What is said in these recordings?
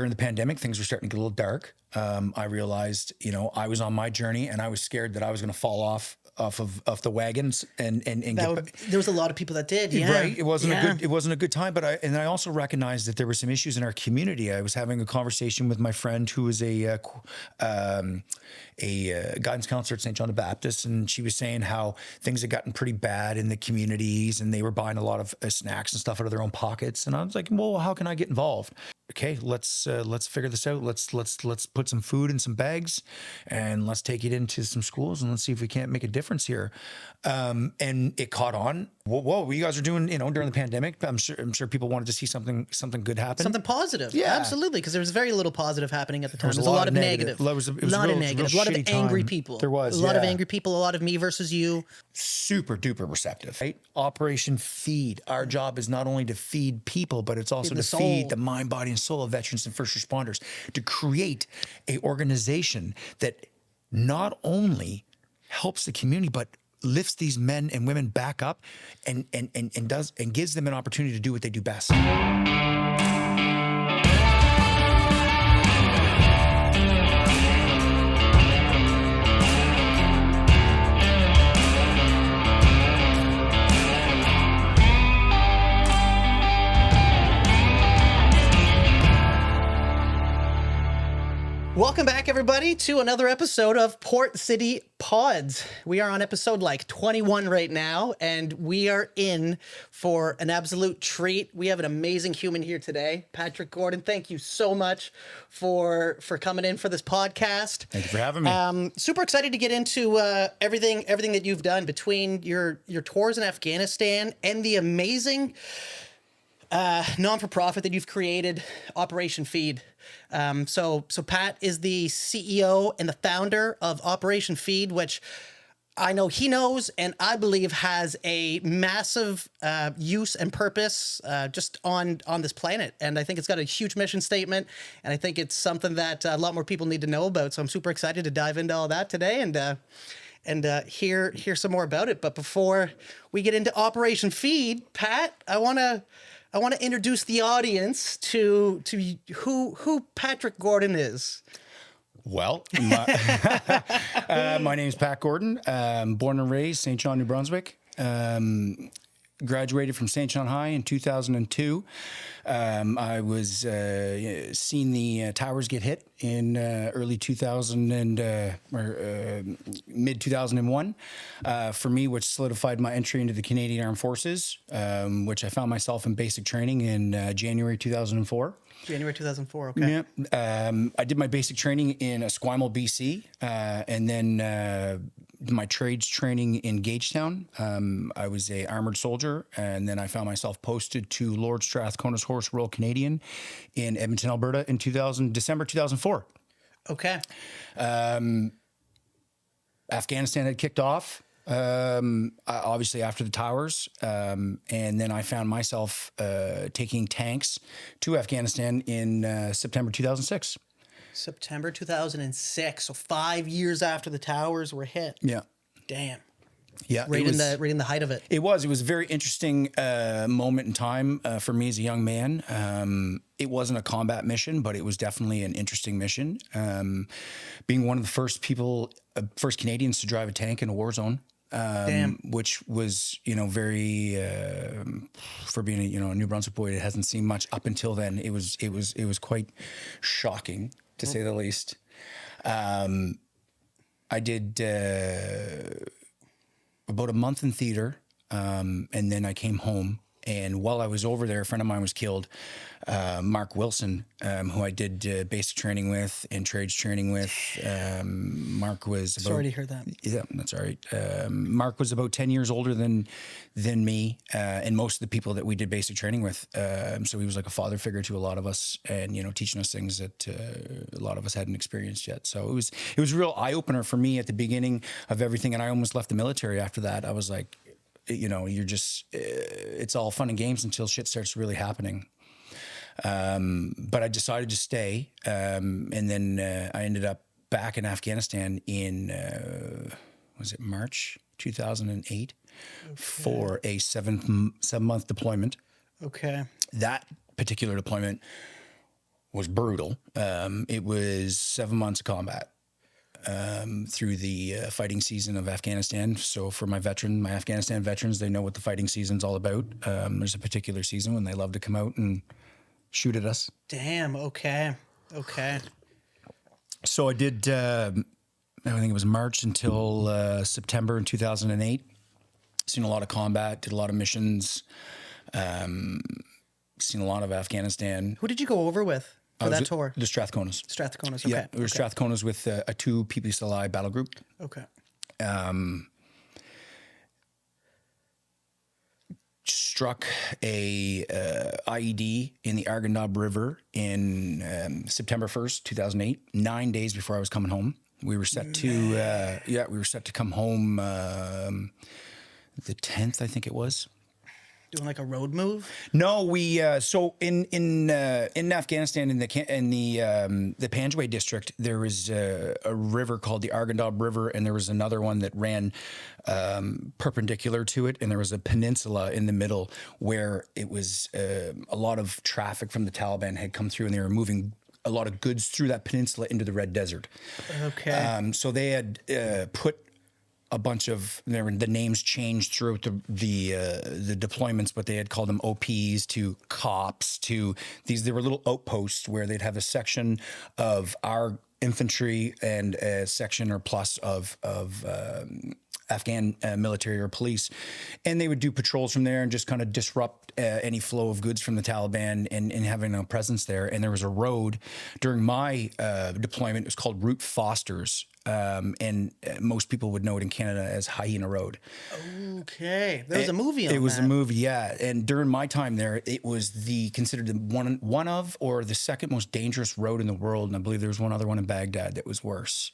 During the pandemic, things were starting to get a little dark. I realized, I was on my journey, and I was scared that I was going to fall off of the wagons and there was a lot of people that did. Yeah. Right. It wasn't a good time, but I also recognized that there were some issues in our community. I was having a conversation with my friend who was a guidance counselor at St. John the Baptist, and she was saying how things had gotten pretty bad in the communities, and they were buying a lot of snacks and stuff out of their own pockets. And I was like, well, how can I get involved? Okay, let's figure this out. Let's put some food in some bags, and let's take it into some schools, and let's see if we can't make a difference here. And it caught on. Whoa, what you guys are doing, during the pandemic. I'm sure people wanted to see something good happen. Something positive. Yeah, absolutely. Because there was very little positive happening at the time. There was a lot of negative. It was a lot of angry people. There was a lot of angry people. A lot of me versus you. Super duper receptive. Right? Operation Feed. Our job is not only to feed people, but it's also to feed the mind, body, and soul of veterans and first responders. To create a organization that not only helps the community, but lifts these men and women back up and gives them an opportunity to do what they do best. Welcome back, everybody, to another episode of Port City Pods. We are on episode 21 right now, and we are in for an absolute treat. We have an amazing human here today, Patrick Gordon. Thank you so much for coming in for this podcast. Thank you for having me. Super excited to get into everything that you've done between your tours in Afghanistan and the amazing non-for-profit that you've created, Operation Feed. So Pat is the CEO and the founder of Operation Feed, which I know he knows and I believe has a massive use and purpose just on this planet. And I think it's got a huge mission statement, and I think it's something that a lot more people need to know about. So I'm super excited to dive into all that today and hear some more about it. But before we get into Operation Feed, Pat, I want to introduce the audience to who Patrick Gordon is. Well, my name is Pat Gordon. Born and raised St. John, New Brunswick. Graduated from St. John High in 2002. I was seen the towers get hit in early 2000 and mid 2001. For me, which solidified my entry into the Canadian Armed Forces, which I found myself in basic training in January 2004. January 2004, okay. Yeah. I did my basic training in Esquimalt, BC, and then my trades training in Gagetown. I was a armored soldier, and then I found myself posted to Lord Strathcona's Horse Royal Canadian in Edmonton, Alberta in December 2004. Okay. Afghanistan had kicked off. Obviously after the towers, and then I found myself taking tanks to Afghanistan in September 2006. September 2006, so 5 years after the towers were hit. Yeah. Damn. Yeah, right in the height of it. It was a very interesting moment in time for me as a young man. It wasn't a combat mission, but it was definitely an interesting mission. Being one of the first Canadians to drive a tank in a war zone. Which was, very, for being a New Brunswick boy, it hasn't seen much up until then. It was quite shocking, to say the least. I did about a month in theater, and then I came home. And while I was over there, a friend of mine was killed, Mark Wilson, who I did basic training with and trades training with. Mark was sorry to hear that. Yeah, that's all right. Mark was about 10 years older than me, and most of the people that we did basic training with. So he was like a father figure to a lot of us, and teaching us things that a lot of us hadn't experienced yet. So it was a real eye opener for me at the beginning of everything, and I almost left the military after that. I was like, you're just, it's all fun and games until shit starts really happening. But I decided to stay. And then I ended up back in Afghanistan in, was it March 2008 for a 7-month deployment. Okay. That particular deployment was brutal. It was 7 months of combat through the fighting season of Afghanistan. So for my Afghanistan veterans, they know what the fighting season's all about. There's a particular season when they love to come out and shoot at us. Damn. Okay. Okay. So I did, I think it was March until September in 2008. Seen a lot of combat, did a lot of missions, seen a lot of Afghanistan. Who did you go over with for that tour? The Strathconas. Strathconas. Okay. Yeah, we were Strathconas with a 2 PPSLI battle group. Okay. Struck a IED in the Arghandab River in September 1st, 2008, 9 days before I was coming home. We were set to come home the 10th, I think it was. Doing like a road move? No, we so in Afghanistan in the Panjwai district there was a river called the Arghandab River, and there was another one that ran perpendicular to it, and there was a peninsula in the middle where it was a lot of traffic from the Taliban had come through, and they were moving a lot of goods through that peninsula into the Red Desert. Okay. So they had put a bunch of the names changed throughout the deployments, but they had called them OPs to COPs to these. There were little outposts where they'd have a section of our infantry and a section or plus of Afghan military or police, and they would do patrols from there and just kind of disrupt any flow of goods from the Taliban and having a presence there. And there was a road during my deployment. It was called Route Foster's. And most people would know it in Canada as Hyena Road. Okay, there was a movie on that. It was a movie, yeah. And during my time there, it was considered the one of or the second most dangerous road in the world. And I believe there was one other one in Baghdad that was worse.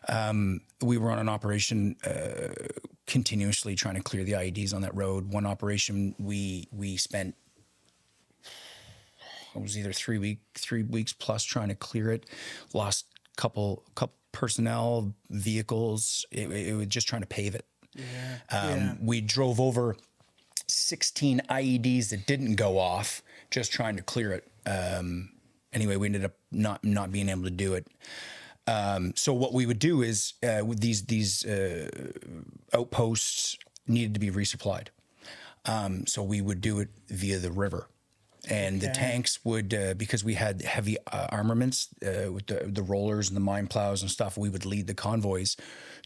We were on an operation continuously trying to clear the IEDs on that road. One operation we spent, it was either 3 weeks plus trying to clear it. Lost couple personnel, vehicles. It was just trying to pave it. We drove over 16 IEDs that didn't go off, just trying to clear it. Anyway, we ended up not being able to do it. So what we would do is with these outposts needed to be resupplied. So we would do it via the river. And the tanks would, because we had heavy armaments with the rollers and the mine plows and stuff, we would lead the convoys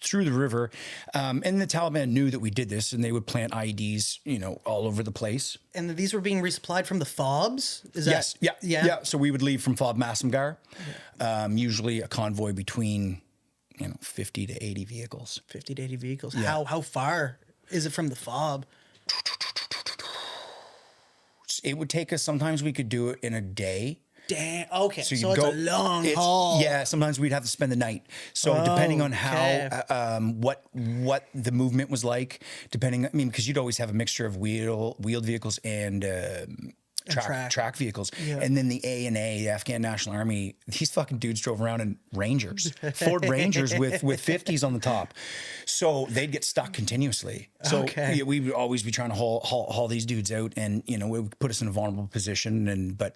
through the river. And the Taliban knew that we did this, and they would plant IEDs, all over the place. And these were being resupplied from the FOBs? Yes. Yeah. So we would leave from Fob Massamgar, usually a convoy between, 50 to 80 vehicles. 50 to 80 vehicles. Yeah. How far is it from the FOB? It would take us, sometimes we could do it in a day. Damn. Okay. So you'd it's a long haul. Yeah. Sometimes we'd have to spend the night. So depending on how, what the movement was like, because you'd always have a mixture of wheeled vehicles and track vehicles. Yeah. And then the ANA, the Afghan National Army, these fucking dudes drove around in Rangers, Ford Rangers with 50s on the top. So they'd get stuck continuously. So we would always be trying to haul these dudes out, and it would put us in a vulnerable position. But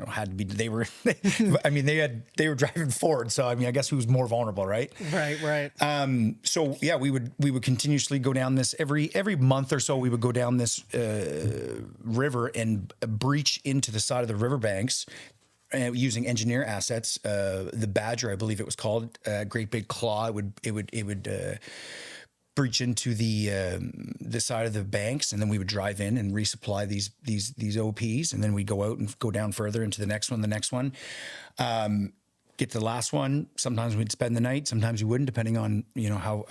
had to be. They were, they were driving Ford. So I guess who was more vulnerable, right? Right. So yeah, we would continuously go down this every month or so. We would go down this river and breach into the side of the riverbanks using engineer assets. The Badger, I believe it was called, great big claw. It would breach into the side of the banks, and then we would drive in and resupply these OPs, and then we'd go out and go down further into the next one. Get to the last one. Sometimes we'd spend the night. Sometimes we wouldn't, depending on how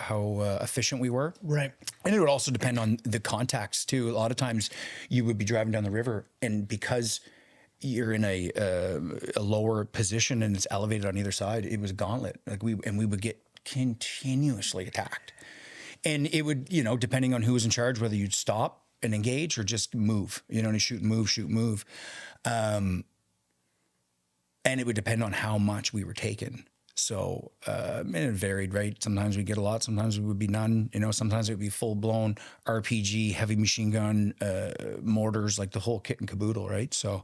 efficient we were. Right. And it would also depend on the contacts too. A lot of times, you would be driving down the river, and because you're in a lower position and it's elevated on either side, it was a gauntlet. We would get continuously attacked, and it would depending on who was in charge, whether you'd stop and engage or just move. Shoot, move. And it would depend on how much we were taking. So, and it varied, right? Sometimes we'd get a lot, sometimes it would be none. Sometimes it would be full-blown RPG, heavy machine gun, mortars, like the whole kit and caboodle, right? So,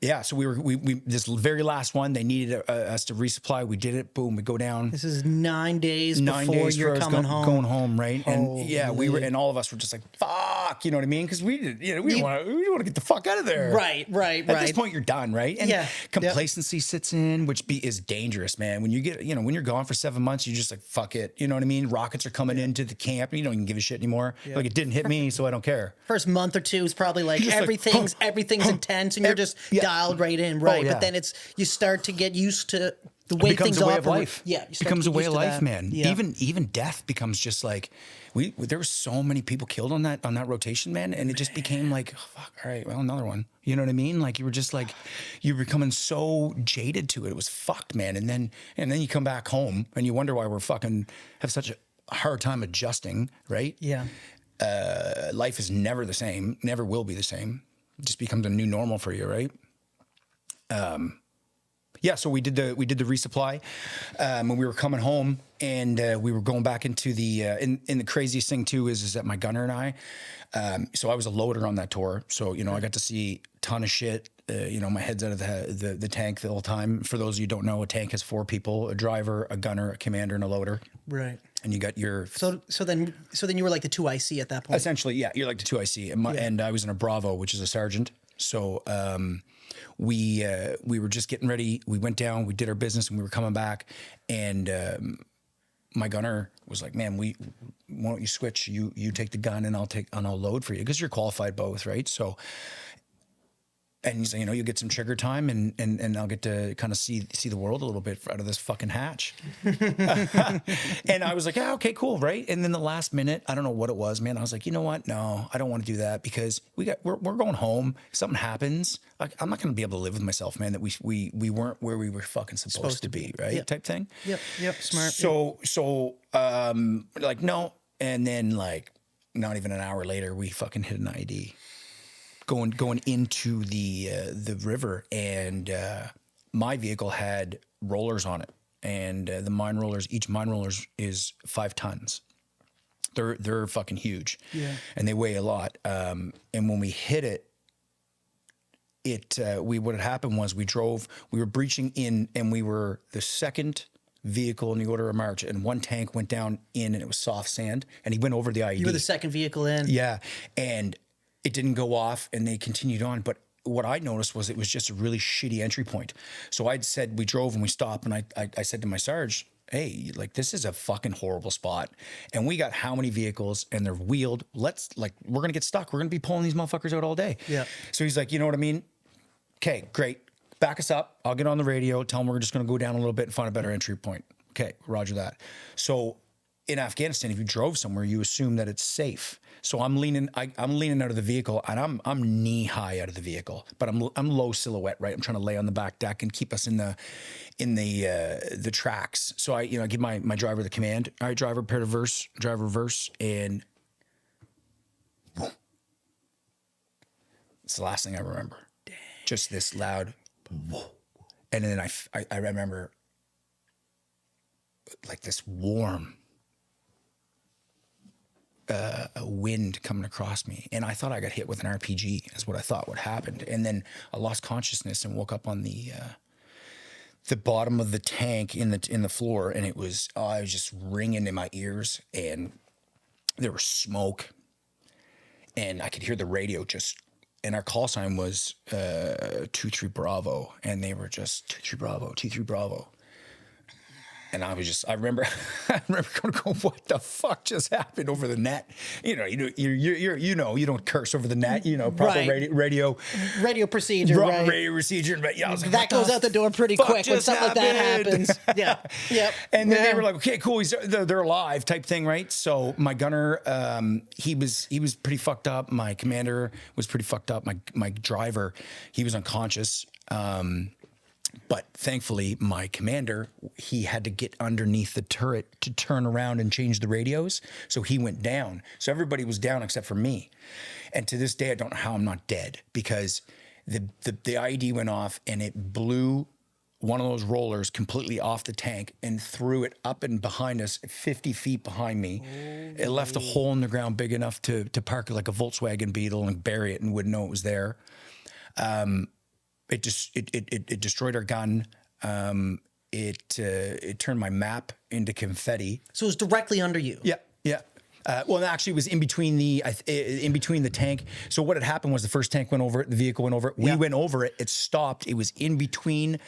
Yeah, so we this very last one, they needed us to resupply. We did it. Boom, we go down. This is 9 days before you're coming home. Going home, right? And yeah, Holy. and all of us were just like, "Fuck," you know what I mean? Because we didn't want to get the fuck out of there. Right. At this point, you're done, right? And Yeah. complacency sits in, which is dangerous, man. When you get, when you're gone for 7 months, you're just like, "Fuck it," you know what I mean? Rockets are coming into the camp, and you don't even give a shit anymore. Like, it didn't hit me, so I don't care. First month or two is probably like Just like, everything's intense, and you're just dialed right in, right? yeah. But then you start to get used to the way things a way operate. of life. Yeah, it becomes a way of life, man. Yeah. Even death becomes just like there were so many people killed on that rotation, man, and it just became like, oh, fuck, all right, well, another one. You know what I mean? Like, you were just like, you're becoming so jaded to it. It was fucked, man. And then you come back home and you wonder why we're fucking have such a hard time adjusting, right? Yeah. Life is never the same, never will be the same. It just becomes a new normal for you, right? Yeah, so we did the resupply, and we were coming home, and we were going back into the. And the craziest thing too is that my gunner and I, so I was a loader on that tour, so I got to see a ton of shit. My head's out of the tank the whole time. For those of you who don't know, a tank has 4 people: a driver, a gunner, a commander, and a loader. Right. And you got your So then you were like the 2 IC at that point. essentially, yeah, you're like the 2 IC, and I was in a Bravo, which is a sergeant. So we were just getting ready. We went down, we did our business, and we were coming back. And my gunner was like, "Man, why don't you switch? You take the gun, and I'll load for you, because you're qualified both, right?" So. And he's like, you'll get some trigger time, and I'll get to kind of see the world a little bit out of this fucking hatch. And I was like, yeah, okay, cool, right? And then the last minute, I don't know what it was, man. I was like, you know what? No, I don't want to do that, because we're going home. If something happens, I'm not going to be able to live with myself, man. That we weren't where we were fucking supposed to be, right? Yep. Type thing. Yep, smart. So like, no, and then like not even an hour later, we fucking hit an IED. Going into the river, and my vehicle had rollers on it, and the mine rollers. Each mine roller is 5 tons. They're fucking huge, and they weigh a lot. And when we hit it, what had happened was we were breaching in, and we were the second vehicle in the order of march, and one tank went down in, and it was soft sand, and he went over the IED. You were the second vehicle in. Yeah, and it didn't go off, and they continued on. But what I noticed was it was just a really shitty entry point. So we drove and we stopped, and I said to my sarge, hey, like, this is a fucking horrible spot. And we got how many vehicles, and they're wheeled. We're going to get stuck. We're going to be pulling these motherfuckers out all day. Yeah. So he's like, you know what I mean? Okay, great. Back us up. I'll get on the radio, tell them we're just going to go down a little bit and find a better entry point. Okay, roger that. So in Afghanistan, if you drove somewhere, you assume that it's safe. So I'm leaning out of the vehicle, and I'm knee high out of the vehicle, but I'm low silhouette, right? I'm trying to lay on the back deck and keep us in the tracks. So I give my driver the command. All right, driver, prepare to reverse, and boom. It's the last thing I remember. Dang. Just this loud, whoa. And then I remember like this warm a wind coming across me, and I thought I got hit with an RPG. Is what I thought would happen. And then I lost consciousness and woke up on the bottom of the tank in the floor, and it was just ringing in my ears, and there was smoke, and I could hear the radio and our call sign was 23 Bravo, and they were just 23 Bravo, 23 Bravo. And I remember going, what the fuck just happened over the net? You don't curse over the net, proper Right. radio procedure, right? Radio procedure. But yeah, I was like, that goes out the door pretty quick when something like that happens. Yeah, yep. And then they were like, okay, cool, they're alive, type thing, right? So my gunner, he was pretty fucked up. My commander was pretty fucked up. My driver, he was unconscious. But thankfully, my commander, he had to get underneath the turret to turn around and change the radios. So he went down. So everybody was down except for me. And to this day, I don't know how I'm not dead, because the IED went off, and it blew one of those rollers completely off the tank and threw it up and behind us, 50 feet behind me. It left a hole in the ground big enough to park like a Volkswagen Beetle and bury it and wouldn't know it was there. it destroyed our gun. It turned my map into confetti. So it was directly under you. Yeah, yeah. Well, actually, it was in between the tank. So what had happened was the first tank went over it, the vehicle went over it. We went over it. It stopped. It was in between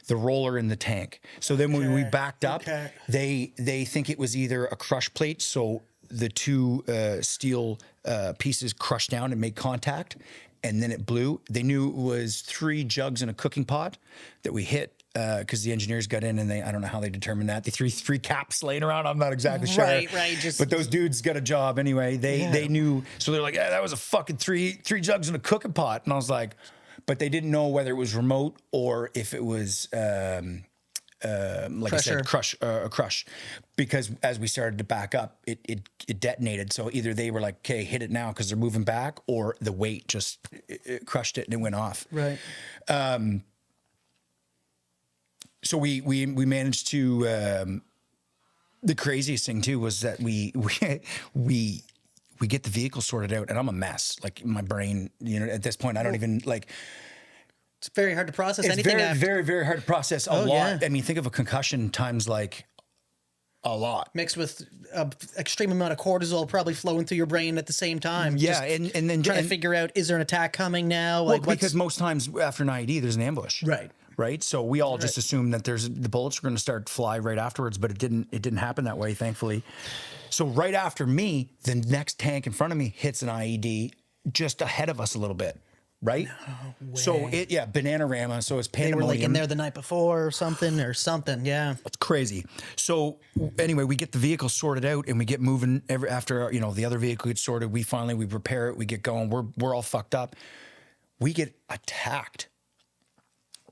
the roller and the tank. So then when we backed up, they think it was either a crush plate. So the two steel pieces crushed down and made contact, and then it blew. They knew it was 3 jugs in a cooking pot that we hit. Because the engineers got in and I don't know how they determined that. They threw 3 caps laying around. I'm not exactly sure. Right. But those dudes got a job anyway. They knew. So they're like, yeah, that was a fucking three jugs in a cooking pot. And I was like, but they didn't know whether it was remote or if it was, like I said, crush. Because as we started to back up, it detonated. So either they were like, okay, hit it now because they're moving back, or the weight just it crushed it and it went off. Right. So we managed to. The craziest thing too was that we get the vehicle sorted out, and I'm a mess. Like my brain, at this point, I don't even like. It's very hard to process It's anything. very, very hard to process. A lot. Yeah. I mean, think of a concussion times like a lot. Mixed with an extreme amount of cortisol probably flowing through your brain at the same time. Yeah, Just and then trying to figure out, is there an attack coming now? Well, Like, because most times after an IED, there's an ambush. Right. So we all just assumed that the bullets were going to start fly right afterwards, but it didn't happen that way, thankfully. So right after me, the next tank in front of me hits an IED just ahead of us a little bit. Right. No way. So Bananarama. So it's They were pandemonium. like in there the night before or something. Yeah. It's crazy. So anyway, we get the vehicle sorted out and we get moving after, the other vehicle gets sorted. We repair it. We get going. We're all fucked up. We get attacked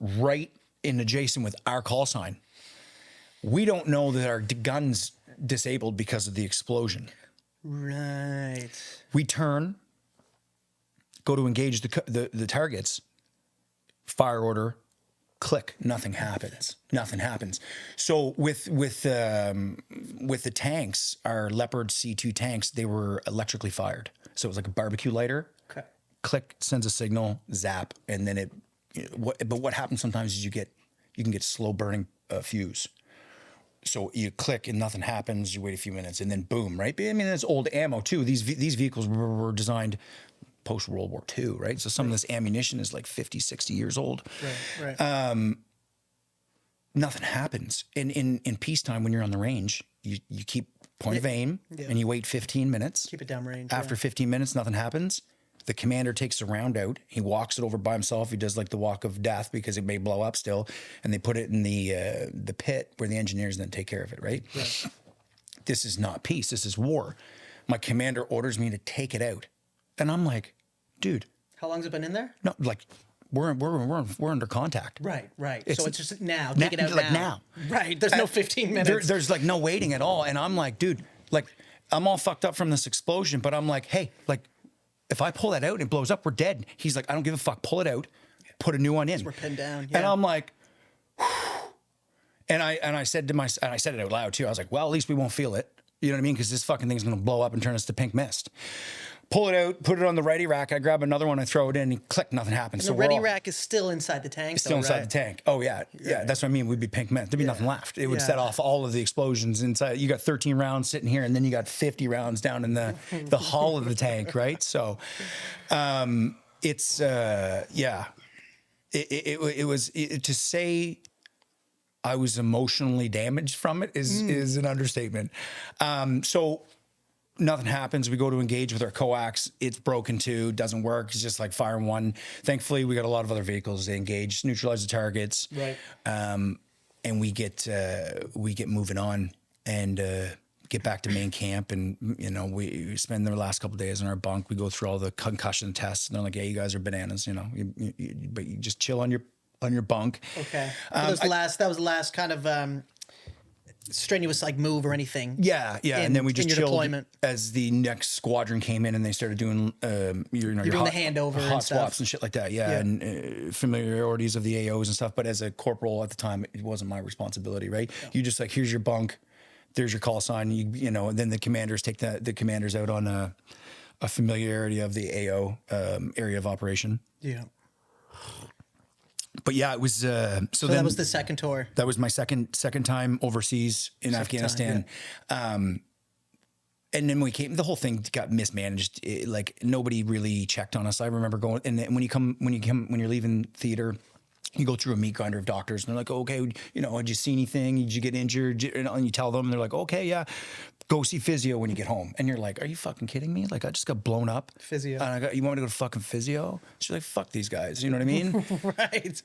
right in adjacent with our call sign. We don't know that our gun's disabled because of the explosion. Right. We turn, go to engage the targets, fire order, click, nothing happens. So with the tanks, our Leopard C2 tanks, they were electrically fired. So it was like a barbecue lighter. Okay. Click, sends a signal, zap, and then but what happens sometimes is you can get slow burning fuse. So you click and nothing happens. You wait a few minutes and then boom, right? I mean, it's old ammo too. These vehicles were designed post World War II, right? So some of this ammunition is like 50, 60 years old. Right. Nothing happens. In peacetime, when you're on the range, you keep point of aim and you wait 15 minutes. Keep it downrange. After 15 minutes, nothing happens. The commander takes the round out. He walks it over by himself. He does like the walk of death because it may blow up still. And they put it in the pit where the engineers then take care of it, right? This is not peace. This is war. My commander orders me to take it out. And I'm like, dude. How long's it been in there? No, like we're under contact. Right. So it's just now. Now, Take it out like now. Right. There's no 15 minutes. There's like no waiting at all. And I'm like, dude, like I'm all fucked up from this explosion. But I'm like, hey, like if I pull that out and it blows up, we're dead. He's like, I don't give a fuck. Pull it out. Put a new one in. We're pinned down. And I'm like, whew. and I said it out loud too. I was like, well, at least we won't feel it. You know what I mean? Because this fucking thing's gonna blow up and turn us to pink mist. Pull it out, put it on the ready rack. I grab another one, I throw it in, and click, nothing happens. And the ready rack is still inside the tank. Still inside the tank. Oh yeah, yeah. That's what I mean. We'd be pink mist. There'd be nothing left. It would set off all of the explosions inside. You got 13 rounds sitting here, and then you got 50 rounds down in the hull of the tank, right? So, it's It was to say I was emotionally damaged from it is an understatement. So nothing happens. We go to engage with our coax. It's broken too. Doesn't work. It's just like firing one. Thankfully, we got a lot of other vehicles. They engage, neutralize the targets. Right. And we get moving on and get back to main camp. And we spend the last couple of days in our bunk. We go through all the concussion tests. And they're like, "Hey, you guys are bananas. But you just chill on your bunk." Okay. That was the last kind of strenuous like move or anything. Yeah. And then we just chilled deployment. as the next squadron came in and they started doing your doing the handover hot and stuff. swaps and shit like that. Yeah. And familiarities of the AOs and stuff. But as a corporal at the time, it wasn't my responsibility, right? Yeah. You just like, here's your bunk, there's your call sign. And then the commanders take the commanders out on a familiarity of the AO area of operation. Yeah. But yeah, it was, so then that was the second tour. that was my second time overseas in Afghanistan. And then we came, the whole thing got mismanaged. Like nobody really checked on us. I remember going, and then when you're leaving theater, you go through a meat grinder of doctors and they're like, okay, you know, did you see anything? Did you get injured? And you tell them, and they're like, okay, yeah, go see physio when you get home. And you're like, are you fucking kidding me? Like I just got blown up. Physio. And you want me to go to fucking physio? She's like, fuck these guys. You know what I mean? Right.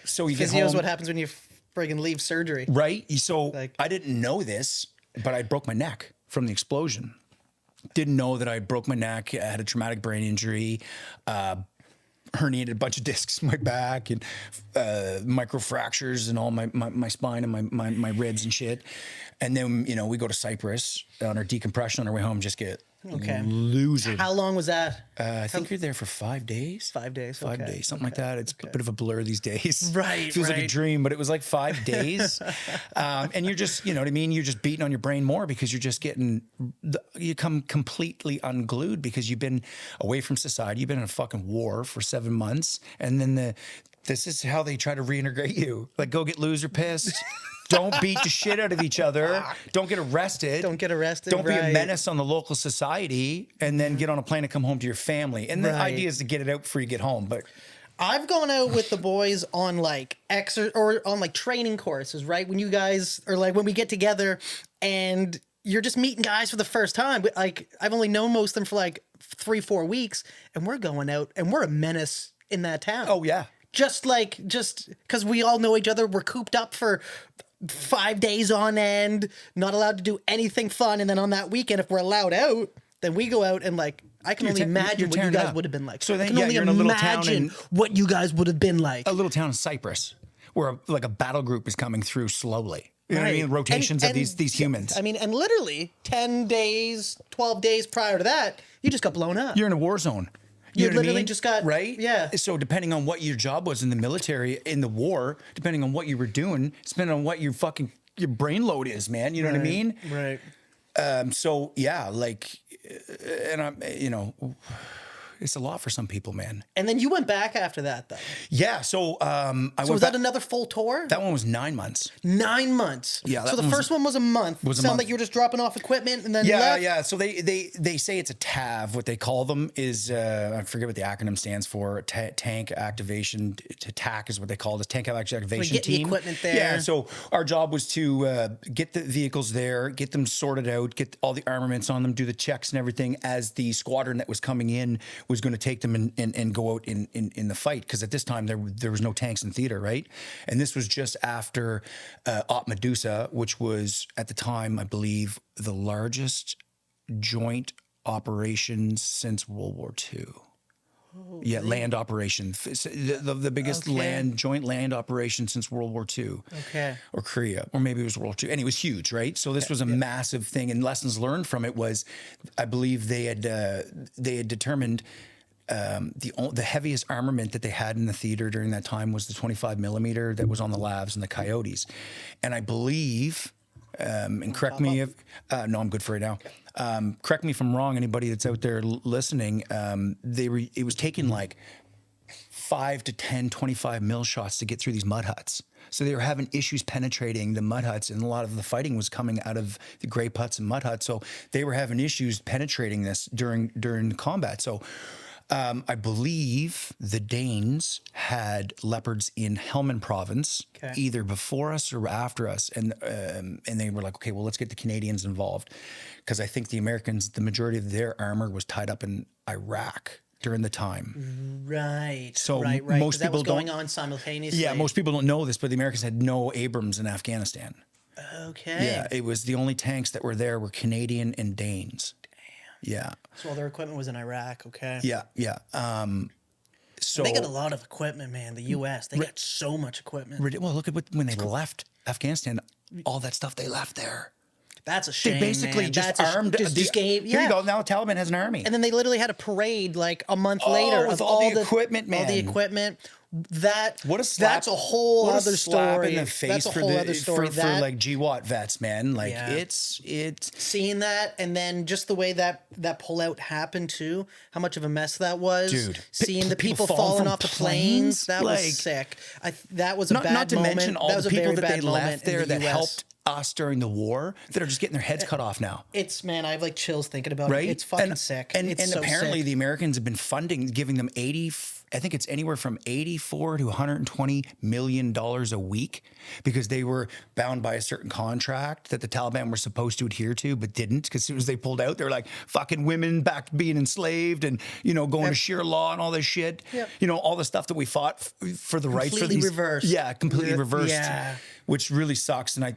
So you get Physio is home. what happens when you friggin' leave surgery. Right. So Like- I didn't know this, but I broke my neck from the explosion. Didn't know that I broke my neck. I had a traumatic brain injury, herniated a bunch of discs in my back, and microfractures and all my spine and my ribs and shit. And then, you know, we go to Cyprus on our decompression on our way home, just get loser. How long was that? I think you're there for 5 days. 5 days. 5 days, something like that. It's a bit of a blur these days. Right, Feels like a right. dream, but it was like 5 days. And you're just, you know what I mean? You're just beating on your brain more because you're just getting, you come completely unglued because you've been away from society. You've been in a fucking war for 7 months. And then this is how they try to reintegrate you. Like, go get loser pissed. Don't beat the shit out of each other. Don't get arrested. Don't get arrested, Don't be a right. menace on the local society, and then get on a plane and come home to your family. And the Right. idea is to get it out before you get home. But I've gone out with the boys on like or on like training courses, right? When you guys or like when we get together and you're just meeting guys for the first time. But like I've only known most of them for like 3-4 weeks, and we're going out and we're a menace in that town. oh yeah, Just because we all know each other, we're cooped up for 5 days on end, not allowed to do anything fun. And then on that weekend, if we're allowed out, then we go out and like, I can only imagine you're what you tearing guys up. would have been like. So then, I can yeah, only you're in a little town imagine in- what you guys would have been like. a little town in Cyprus where like a battle group is coming through slowly. You know what I Right. mean? Rotations And- of these humans. I mean, and literally 10 days, 12 days prior to that, you just got blown up. You're in a war zone. You know what I literally mean? just got- right. yeah. So depending on what your job was in the military, in the war, depending on what you were doing, depending on what your brain load is, man. You know what I mean? Right. So yeah, like, and I'm, you know, it's a lot for some people, man. And then you went back after that, though. Yeah. So I So went was back. that another full tour? That one was 9 months. 9 months. Yeah, that So the one was- first one was a month. was a Sound month. like you were just dropping off equipment and then Yeah, left? yeah. So they say it's a TAV. What they call them is I forget what the acronym stands for. Tank activation. TAC is what they call it. Tank activation get the team. equipment there. Yeah. So our job was to get the vehicles there, get them sorted out, get all the armaments on them, do the checks and everything as the squadron that was coming in was going to take them and go out in the fight. Because at this time there was no tanks in theater, right? And this was just after Op Medusa, which was at the time, I believe, the largest joint operations since World War II. Yeah, land operation. The biggest Okay. joint land operation since World War II. Okay. Or Korea, or maybe it was World War II. And it was huge, right? So this was a massive thing. And lessons learned from it was, I believe they had determined the heaviest armament that they had in the theater during that time was the 25 millimeter that was on the Lavs and the Coyotes. And I believe, and correct me if, no, I'm good for it now. Correct me if I'm wrong, anybody that's out there listening, it was taking like 5 to 10, 25 mil shots to get through these mud huts. So they were having issues penetrating the mud huts, and a lot of the fighting was coming out of the grape huts and mud huts. So they were having issues penetrating this during combat. So I believe the Danes had leopards in Helmand province, Okay. either before us or after us. And they were like, okay, well, let's get the Canadians involved. Because I think the Americans, the majority of their armor was tied up in Iraq during the time. Right. So right. most 'Cause that was people going don't- on simultaneously. Yeah, most people don't know this, but the Americans had no Abrams in Afghanistan. Okay. Yeah, it was the only tanks that were there were Canadian and Danes. Yeah, So all their equipment was in Iraq. Okay. yeah, yeah. So They got a lot of equipment, man. The U.S. They got so much equipment. well, look at when they left Afghanistan, all that stuff they left there. That's a shame. They basically man. just That's armed. just gave. Here you Yeah. go. Now the Taliban has an army. And then they literally had a parade like a month later with of all the equipment, all the man. equipment. That What a slap! That's a whole what a other slap story. in the face That's a for whole the other story. for That, like GWAT vets, man. Like Yeah. it's seeing that, and then just the way that pullout happened too. How much of a mess that was, Dude. Seeing the People people falling falling from off the planes, planes, that like- was sick. That was a bad not to moment. mention all that was the a people very that bad they moment left there in the that US. helped us during the war that are just getting their heads cut off now. It's man, I have like chills thinking about Right? it. It's fucking sick. And It's so apparently sick. the Americans have been funding, giving them I think it's anywhere from 84 to 120 million dollars a week because they were bound by a certain contract that the Taliban were supposed to adhere to, but didn't. Because as soon as they pulled out, they're like fucking women back to being enslaved and going to sheer law and all this shit. Yep. All the stuff that we fought for the rights for Completely these. reversed. Yeah, completely reversed. Yeah. Which really sucks. And I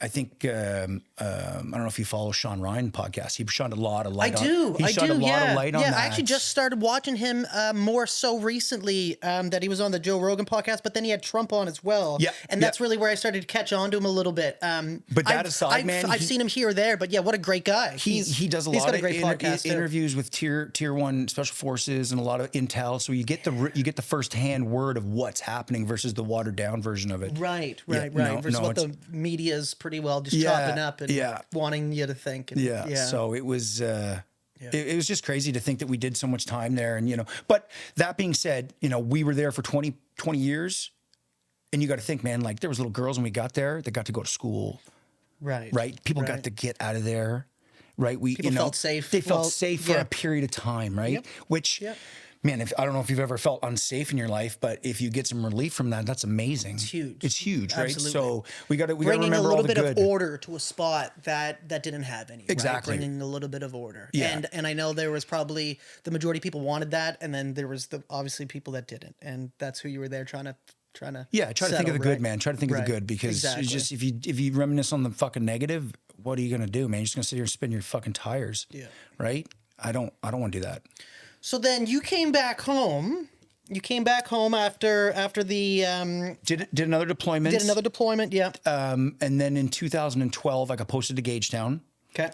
think I don't know if you follow Sean Ryan podcast. He shined a lot of I light. do. He shined a lot of light on yeah, that. I actually just started watching him more so recently that he was on the Joe Rogan podcast, but then he had Trump on as well. Yeah, And that's really where I started to catch on to him a little bit. But that aside, man, I've seen him here or there, but yeah, what a great guy. He does a lot got a of great podcast too. interviews with tier 1 special forces and a lot of intel. So you get the firsthand word of what's happening versus the watered down version of it. Right. No, Versus what it's- the media's pretty well just Yeah, chopping up and yeah. wanting you to think. And, Yeah. So it was it was just crazy to think that we did so much time there, and But that being said, we were there for 20 years, and you got to think, man, like there was little girls when we got there that got to go to school. Right. People got to get out of there. Right. People felt safe. They felt Well, safe for yeah. a period of time. Right. Yep. Which, Yep. man, I don't know if you've ever felt unsafe in your life, but if you get some relief from that, that's amazing. It's huge. It's huge. Right. Absolutely. So we got to Bringing remember a all little the bit good. of order to a spot that didn't have any. Exactly. Right? Bringing a little bit of order. Yeah. And I know there was probably the majority of people wanted that, and then there was obviously people that didn't, and that's who you were there trying to. Yeah, try to think of the good, man. Try to think of the Right. good because Exactly. it's just if you reminisce on the fucking negative, what are you gonna do, man? You're just gonna sit here and spin your fucking tires. Yeah. Right? I don't want to do that. So then you came back home. You came back home after the Did another deployment. did another deployment. Yeah. And then in 2012, I got posted to Gagetown. Okay.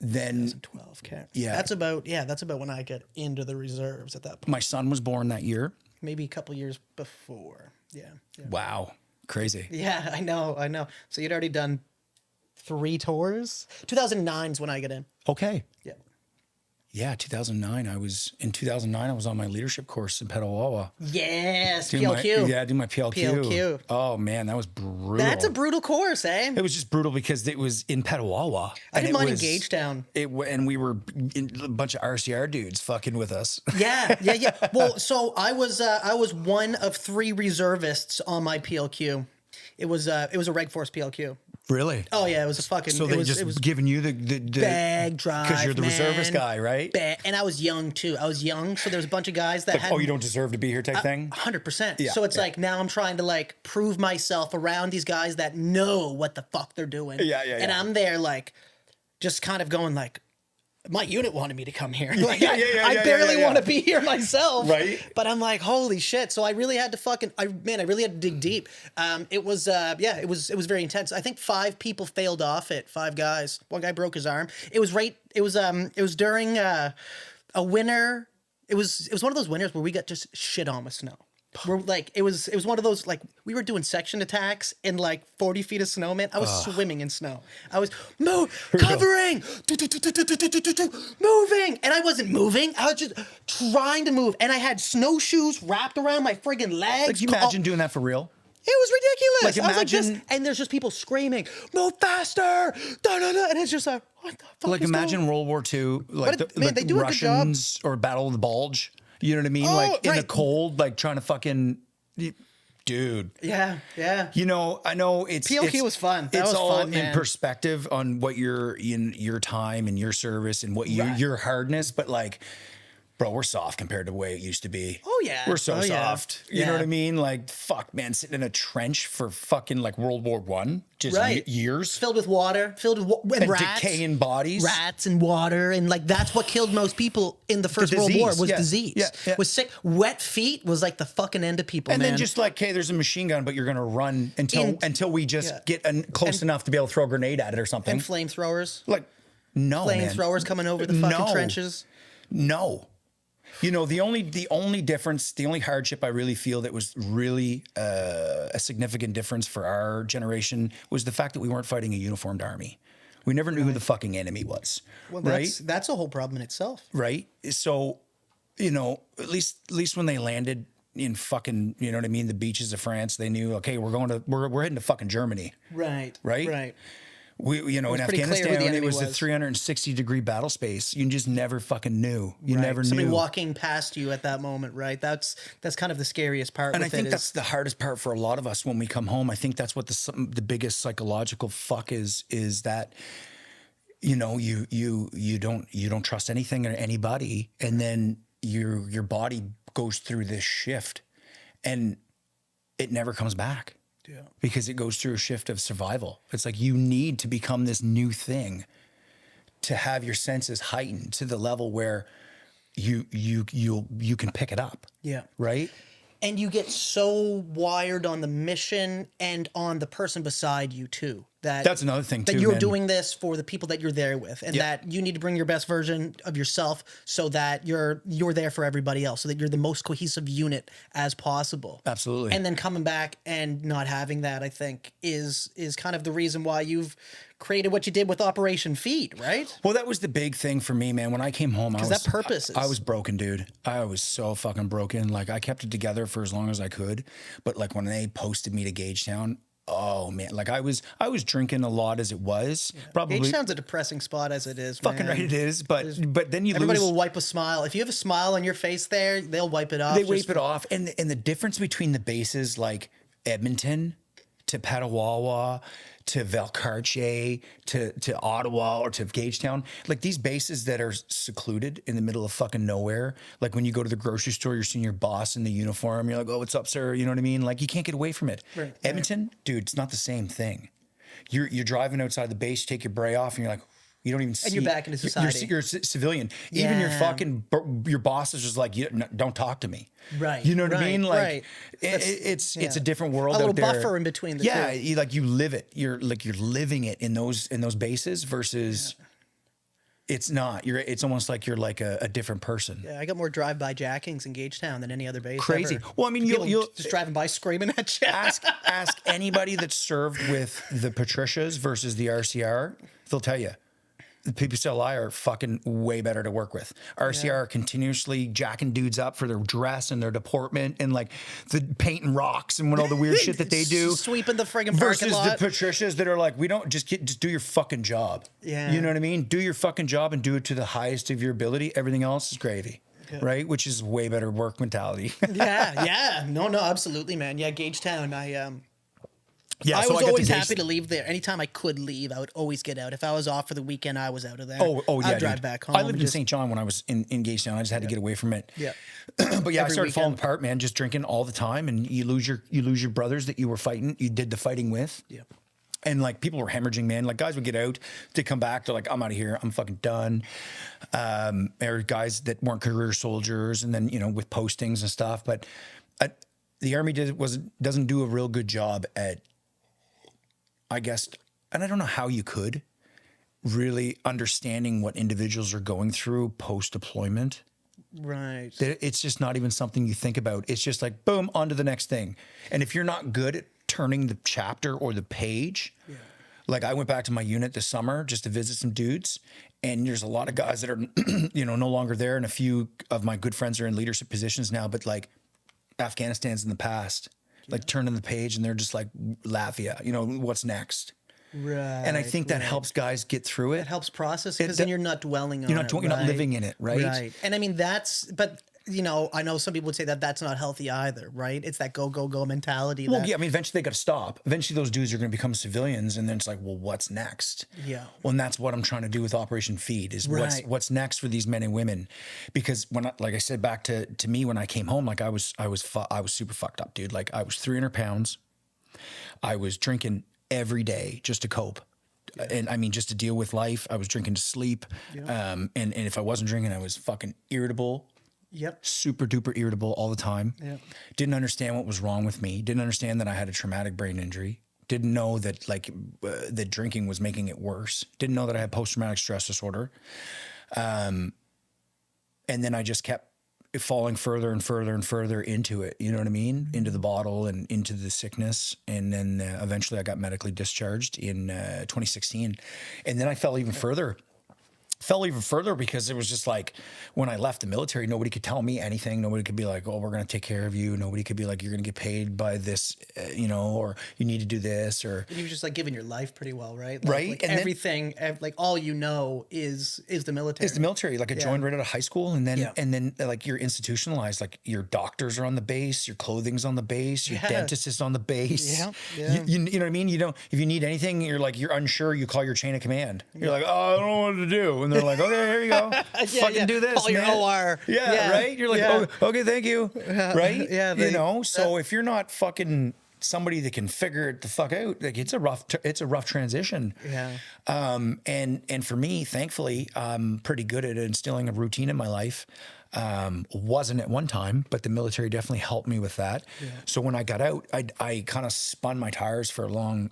Then 12. Okay. Yeah. That's about when I get into the reserves at that point. my son was born that year. Maybe a couple years before. Yeah. Wow. Crazy. Yeah, I know. So you'd already done 3 tours. 2009 is when I get in. Okay. Yeah. Yeah, 2009. I was on my leadership course in Petawawa. Yes, Doing PLQ. doing my PLQ. PLQ. Oh man, that was brutal. That's a brutal course, eh? It was just brutal because it was in Petawawa. I didn't mind was, Gagetown. And we were a bunch of RCR dudes fucking with us. Yeah. Well, so I was one of 3 reservists on my PLQ. It was a Reg Force PLQ. Really? Oh yeah, it was a fucking. So they just giving you the bag drive because you're the man. reservist guy, right? And I was young too. I was young, so there was a bunch of guys that had. Oh, you don't deserve to be here, type thing. 100%. Yeah, So it's yeah. like now I'm trying to like prove myself around these guys that know what the fuck they're doing. Yeah. And I'm there like, just kind of going like, my unit wanted me to come here. Like, Yeah, I barely yeah. want to be here myself. Right. But I'm like, holy shit. So I really had to I really had to dig deep. It was very intense. I think 5 people failed off it. 5 guys. One guy broke his arm. It was during a winter. It was one of those winters where we got just shit on with snow. We're like, it was one of those, like, we were doing section attacks in like 40 feet of snow, man. I was swimming in snow. I was covering, moving. And I wasn't moving. I was just trying to move. And I had snowshoes wrapped around my friggin' legs. Like, you imagine doing that for real? It was ridiculous. Like, I was like imagine- this, and there's just people screaming, "Move faster!" Da, da, da. And it's just like, what the fuck? Like, is imagine going- World War II, like But, the man, they do a good job. Russians or Battle of the Bulge. You know what I mean? Oh, like in the right. cold, like trying to fucking, dude. Yeah. I know it's PLQ was fun. That it's was all fun, in man. perspective on what you're in your time and your service and what your hardness, but like, Bro, we're soft compared to the way it used to be. Oh, yeah. We're so Oh, yeah. soft. You know what I mean? Like, fuck, man, sitting in a trench for fucking like World War One, just years. Filled with water, and rats. Decaying bodies. Rats and water. And like, that's what killed most people in the First World War was disease. Yeah. Was sick. Wet feet was like the fucking end of people, and man. then just like, hey, there's a machine gun, but you're going to run until we just get close enough to be able to throw a grenade at it or something. And flamethrowers. Like, no, Flamethrowers coming over the fucking trenches. No. You know, the only difference, the only hardship I really feel that was really a significant difference for our generation was the fact that we weren't fighting a uniformed army. We never knew who the fucking enemy was. Well, right? That's a whole problem in itself. Right? So, you know, at least when they landed in fucking, you know what I mean, the beaches of France, they knew, okay, we're heading to fucking Germany. Right. Right? Right. We, you know, in Afghanistan, it was a 360-degree battle space. You just never fucking knew. You never knew. Somebody walking past you at that moment, right? That's kind of the scariest part. And I think that's the hardest part for a lot of us when we come home. I think that's what the biggest psychological fuck is that, you know, you don't trust anything or anybody, and then your body goes through this shift, and it never comes back. Yeah. Because it goes through a shift of survival. It's like you need to become this new thing to have your senses heightened to the level where you can pick it up. Yeah. Right? And you get so wired on the mission and on the person beside you too. That's another thing too. That you're doing this for the people that you're there with, and that you need to bring your best version of yourself so that you're there for everybody else, so that you're the most cohesive unit as possible. Absolutely. And then coming back and not having that, I think, is kind of the reason why you've created what you did with Operation Feed, right? Well, that was the big thing for me, man. When I came home, I was broken, dude. I was so fucking broken. Like, I kept it together for as long as I could, but like when they posted me to Gagetown, oh man, like I was drinking a lot as it was. Yeah. Probably Gagetown's a depressing spot as it is. Fucking right, it is. But then everybody will wipe a smile. If you have a smile on your face there, they'll wipe it off. They wipe it off, and the difference between the bases like Edmonton to Petawawa to Valcartier to Ottawa or to Gagetown, like these bases that are secluded in the middle of fucking nowhere. Like when you go to the grocery store, you're seeing your boss in the uniform. You're like, oh, what's up, sir? You know what I mean? Like you can't get away from it. Right, Edmonton, dude, it's not the same thing. You're driving outside the base, take your bray off, and you're like, you don't even see. And you're back into society. You're a civilian. Yeah. Even your boss is just like, don't talk to me. Right. You know what I mean? Like right. it's a different world out there. A little buffer in between the two. Yeah, you live it. You're living it in those bases versus it's not. It's almost like you're like a different person. Yeah, I got more drive-by jackings in Gagetown than any other base. Crazy. Ever. Well, I mean, you'll just driving by screaming at you. ask anybody that served with the Patricias versus the RCR, they'll tell you. The PPCLI are fucking way better to work with. RCR are continuously jacking dudes up for their dress and their deportment and like the painting rocks and all the weird shit that they do. Sweeping the friggin' parking lot. Versus the Patricias that are like, we don't just do your fucking job. Yeah. You know what I mean? Do your fucking job and do it to the highest of your ability. Everything else is gravy. Good. Right? Which is way better work mentality. Yeah. No, absolutely, man. Yeah, Gagetown. I so was always happy to leave there. Anytime I could leave, I would always get out. If I was off for the weekend, I was out of there. I'd drive back home. I lived in St. John when I was in Gagetown. I just had to get away from it. Yeah. But yeah, I started falling apart, man, just drinking all the time, and you lose your brothers that you did the fighting with. Yeah. And like people were hemorrhaging, man. Like guys would get out, they come back, they're like, I'm out of here, I'm fucking done. Or guys that weren't career soldiers, and then with postings and stuff. But the Army doesn't do a real good job at, I guess, and I don't know how you could really understanding what individuals are going through post-deployment. Right. It's just not even something you think about. It's just like, boom, on to the next thing. And if you're not good at turning the chapter or the page, like I went back to my unit this summer just to visit some dudes, and there's a lot of guys that are, no longer there, and a few of my good friends are in leadership positions now, but like Afghanistan's in the past. Like turning the page and they're just like Latvia, what's next? Right. And I think that helps guys get through it. It helps process because then you're not dwelling on it. You're not living in it, right? Right. And I mean, but you know, I know some people would say that that's not healthy either, right? It's that go, go, go mentality. Well, that, yeah, I mean, eventually they got to stop. Eventually those dudes are going to become civilians. And then it's like, well, what's next? Yeah. Well, and that's what I'm trying to do with Operation Feed is Right. what's next for these men and women. Because when like I said, back to me, when I came home, like I was super fucked up, dude. Like I was 300 pounds. I was drinking every day just to cope. And I mean, just to deal with life. I was drinking to sleep. And if I wasn't drinking, I was fucking irritable. Yep. Super duper irritable all the time. Yep. Didn't understand what was wrong with me. Didn't understand that I had a traumatic brain injury. Didn't know that that drinking was making it worse. Didn't know that I had post-traumatic stress disorder. And then I just kept falling further and further and further into it. You know what I mean? Into the bottle and into the sickness. And then eventually I got medically discharged in 2016. And then I fell even further because it was just like when I left the military, nobody could tell me anything. Nobody could be like, oh, we're going to take care of you. Nobody could be like, you're going to get paid by this, you know, or you need to do this, or You were just like giving your life pretty well, right? Right. Like And then- everything, like all you know is the military. it's the military. Like I joined right out of high school, and then Yeah. like you're institutionalized. Like your doctors are on the base, your clothing's on the base, your dentist is on the base. Yeah, yeah. You know what I mean? You don't. If you need anything, you're unsure. You call your chain of command. You're like, oh, I don't know what to do, and they're like, okay, here you go, fucking do this. Call your man. OR. Yeah, right. You're like, Yeah. oh, okay, thank you. Right. Yeah, you know. So if you're not fucking somebody that can figure it the fuck out, like it's a rough transition. Yeah. And for me, thankfully, I'm pretty good at instilling a routine in my life. Wasn't at one time, but the military definitely helped me with that. Yeah. So when I got out, I kind of spun my tires for a long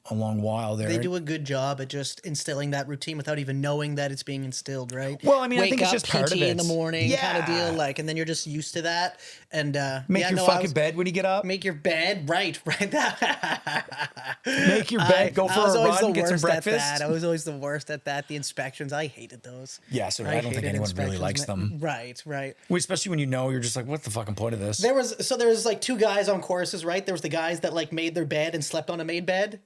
while there. They do a good job at just instilling that routine without even knowing that it's being instilled, right? Well, I mean, I think it's up, just part of PT it. in the morning, kind of Yeah. deal, like, and then you're just used to that. And Make your fucking bed when you get up. Make your bed, right? Make your bed. Go for a run. Get some breakfast. I was always the worst at that. The inspections, I hated those. Yeah, so I don't think hated anyone really inspections, likes them. Right. Well, especially when you know, you're just like, what's the fucking point of this? There was like two guys on courses, right? There was the guys that like made their bed and slept on a made bed.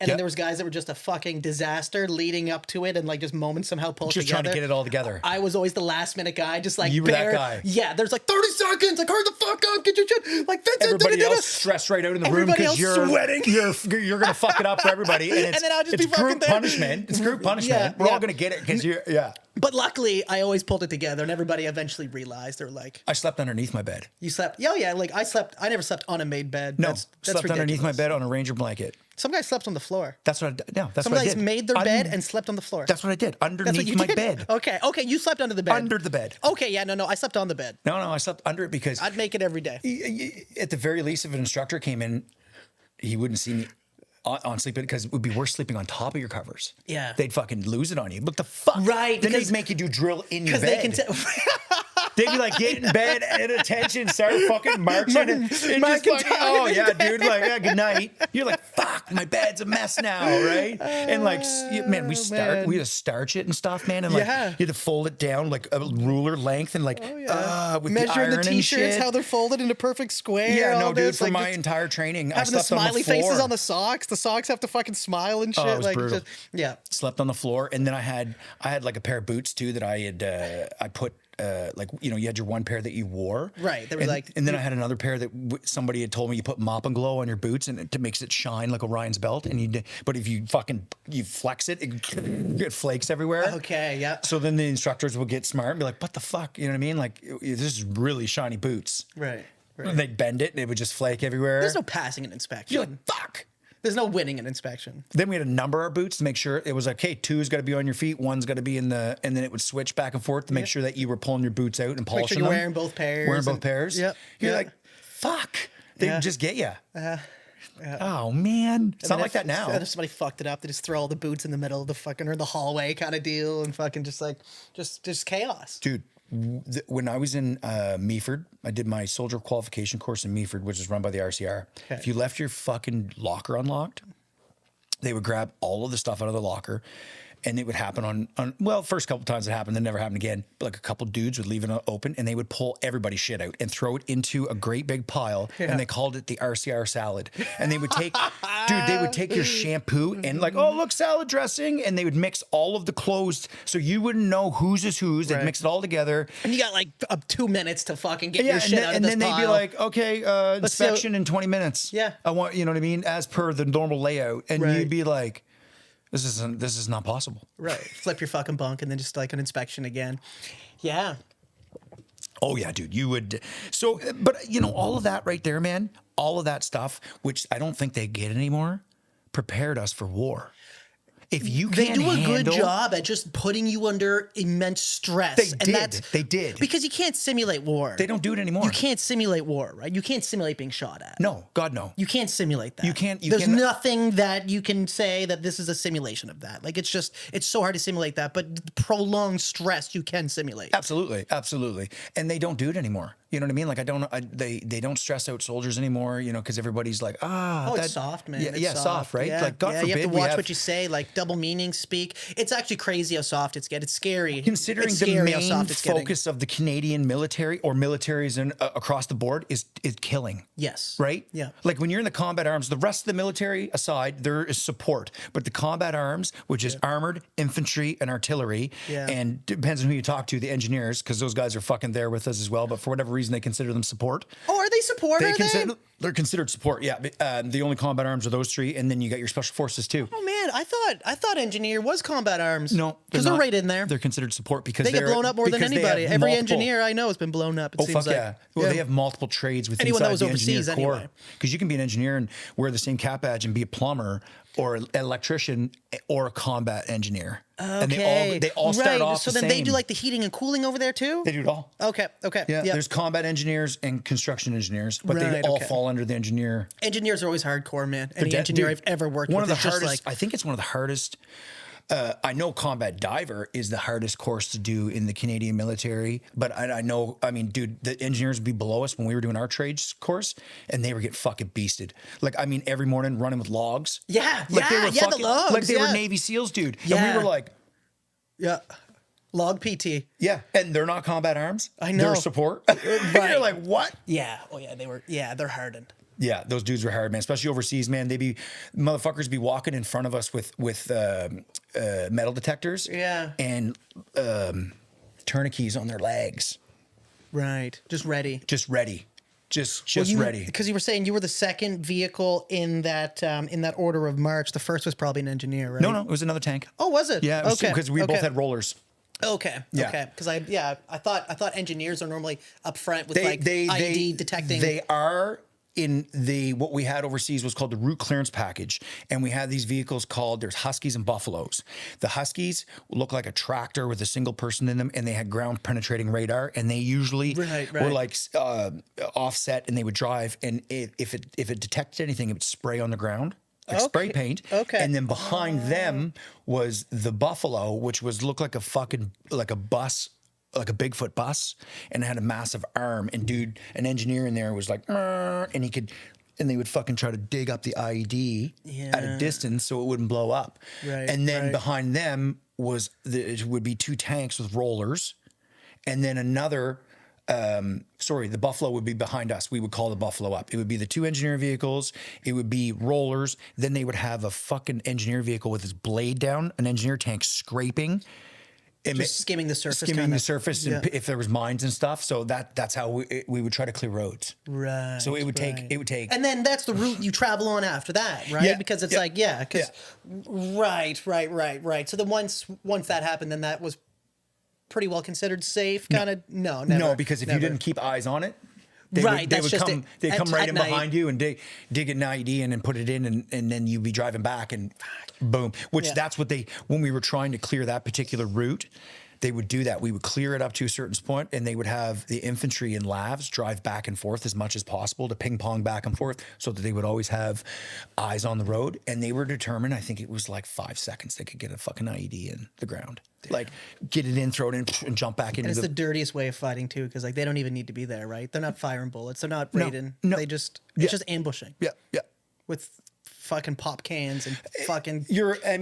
And then there was guys that were just a fucking disaster leading up to it and like just moments somehow pulled Just together. trying to get it all together. I was always the last minute guy, just like You were that guy. Yeah, there's like 30 seconds, like hurry the fuck up, get your shit. Like Vincent, Everybody else stressed right out in the room Everybody because else you're sweating. You're gonna fuck it up for everybody, and it's, then I'll just it's be fucking group there. punishment. It's group punishment. Yeah, We're yeah. all gonna get it because you're But luckily, I always pulled it together, and everybody eventually realized. They're like, I slept underneath my bed. "You slept? Yeah. Like I never slept on a made bed. No, that's slept ridiculous. underneath my bed on a Ranger blanket. Some guys slept on the floor. That's what I no. That's Some what I guys did. made their bed and slept on the floor. That's what I did That's what underneath you my did? bed. Okay, you slept under the bed. Under the bed. Okay, yeah, no, I slept on the bed. No, I slept under it because I'd make it every day. at the very least, if an instructor came in, he wouldn't see me on sleeping because it would be worse sleeping on top of your covers. Yeah. They'd fucking lose it on you. But the fuck? Right, Then because- they'd make you do drill in your Because bed. they can tell. They'd be like, get in bed, at attention, start fucking marching. and just marking fucking, time oh, in yeah, bed. dude. Like, yeah, good night. You're like, fuck, my bed's a mess now, right? And like, man, we had to starch it and stuff, man. And like, Yeah. you had to fold it down like a ruler length and like, with Measuring the the iron t-shirts, and shit. how they're folded into perfect square. Yeah, all no, dude, this, for like, my just entire training, I having the slept on smiley the floor. faces on the socks. The socks have to fucking smile and shit. it was like, brutal. yeah. Slept on the floor, and then I had like a pair of boots too that I had I put like, you know, you had your one pair that you wore, Right, they were and, like- and then I had another pair that somebody had told me you put mop and glow on your boots and it makes it shine like Orion's belt, and but if you flex it, it flakes everywhere. Okay, yeah. So then the instructors would get smart and be like, what the fuck, you know what I mean? Like, this is really shiny boots. Right. And they'd bend it and it would just flake everywhere. There's no passing an inspection. You're like, fuck. There's no winning an inspection. Then we had to number our boots to make sure it was like, hey, two's got to be on your feet, one's got to be in the, and then it would switch back and forth to make sure that you were pulling your boots out and polishing Make sure you're them. wearing both pairs. Wearing both pairs. Yep. You're Yeah. like, fuck. They Yeah. just get you. Oh man, it's not like that now. And if somebody fucked it up, they just throw all the boots in the middle of the fucking or the hallway kind of deal, and fucking just like just chaos. Dude, when I was in Meaford, I did my soldier qualification course in Meaford, which is run by the RCR. Okay. If you left your fucking locker unlocked, they would grab all of the stuff out of the locker. And it would happen on well, first couple times it happened, then never happened again. But like a couple dudes would leave it open and they would pull everybody's shit out and throw it into a great big pile. Yeah. And they called it the RCR salad. And they would take, Dude, they would take your shampoo and like, oh, look, salad dressing. And they would mix all of the clothes so you wouldn't know whose is whose. They'd mix it all together. And you got like 2 minutes to fucking get your shit out of this and then they'd be like, okay, inspection in 20 minutes. Yeah. I want, you know what I mean? As per the normal layout. And you'd be like, this is not possible. Right. Flip your fucking bunk and then just like an inspection again. Yeah. Oh yeah, dude, you would. So, but you know, all of that right there, man, all of that stuff, which I don't think they get anymore, prepared us for war. If you can't They do a good handle- job at just putting you under immense stress. They did. Because you can't simulate war. They don't do it anymore. You can't simulate war, right? You can't simulate being shot at. No, God, no. You can't simulate that. You can't- There's nothing that you can say that this is a simulation of that. Like it's so hard to simulate that, but prolonged stress you can simulate. Absolutely, absolutely. And they don't do it anymore. You know what I mean? Like they don't stress out soldiers anymore, you know, because everybody's like, it's soft, man. Yeah, It's soft, right? Yeah. Like God forbid you have to we watch what you say, like double meaning speak. It's actually crazy how soft it's getting. It's scary. Considering it's the scary how main soft it's getting. focus of the Canadian military or militaries across the board is killing. Yes. Right? Yeah. Like when you're in the combat arms, the rest of the military aside, there is support. But the combat arms, which is armored, infantry, and artillery, and depends on who you talk to, the engineers, because those guys are fucking there with us as well. But for whatever reason, they consider them support. Oh, are they support? They're considered support, yeah. The only combat arms are those three, and then you got your special forces too. Oh man, I thought engineer was combat arms. No, because they're right in there. They're considered support because they get blown up more than anybody. Every engineer I know has been blown up. It seems like. Yeah. Well, they have multiple trades within Anyone that was the overseas engineer corps. anyway. Because you can be an engineer and wear the same cap badge and be a plumber or an electrician or a combat engineer. Okay. And they all start off so the then same. they do like the heating and cooling over there too? They do it all. Okay. Yeah, there's combat engineers and construction engineers, but they all fall under the engineer. Engineers are always hardcore, man. Any engineer I've ever worked with. One of the is just hardest. I think it's one of the hardest. I know combat diver is the hardest course to do in the Canadian military, but I know, I mean, dude, the engineers would be below us when we were doing our trades course, and they were getting fucking beasted. Like, I mean, every morning running with logs. Yeah, like they were the logs. Like they were Navy SEALs, dude. Yeah. And we were like, log PT. yeah, and they're not combat arms. I know. They're support. Right. You're like, what? Yeah. Oh yeah, they're hardened. Yeah, those dudes were hard, man. Especially overseas, man. Motherfuckers be walking in front of us with metal detectors. Yeah. And tourniquets on their legs. Right. Just ready. Just ready. Ready. Because you were saying you were the second vehicle in that order of march. The first was probably an engineer, right? No, it was another tank. Oh, was it? Yeah, okay. Because we both had rollers. Okay. Yeah. Okay. Because I thought engineers are normally up front with ID detecting. They are. In what we had overseas was called the route clearance package. And we had these vehicles called, there's Huskies and Buffaloes. The Huskies look like a tractor with a single person in them, and they had ground penetrating radar. And they usually were like offset, and they would drive. And if it detected anything, it would spray on the ground. Like spray paint. Okay. And then behind them was the Buffalo, which looked like a bus, like a Bigfoot bus, and it had a massive arm. And dude, an engineer in there was like, and they would fucking try to dig up the IED at a distance so it wouldn't blow up. Right. And then behind them it would be two tanks with rollers, and then another. The Buffalo would be behind us. We would call the Buffalo up. It would be the two engineer vehicles. It would be rollers. Then they would have a fucking engineer vehicle with its blade down, an engineer tank scraping. Just skimming the surface. And if there was mines and stuff. So that's how we would try to clear roads. Right. So it would take. And then that's the route you travel on after that, right? Yeah, because it's right. So then once that happened, then that was pretty well considered safe. Kind of no, never. No, because if you didn't keep eyes on it. They would come right in behind you and dig an IED in and put it in, and then you'd be driving back and boom. That's what when we were trying to clear that particular route, they would do that. We would clear it up to a certain point, and they would have the infantry and lavs drive back and forth as much as possible to ping pong back and forth so that they would always have eyes on the road. And they were determined, I think it was like 5 seconds, they could get a fucking IED in the ground. Damn. Like get it in, throw it in, and jump back into it's the dirtiest way of fighting too, because like they don't even need to be there, right? They're not firing bullets. They're not raiding. No. They just it's just ambushing. Yeah. With fucking pop cans and fucking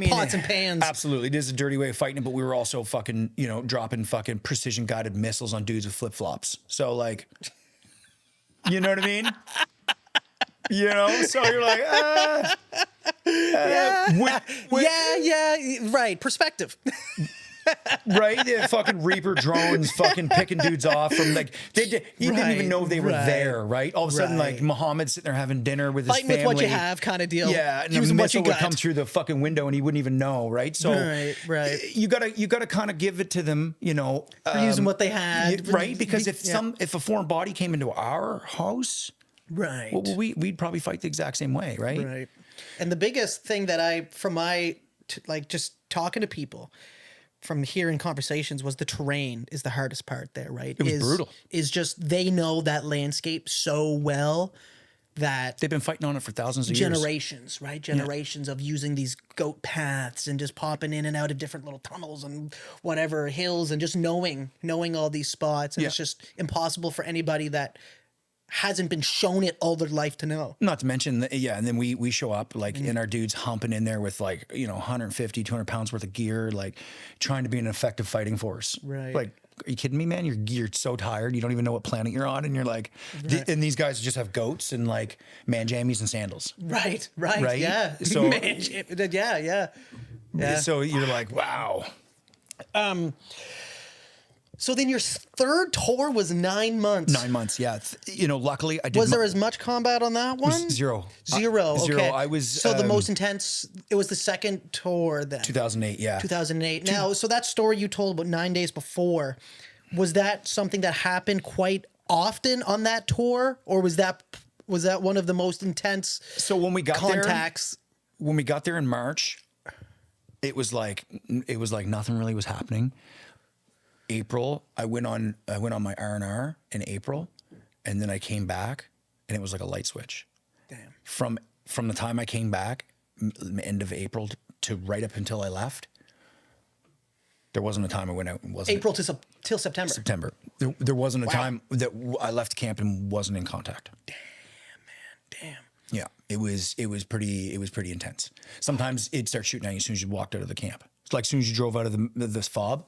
pots and pans. Absolutely. It is a dirty way of fighting it, but we were also fucking, dropping fucking precision guided missiles on dudes with flip flops. So like, you know what I mean? So you're like, Right. Perspective. Right? The fucking Reaper drones fucking picking dudes off from like, you didn't even know they were there, right? All of a sudden, like Muhammad's sitting there having dinner with his Fighting family. with what you have kind of deal. Yeah, and Using a what you missile would got. come through the fucking window and he wouldn't even know, right? So Right. you gotta kind of give it to them, you know. For using what they had. Right? Because if a foreign body came into our house, Right. well, we'd probably fight the exact same way, right? Right. And the biggest thing that just talking to people from hearing conversations was the terrain is the hardest part there, right? It was brutal. Is just they know that landscape so well that They've been fighting on it for thousands of generations, right? Generations of using these goat paths and just popping in and out of different little tunnels and whatever hills and just knowing all these spots. And it's just impossible for anybody that hasn't been shown it all their life to know. Not to mention, and then we show up like in our dudes humping in there with like, 150, 200 pounds worth of gear, like trying to be an effective fighting force. Right. Like, are you kidding me, man? You're so tired. You don't even know what planet you're on. And you're like, and these guys just have goats and like man jammies and sandals. Right. Yeah. So, yeah. So you're like, wow. So then your third tour was 9 months. 9 months, yeah. Luckily I did. Was there as much combat on that one? Zero. Zero. Okay. I was. So the most intense. It was the second tour then. 2008. Yeah. 2008. Now, so that story you told about 9 days before, was that something that happened quite often on that tour, or was that one of the most intense? So when we got contacts. When we got there in March, it was like nothing really was happening. April, I went on my R&R in April, and then I came back, and it was like a light switch. Damn. From the time I came back, end of April to right up until I left, there wasn't a time I went out and wasn't April till September. September. There wasn't a time that I left camp and wasn't in contact. Damn, man. Damn. Yeah, it was pretty intense. Sometimes it'd start shooting at you as soon as you walked out of the camp. It's like as soon as you drove out of this fob,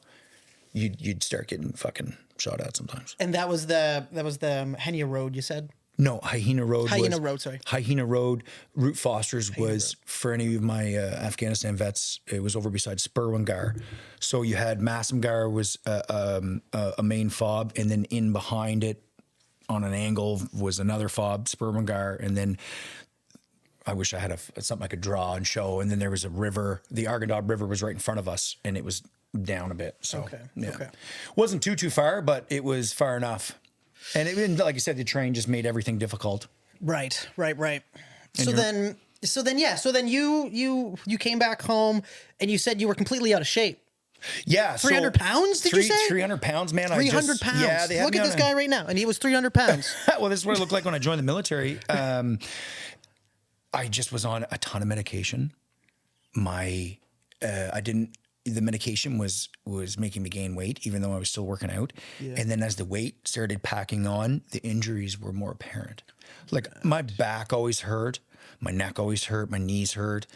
you'd start getting fucking shot at sometimes. And that was the Henia Road, you said? No, Hyena Road. Hyena Road. Route Foster's was, for any of my Afghanistan vets, it was over beside Spurwingar. So you had Massamgar was a main fob, and then in behind it on an angle was another fob, Spurwingar, and then I wish I had something I could draw and show. And then there was a river. The Argandab River was right in front of us, and it was down a bit. So wasn't too far, but it was far enough. And like you said, the train just made everything difficult. Right. So then you came back home and you said you were completely out of shape. Yeah. 300 pounds, did you say? 300 pounds, man. 300 pounds. Yeah. Look at this guy right now. And he was 300 pounds. Well, this is what I looked like when I joined the military. I just was on a ton of medication. The medication was making me gain weight, even though I was still working out. Yeah. And then as the weight started packing on, the injuries were more apparent. Like my back always hurt, my neck always hurt, my knees hurt.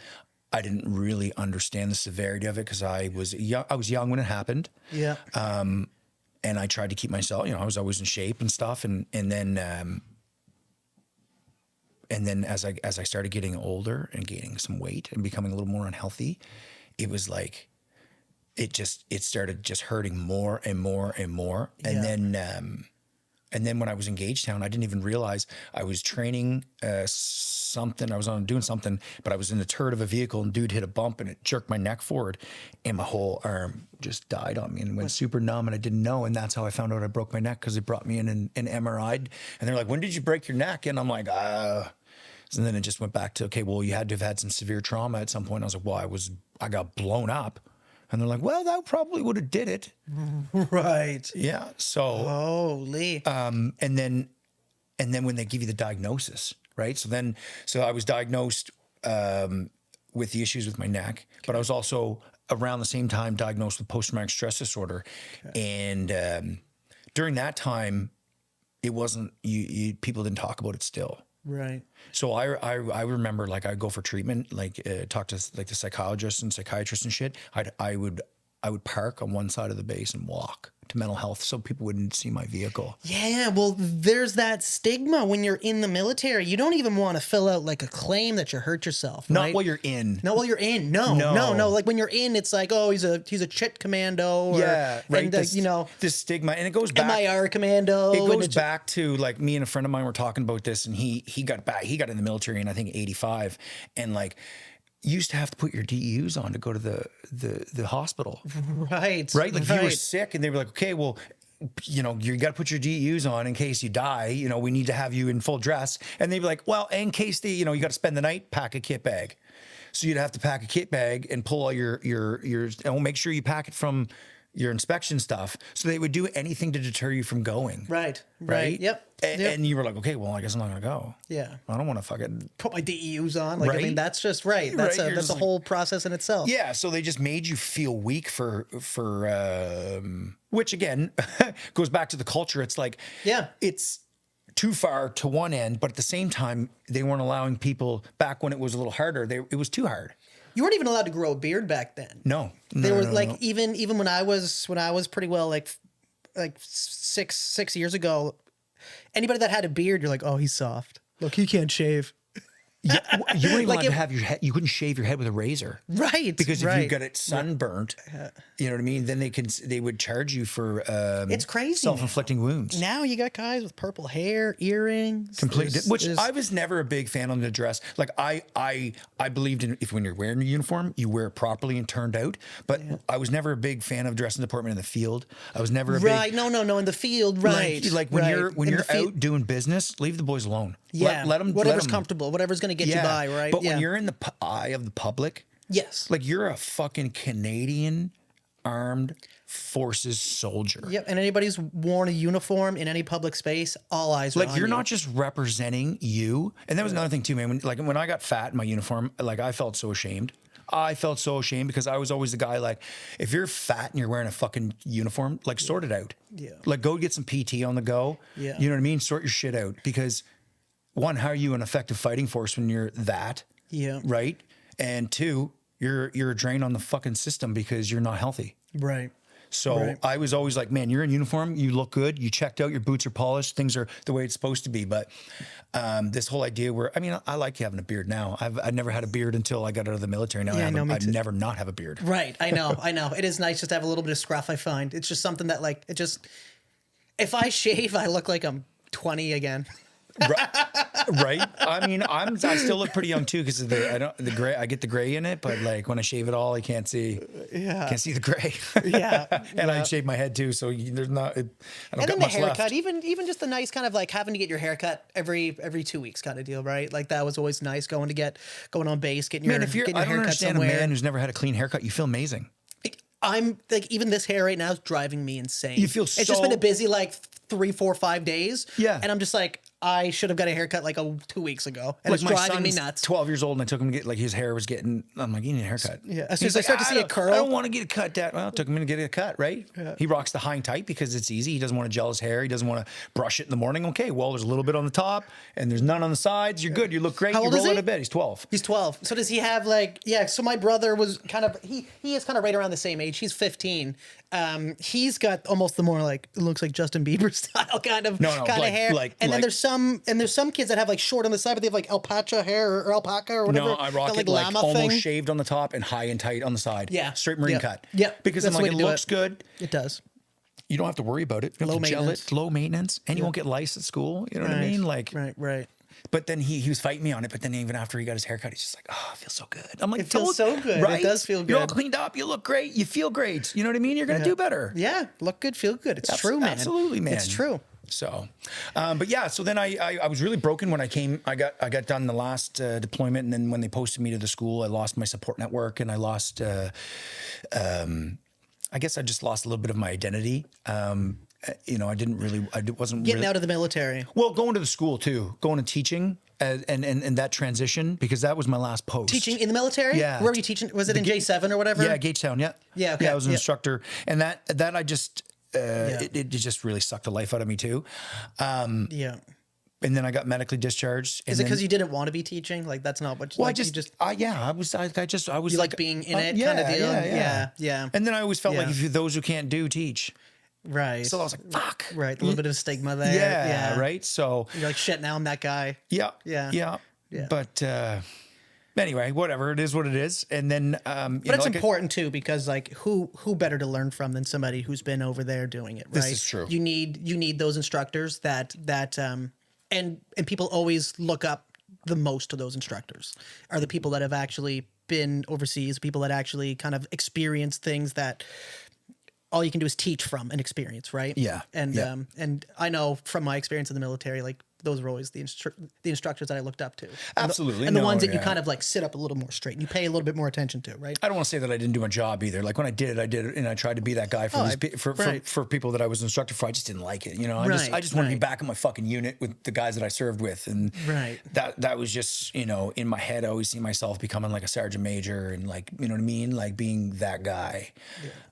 I didn't really understand the severity of it because I was young when it happened. Yeah. And I tried to keep myself, I was always in shape and stuff. And then as I started getting older and gaining some weight and becoming a little more unhealthy, it was like, it started just hurting more and more and more. And then when I was in Gagetown, I didn't even realize I was training something. I was doing something, but I was in the turret of a vehicle and dude hit a bump and it jerked my neck forward and my whole arm just died on me and went super numb and I didn't know. And that's how I found out I broke my neck because they brought me in and MRI'd. And they're like, when did you break your neck? And I'm like, And then it just went back to, okay, well, you had to have had some severe trauma at some point. I was like, well, I got blown up. And they're like, well, that probably would have did it. Right. Yeah. So. Holy. And then when they give you the diagnosis, right? So I was diagnosed with the issues with my neck, but I was also around the same time diagnosed with post-traumatic stress disorder. Okay. And during that time, it wasn't, people didn't talk about it still. Right. So I remember like I'd go for treatment, like talk to like the psychologists and psychiatrists and shit. I would park on one side of the base and walk to mental health so people wouldn't see my vehicle. Yeah, well, there's that stigma when you're in the military. You don't even want to fill out like a claim that you hurt yourself. Not right? while you're in. Not while you're in. No. Like when you're in, it's like, oh, he's a chit commando. Or, Yeah, right. And, This, you know, this stigma, and it goes back. MIR commando. It and goes it's- back to like me and a friend of mine were talking about this, and he got back. He got in the military in I think '85, and like you used to have to put your DEUs on to go to the hospital. Right. Right? Like if you were sick and they were like, okay, well, you know, you got to put your DEUs on in case you die. You know, we need to have you in full dress. And they'd be like, well, in case you got to spend the night, pack a kit bag. So you'd have to pack a kit bag and pull all your and we'll make sure you pack it from your inspection stuff. So they would do anything to deter you from going. Right. Right. Yep. And you were like, okay, well, I guess I'm not going to go. Yeah. I don't want to fucking Put my DEUs on. Like, I Right? mean, that's just right. That's Right, a you're that's just a whole process in itself. Yeah, so they just made you feel weak for which again goes back to the culture. It's like Yeah. it's too far to one end, but at the same time they weren't allowing people back when it was a little harder. It was too hard. You weren't even allowed to grow a beard back then. No, They were like no. even when I was pretty well like 6 years ago, anybody that had a beard, you're like, oh, he's soft. Look, he can't shave. Yeah, you weren't even Like allowed to have your head. You couldn't shave your head with a razor. Right. Because if right. you got it sunburnt, you know what I mean. Then they would charge you for It's crazy. self-inflicting wounds. Now you got guys with purple hair, earrings. Completely, which there's- I was never a big fan of the dress. Like I believed in if when you're wearing a uniform, you wear it properly and turned out. But I was never a big fan of dressing department in the field. I was never a right. big No, in the field, right. like when right. you're In the out doing business, leave the boys alone. Yeah. let them whatever's comfortable, whatever's going to get you by, right? But yeah. when you're in the eye of the public, yes. like you're a fucking Canadian armed forces soldier. Yep, and anybody who's worn a uniform in any public space, all eyes are Like on you're you. not just representing you. And that was another thing too, man. When I got fat in my uniform, like I felt so ashamed. I felt so ashamed because I was always the guy like, if you're fat and you're wearing a fucking uniform, like sort it out. Yeah. Like go get some PT on the go. Yeah. You know what I mean? Sort your shit out because one, how are you an effective fighting force when you're that? Yeah. Right. And two, you're a drain on the fucking system because you're not healthy. Right. So Right. I was always like, man, you're in uniform, you look good, you checked out, your boots are polished, things are the way it's supposed to be. But this whole idea where, I mean, I like having a beard now. I've never had a beard until I got out of the military. Now Yeah, me I'd too. never not have a beard. Right. I know. It is nice just to have a little bit of scruff, I find. It's just something that like if I shave, I look like I'm 20 again. Right. I mean, I still look pretty young too because of the gray. I get the gray in it, but like when I shave it all, I can't see. Yeah. Can't see the gray. Yeah. And I shave my head too, so there's not. I don't And got then the much haircut, left. even just the nice kind of like having to get your haircut every 2 weeks kind of deal, right? Like that was always nice going on base, getting Man, your, if you're, getting your I don't haircut understand somewhere. a man who's never had a clean haircut. You feel amazing. I'm like, even this hair right now is driving me insane. You feel it's just been so- a busy like 3, 4, 5 days. Yeah. And I'm just like, I should have got a haircut like 2 weeks ago. And Like it's driving me nuts. 12 years old, and I took him to get like his hair was getting. I'm like, you need a haircut. Yeah, as soon He's as I start to see a don't- curl- I don't want to get a cut. Dad. Well, I took him in to get a cut. Right. He rocks the high and tight because it's easy. He doesn't want to gel his hair. He doesn't want to brush it in the morning. Okay. Well, there's a little bit on the top, and there's none on the sides. You're good. You look great. How You old roll is he? out of bed. He's 12. He's 12. So does he have like, yeah, so my brother was kind of, he is kind of right around the same age. He's 15. He's got almost the more like, it looks like Justin Bieber style kind of like- hair. like- and then like- there's some kids that have like short on the side, but they have like alpaca hair or alpaca or whatever. No, I rock that, it like llama almost thing. shaved on the top and high and tight on the side. Yeah. Straight marine Yeah. cut. Yeah. Because That's I'm the like, way it to do looks it. good. It does. You don't have to worry about it. You don't Low have to gel maintenance. it. Low maintenance. And you won't get lice at school. You know what I mean? Like, right. But then he was fighting me on it. But then even after he got his haircut, he's just like, oh, it feels so good. I'm like, It feels so good. It Right? does feel You're all good. cleaned up. You look great. You feel great. You know what I mean? You're going to do better. Yeah. Look good, feel good. It's true, man. Absolutely, man. It's true. So, but yeah, so then I was really broken when I came. I got done the last deployment, and then when they posted me to the school, I lost my support network, and I lost. I guess I just lost a little bit of my identity. You know, I wasn't Getting really, out of the military. well, going to the school too, going to teaching, and that transition because that was my last post. Teaching in the military? Yeah. Where were you teaching? Was it in J7 or whatever? Yeah, Gagetown. Yeah. Yeah, okay, Yeah, I was an yeah. instructor, and that I just it just really sucked the life out of me too. Yeah. And then I got medically discharged. Is it because you didn't want to be teaching? Like that's not what you Well, like, I you just I was you like being in it kind of deal? Yeah. And then I always felt like Yeah. if you those who can't do teach. Right. So I was like, fuck. Right. A little bit of stigma there. Yeah. Right. So You're like, shit, now I'm that guy. yeah. Yeah. Yeah. Yeah. But anyway, whatever. It is what it is. And then, But it's important too, because like who better to learn from than somebody who's been over there doing it, right? This is true. You need those instructors that and people always look up the most to those instructors are the people that have actually been overseas, people that actually kind of experience things that all you can do is teach from and experience, right? Yeah. And I know from my experience in the military, like those were always the instructors that I looked up to. Absolutely. And the ones that you kind of like sit up a little more straight and you pay a little bit more attention to, right? I don't want to say that I didn't do my job either. Like when I did it, and I tried to be that guy for for people that I was an instructor for. I just didn't like it. You know, I just want to be back in my fucking unit with the guys that I served with, and that was just, you know, in my head. I always see myself becoming like a sergeant major and like, you know what I mean, like being that guy.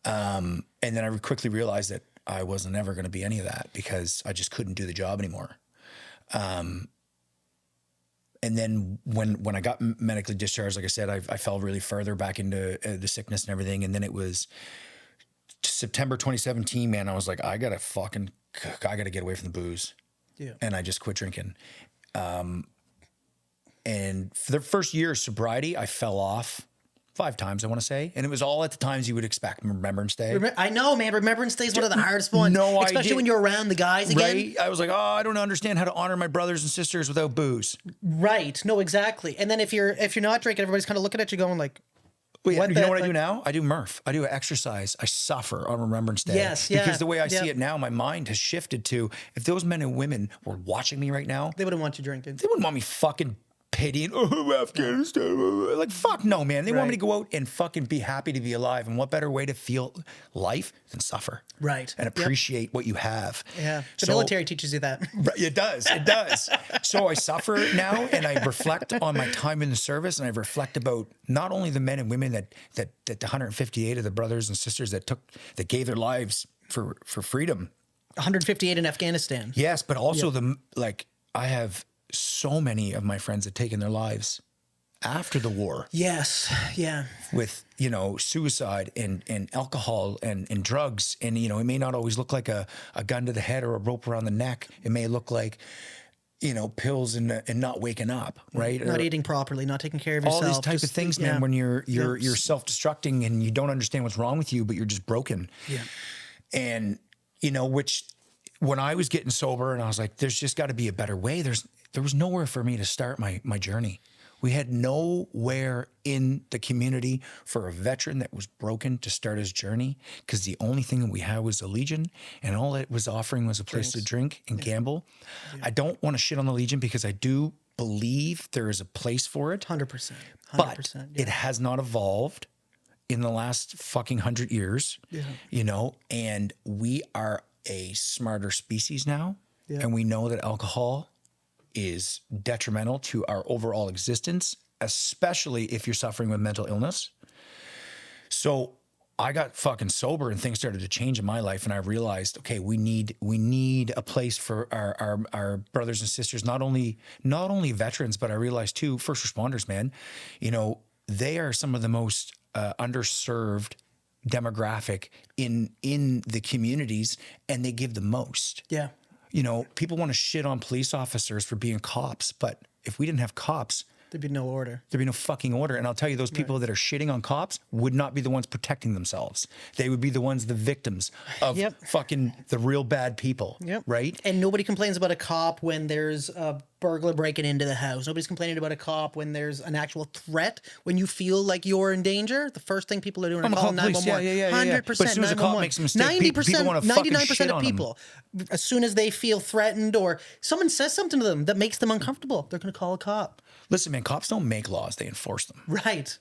Yeah. And then I quickly realized that I wasn't ever going to be any of that because I just couldn't do the job anymore. And then when I got medically discharged, like I said, I fell really further back into the sickness and everything. And then it was September 2017, man, I was like, I gotta get away from the booze. Yeah. And I just quit drinking. And for the first year of sobriety, I fell off 5 times, I want to say. And it was all at the times you would expect. Remembrance Day. I know, man. Remembrance Day is one of the hardest ones. Especially when you're around the guys again. Right? I was like, I don't understand how to honor my brothers and sisters without booze. Right. No, exactly. And then if you're not drinking, everybody's kind of looking at you going like, you know what I do now? I do Murph. I do exercise. I suffer on Remembrance Day. Yes, yeah. Because the way I see it now, my mind has shifted to, if those men and women were watching me right now, they wouldn't want you drinking. They wouldn't want me fucking pitying, Afghanistan. Like, fuck no, man. They want me to go out and fucking be happy to be alive. And what better way to feel life than suffer? Right. And appreciate what you have. Yeah. The military teaches you that. It does. It does. So I suffer now, and I reflect on my time in the service, and I reflect about not only the men and women that the 158 of the brothers and sisters that gave their lives for freedom. 158 in Afghanistan. Yes, but also I have so many of my friends have taken their lives after the war. Yes. Yeah. With, you know, suicide and alcohol and drugs. And, you know, it may not always look like a gun to the head or a rope around the neck. It may look like, you know, pills and not waking up, right? Not eating properly, not taking care of yourself. All these types of things, man, when you're self-destructing and you don't understand what's wrong with you, but you're just broken. Yeah. And, you know, which when I was getting sober and I was like, there's just got to be a better way. There was nowhere for me to start my journey. We had nowhere in the community for a veteran that was broken to start his journey because the only thing that we had was a Legion, and all it was offering was a place to drink and gamble. Yeah. I don't want to shit on the Legion because I do believe there is a place for it. 100%. But it has not evolved in the last fucking 100 years, you know, and we are a smarter species now, and we know that alcohol is detrimental to our overall existence, especially if you're suffering with mental illness. So I got fucking sober and things started to change in my life, and I realized, okay, we need a place for our brothers and sisters, not only veterans, but I realized too, first responders, man, you know, they are some of the most underserved demographic in the communities, and they give the most. Yeah. You know, people want to shit on police officers for being cops, but if we didn't have cops, there'd be no order. There'd be no fucking order. And I'll tell you, those people that are shitting on cops would not be the ones protecting themselves. They would be the ones, the victims of fucking the real bad people. Yep. Right? And nobody complains about a cop when there's a burglar breaking into the house. Nobody's complaining about a cop when there's an actual threat. When you feel like you're in danger, the first thing people are doing are calling 911. 100%. But as soon as a cop makes a mistake, 90%, people want to fucking shit on 99% of people, as soon as they feel threatened or someone says something to them that makes them uncomfortable, they're going to call a cop. Listen, man, cops don't make laws; they enforce them. Right.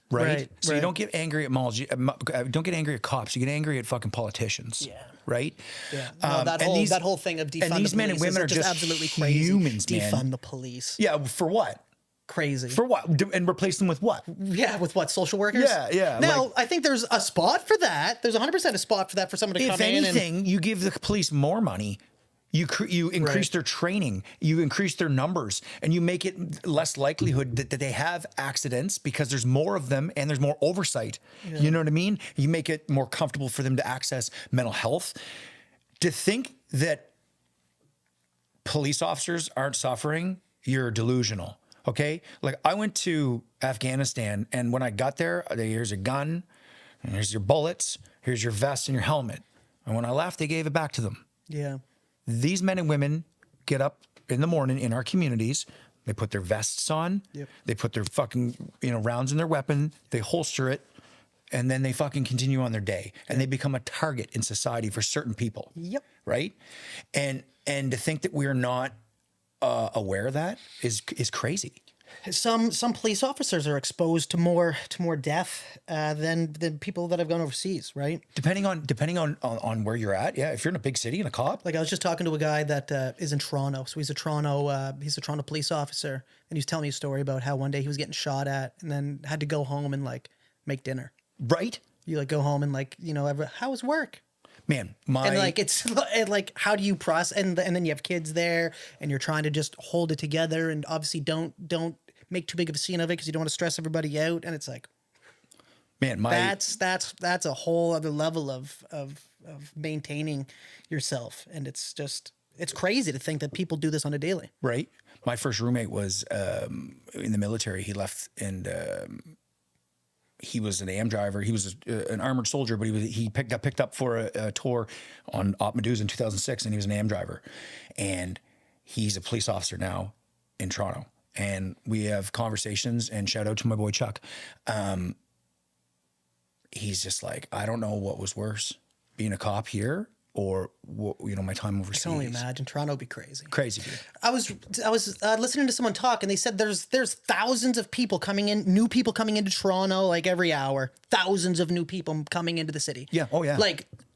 So you don't get angry at malls. Don't get angry at cops. You get angry at fucking politicians. Yeah. Right. Yeah. No, that whole thing of defund the police. And these men and women are just absolutely crazy. Humans, man. Defund the police. Yeah. For what? Crazy. For what? And replace them with what? Yeah, with what? Social workers? Yeah. Now, I think there's a spot for that. There's 100% a spot for that for someone to come in. If anything, you give the police more money. You increase their training, you increase their numbers, and you make it less likelihood that they have accidents because there's more of them and there's more oversight. Yeah. You know what I mean? You make it more comfortable for them to access mental health. To think that police officers aren't suffering, you're delusional. Okay. Like I went to Afghanistan, and when I got there, here's a gun, and here's your bullets, here's your vest and your helmet. And when I left, they gave it back to them. Yeah. These men and women get up in the morning in our communities. They put their vests on. Yep. They put their fucking, rounds in their weapon. They holster it, and then they fucking continue on their day. And they become a target in society for certain people. Yep. Right. And to think that we're not aware of that is crazy. Some police officers are exposed to more death than people that have gone overseas, right? Depending on where you're at, yeah. If you're in a big city and a cop, Like I was just talking to a guy that is in Toronto, so he's a Toronto police officer, and he was telling me a story about how one day he was getting shot at, and then had to go home and like make dinner. right? You like go home and like how was work? Man, And like it's and like how do you process and then you have kids there and you're trying to just hold it together and obviously don't make too big of a scene of it because you don't want to stress everybody out, and it's like that's a whole other level of maintaining yourself, and it's crazy to think that people do this on a daily. right. My first roommate was in the military. He left and he was an AM driver. He was an armored soldier, but he got picked up for a tour on Op Medusa in 2006, and he was an AM driver. And he's a police officer now in Toronto. And we have conversations, and shout out to my boy Chuck. He's just like, I don't know what was worse, being a cop here or my time overseas. I can only imagine. Toronto would be crazy. Crazy, dude. I was listening to someone talk, and they said there's thousands of people coming in, new people coming into Toronto like every hour. Thousands of new people coming into the city. Yeah. Oh yeah.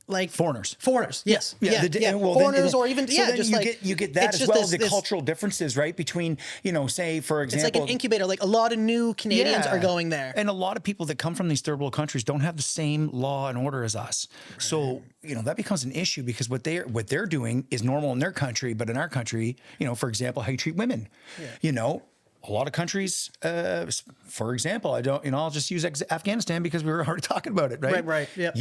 Like foreigners. Yes. Yeah. Foreigners, or even you get that it's as just well. The cultural differences, right? Between say for example, it's like an incubator. Like a lot of new Canadians are going there, and a lot of people that come from these third world countries don't have the same law and order as us. Right. So that becomes an issue because what they're doing is normal in their country, but in our country, for example, how you treat women. Yeah. A lot of countries, for example, I'll just use Afghanistan because we were already talking about it, right? Right. Yeah.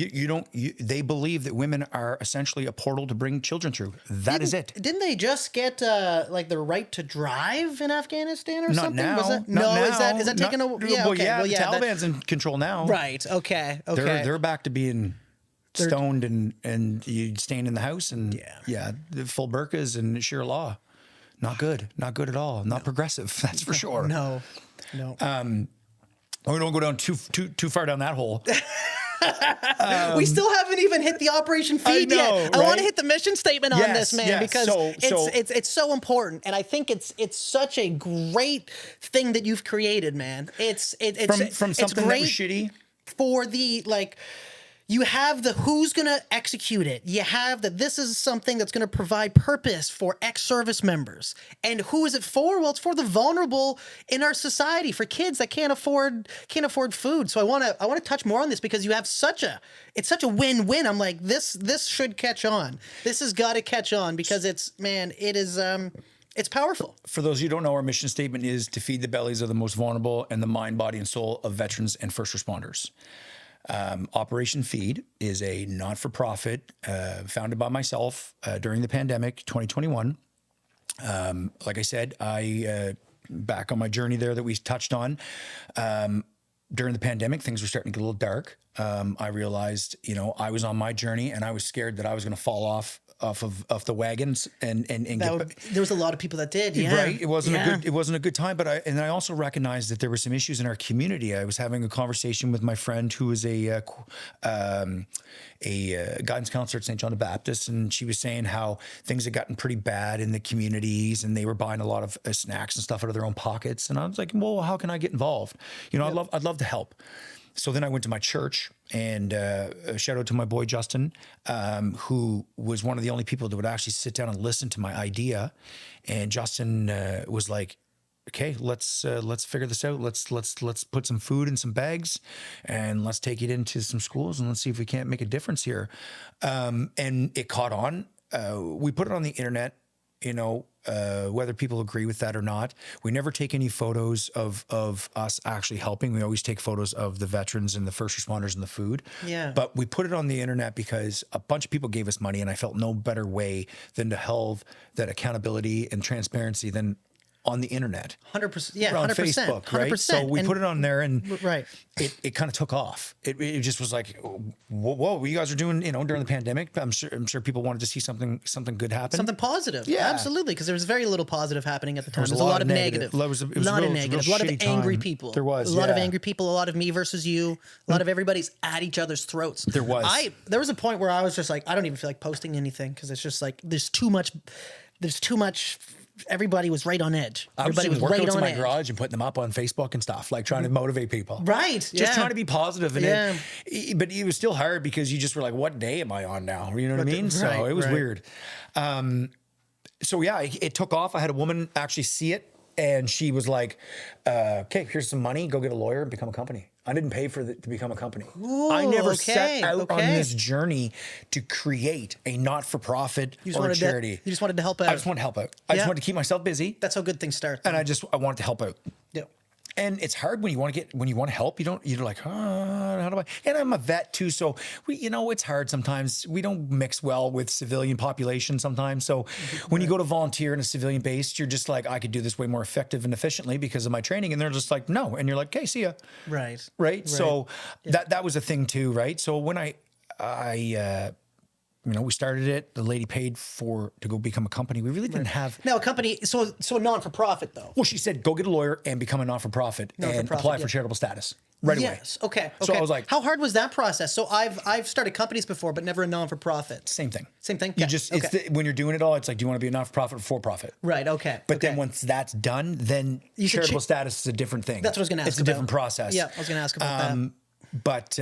They believe that women are essentially a portal to bring children through. That is it. Didn't they just get like the right to drive in Afghanistan or something? Not now. Was that, not no, now. is that taken away? Yeah, okay. Well, yeah, the Taliban's in control now. Right. Okay. They're back to being stoned and you staying in the house and the full burqas and sheer law. Not good at all. Not progressive. That's for sure. No. We don't go down too far down that hole. We still haven't even hit the Operation Feed yet. Right? I want to hit the mission statement on this, man, because it's so important, and I think it's such a great thing that you've created, man. It's from something that was shitty for the like. You have the who's going to execute it. You have that this is something that's going to provide purpose for ex-service members. And who is it for? Well, it's for the vulnerable in our society, for kids that can't afford food. So I want to touch more on this because you have it's such a win-win. I'm like, this should catch on. This has got to catch on because it's powerful. For those of you who don't know, our mission statement is to feed the bellies of the most vulnerable and the mind, body, and soul of veterans and first responders. Operation Feed is a not-for-profit founded by myself during the pandemic, 2021. Like I said, back on my journey there that we touched on, during the pandemic, things were starting to get a little dark. I realized, I was on my journey and I was scared that I was going to fall off the wagons and there was a lot of people that did, right. It wasn't a good time, but I also recognized that there were some issues in our community. I was having a conversation with my friend who is a guidance counselor at St. John the Baptist, and she was saying how things had gotten pretty bad in the communities and they were buying a lot of snacks and stuff out of their own pockets. And I was like, well, how can I get involved? I'd love to help. So then I went to my church and shout out to my boy Justin, who was one of the only people that would actually sit down and listen to my idea. And Justin was like, "Okay, let's figure this out. Let's put some food in some bags, and let's take it into some schools, and let's see if we can't make a difference here." And it caught on. We put it on the internet. you know, whether people agree with that or not. We never take any photos of us actually helping. We always take photos of the veterans and the first responders and the food. Yeah. But we put it on the internet because a bunch of people gave us money, and I felt no better way than to hold that accountability and transparency than on the internet. 100%. Yeah, on 100%. Facebook, right? 100%. So we put it on there, and right. it kind of took off. It just was like, whoa, you guys are doing, you know, during the pandemic. I'm sure people wanted to see something good happen. Something positive. Yeah. Absolutely. Because there was very little positive happening at the time. was There was a lot of negative. It was a a lot of negative. A lot of shitty angry time. people. There was, a lot of yeah. angry people. A lot of me versus you. A lot of everybody's at each other's throats. There was. There was a point where I was just like, I don't even feel like posting anything because it's just like there's too much. Everybody was right on edge. Everybody was right on in my edge. garage and putting them up on Facebook and stuff, like trying to motivate people. Right. Just trying to be positive. And Yeah. but it was still hard because you just were like, what day am I on now? You know what I mean? So it was weird. So yeah, it took off. I had a woman actually see it, and she was like, okay, here's some money. Go get a lawyer and become a company. I didn't pay to become a company. Ooh, I never okay, set out on okay. this journey to create a not-for-profit or a charity. You just wanted to help out. I just wanted to help out. I just wanted to keep myself busy. That's how good things start. And I wanted to help out. Yeah. And it's hard when you want to help. You're like, how do I? And I'm a vet too, so it's hard sometimes. We don't mix well with civilian population sometimes. So when you go to volunteer in a civilian base, you're just like, I could do this way more effective and efficiently because of my training. And they're just like, no. And you're like, okay, see ya. Right. So that was a thing too, right? So when I we started it. The lady paid to go become a company. We really didn't have. Now a company, so a non-for-profit though. Well, she said, go get a lawyer and become a non-for-profit and apply for charitable status right away. Yes. Okay. So I was like, how hard was that process? So I've started companies before, but never a non-for-profit. Same thing. Yeah. When you're doing it all, it's like, do you want to be a non-for-profit or for-profit? Right. Okay. But then once that's done, then charitable status is a different thing. That's what I was going to ask. It's a different process. Yeah, I was going to ask about that. But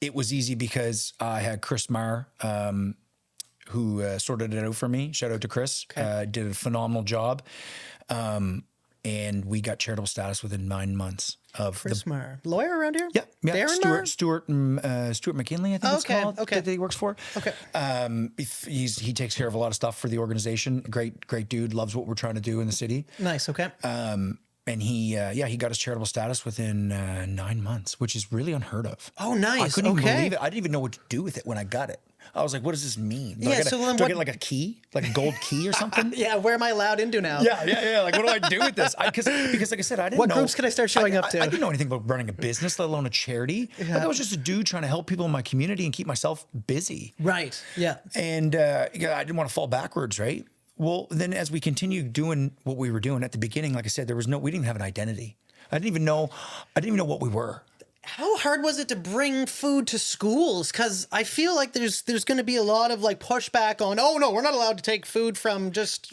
it was easy because I had Chris Marr, who sorted it out for me. Shout out to Chris. Did a phenomenal job. And we got charitable status within 9 months of Chris Marr, lawyer around here? Yeah. Darren Stuart McKinley, I think it's called. That he works for. Okay. He takes care of a lot of stuff for the organization. Great dude. Loves what we're trying to do in the city. Nice. Okay. And he got his charitable status within 9 months, which is really unheard of. Oh, nice. I couldn't even believe it. I didn't even know what to do with it when I got it. I was like, what does this mean? Do I get like a key, like a gold key or something? Yeah, where am I allowed into now? Yeah. Like, what do I do with this? Because like I said, I didn't know. What groups can I start showing up to? I didn't know anything about running a business, let alone a charity. Yeah. Like, I was just a dude trying to help people in my community and keep myself busy. Right, yeah. And I didn't want to fall backwards, right? Well, then as we continued doing what we were doing at the beginning, like I said, we didn't even have an identity. I didn't even know what we were. How hard was it to bring food to schools? Because I feel like there's going to be a lot of like pushback on, oh no, we're not allowed to take food from just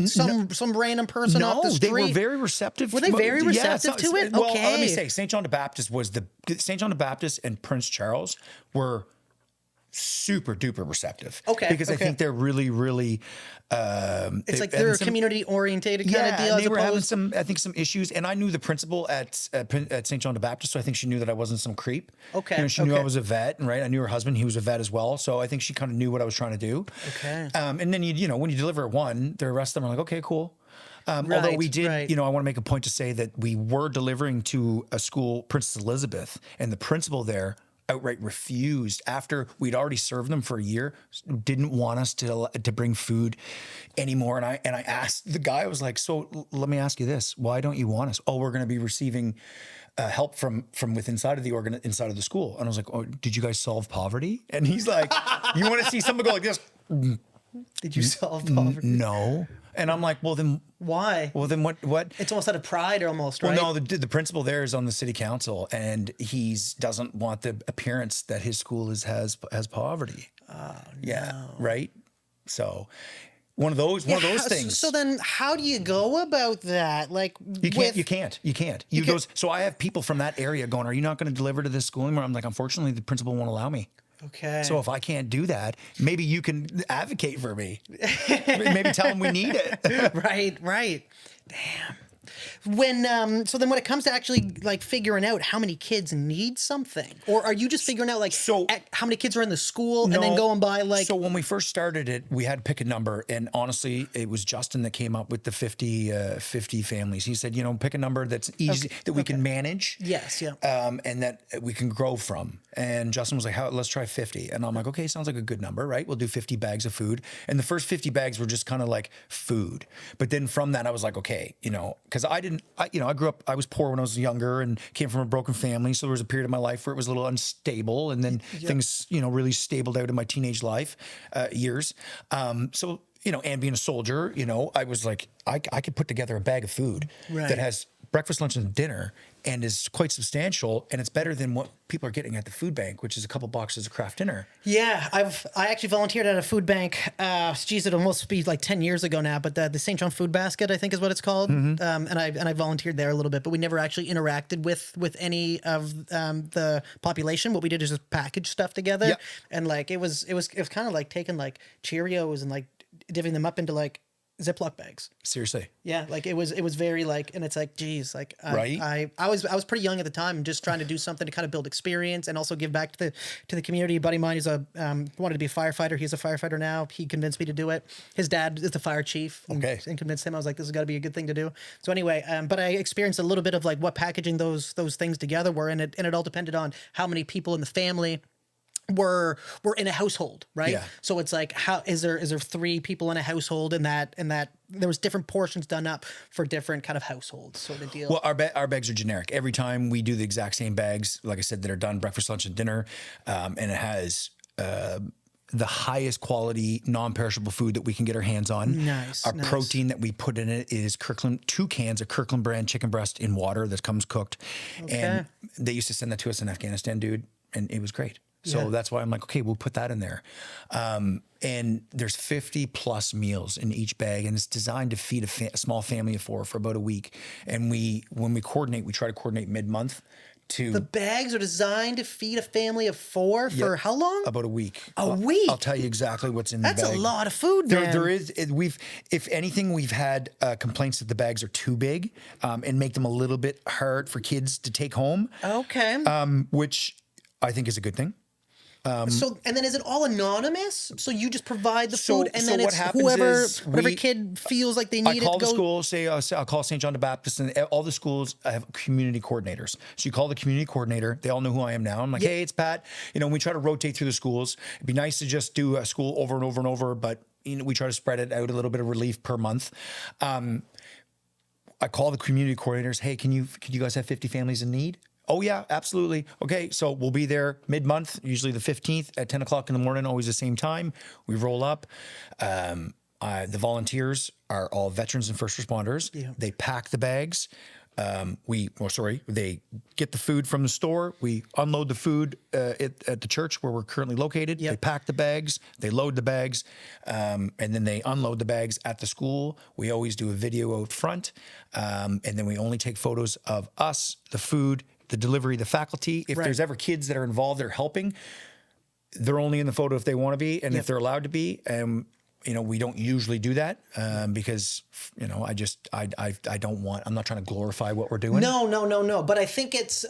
some random person off the street. They were very receptive. Were they very receptive to it? Well, okay. let me say, St. John the Baptist and Prince Charles were super duper receptive. Okay. Because I think they're really, really. It's like they're a community orientated kind of deal. And they were having some issues, and I knew the principal at St. John the Baptist, so I think she knew that I wasn't some creep. Okay. She knew I was a vet, right? I knew her husband; he was a vet as well, so I think she kind of knew what I was trying to do. Okay. And then when you deliver one, the rest of them are like, okay, cool. Although we did, I want to make a point to say that we were delivering to a school, Princess Elizabeth, and the principal there outright refused after we'd already served them for a year, didn't want us to bring food anymore. And I asked the guy, I was like, so let me ask you this, why don't you want us? Oh, we're going to be receiving help from within inside of the school. And I was like, oh, did you guys solve poverty? And he's like, you want to see someone go like this? Did you solve poverty? No. And I'm like, well, then why? Well, then what? It's almost out of pride, almost, right? Well, no, the principal there is on the city council, and he doesn't want the appearance that his school has poverty. Oh, yeah, no. Right. So, one of those things. So then, how do you go about that? Like, you can't. So I have people from that area going, "Are you not going to deliver to this school anymore?" I'm like, unfortunately, the principal won't allow me. Okay. So if I can't do that, maybe you can advocate for me. Maybe tell them we need it. Right. Damn. So then when it comes to actually like figuring out how many kids need something, or are you just figuring out like how many kids are in the school and then going by like? So when we first started it, we had to pick a number, and honestly, it was Justin that came up with the 50 families. He said, pick a number that's easy that we can manage. Yes, yeah. And that we can grow from. And Justin was like, let's try 50. And I'm like, okay, sounds like a good number, right? We'll do 50 bags of food. And the first 50 bags were just kind of like food. But then from that, I was like, okay, because I grew up, I was poor when I was younger and came from a broken family. So there was a period of my life where it was a little unstable. And then things, really stabled out in my teenage life years. So, and being a soldier, I was like, I could put together a bag of food that has breakfast, lunch, and dinner, and is quite substantial, and it's better than what people are getting at the food bank, which is a couple boxes of craft dinner. Yeah, I actually volunteered at a food bank. It'll almost be like 10 years ago now, but the St. John Food Basket, I think, is what it's called. And I volunteered there a little bit, but we never actually interacted with any of the population. What we did is just package stuff together, and like it was kind of like taking like Cheerios and like divvying them up into like Ziploc bags. Seriously. Yeah, like it was very like, and it's like, geez, like I was pretty young at the time, just trying to do something to kind of build experience and also give back to the community. A buddy of mine is wanted to be a firefighter. He's a firefighter now. He convinced me to do it. His dad is the fire chief. Okay. And convinced him. I was like, this has got to be a good thing to do. So anyway, but I experienced a little bit of like what packaging those things together were, and it all depended on how many people in the family were in a household, right? Yeah. So it's like, how is there 3 people in a household, and that there was different portions done up for different kind of households, sort of deal. Well, our bags are generic. Every time we do the exact same bags, like I said, that are done breakfast, lunch, and dinner, and it has the highest quality non-perishable food that we can get our hands on. Nice. Our protein that we put in it is 2 cans of Kirkland brand chicken breast in water that comes cooked. Okay. And they used to send that to us in Afghanistan, dude, and it was great. So that's why I'm like, okay, we'll put that in there. And there's 50 plus meals in each bag, and it's designed to feed a small family of 4 for about a week. And when we coordinate, we try to coordinate mid-month. The bags are designed to feed a family of 4 for how long? About a week. A week? I'll tell you exactly what's in the bag. That's a lot of food, man. There is. If anything, we've had complaints that the bags are too big and make them a little bit hard for kids to take home. Okay. Which I think is a good thing. So, and then is it all anonymous? So you just provide the food, and then what it's happens whoever is kid feels like they need I call it. the school, I'll call St. John the Baptist, and all the schools have community coordinators. So you call the community coordinator. They all know who I am now. I'm like, hey, it's Pat. We try to rotate through the schools. It'd be nice to just do a school over and over and over, but we try to spread it out, a little bit of relief per month. I call the community coordinators. Hey, can you guys have 50 families in need? Oh, yeah, absolutely. Okay, so we'll be there mid-month, usually the 15th at 10 o'clock in the morning, always the same time. We roll up. The volunteers are all veterans and first responders. Yeah. They pack the bags. They get the food from the store. We unload the food at the church where we're currently located. Yep. They pack the bags. They load the bags. And then they unload the bags at the school. We always do a video out front. And then we only take photos of us, the food, the delivery, the faculty. If there's ever kids that are involved, they're helping, they're only in the photo if they want to be and if they're allowed to be. We don't usually do that because, I don't want, I'm not trying to glorify what we're doing. No. But I think it's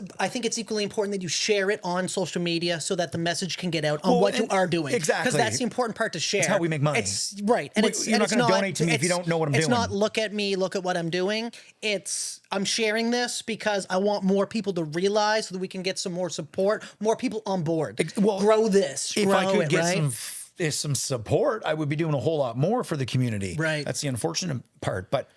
equally important that you share it on social media so that the message can get out on what you are doing. Exactly. Because that's the important part to share. It's how we make money. It's right. And you're not going to donate to me if you don't know what I'm doing. It's not look at me, look at what I'm doing. It's I'm sharing this because I want more people to realize so that we can get some more support, more people on board. Grow this. If I could get right? some support, I would be doing a whole lot more for the community. Right. That's the unfortunate part. But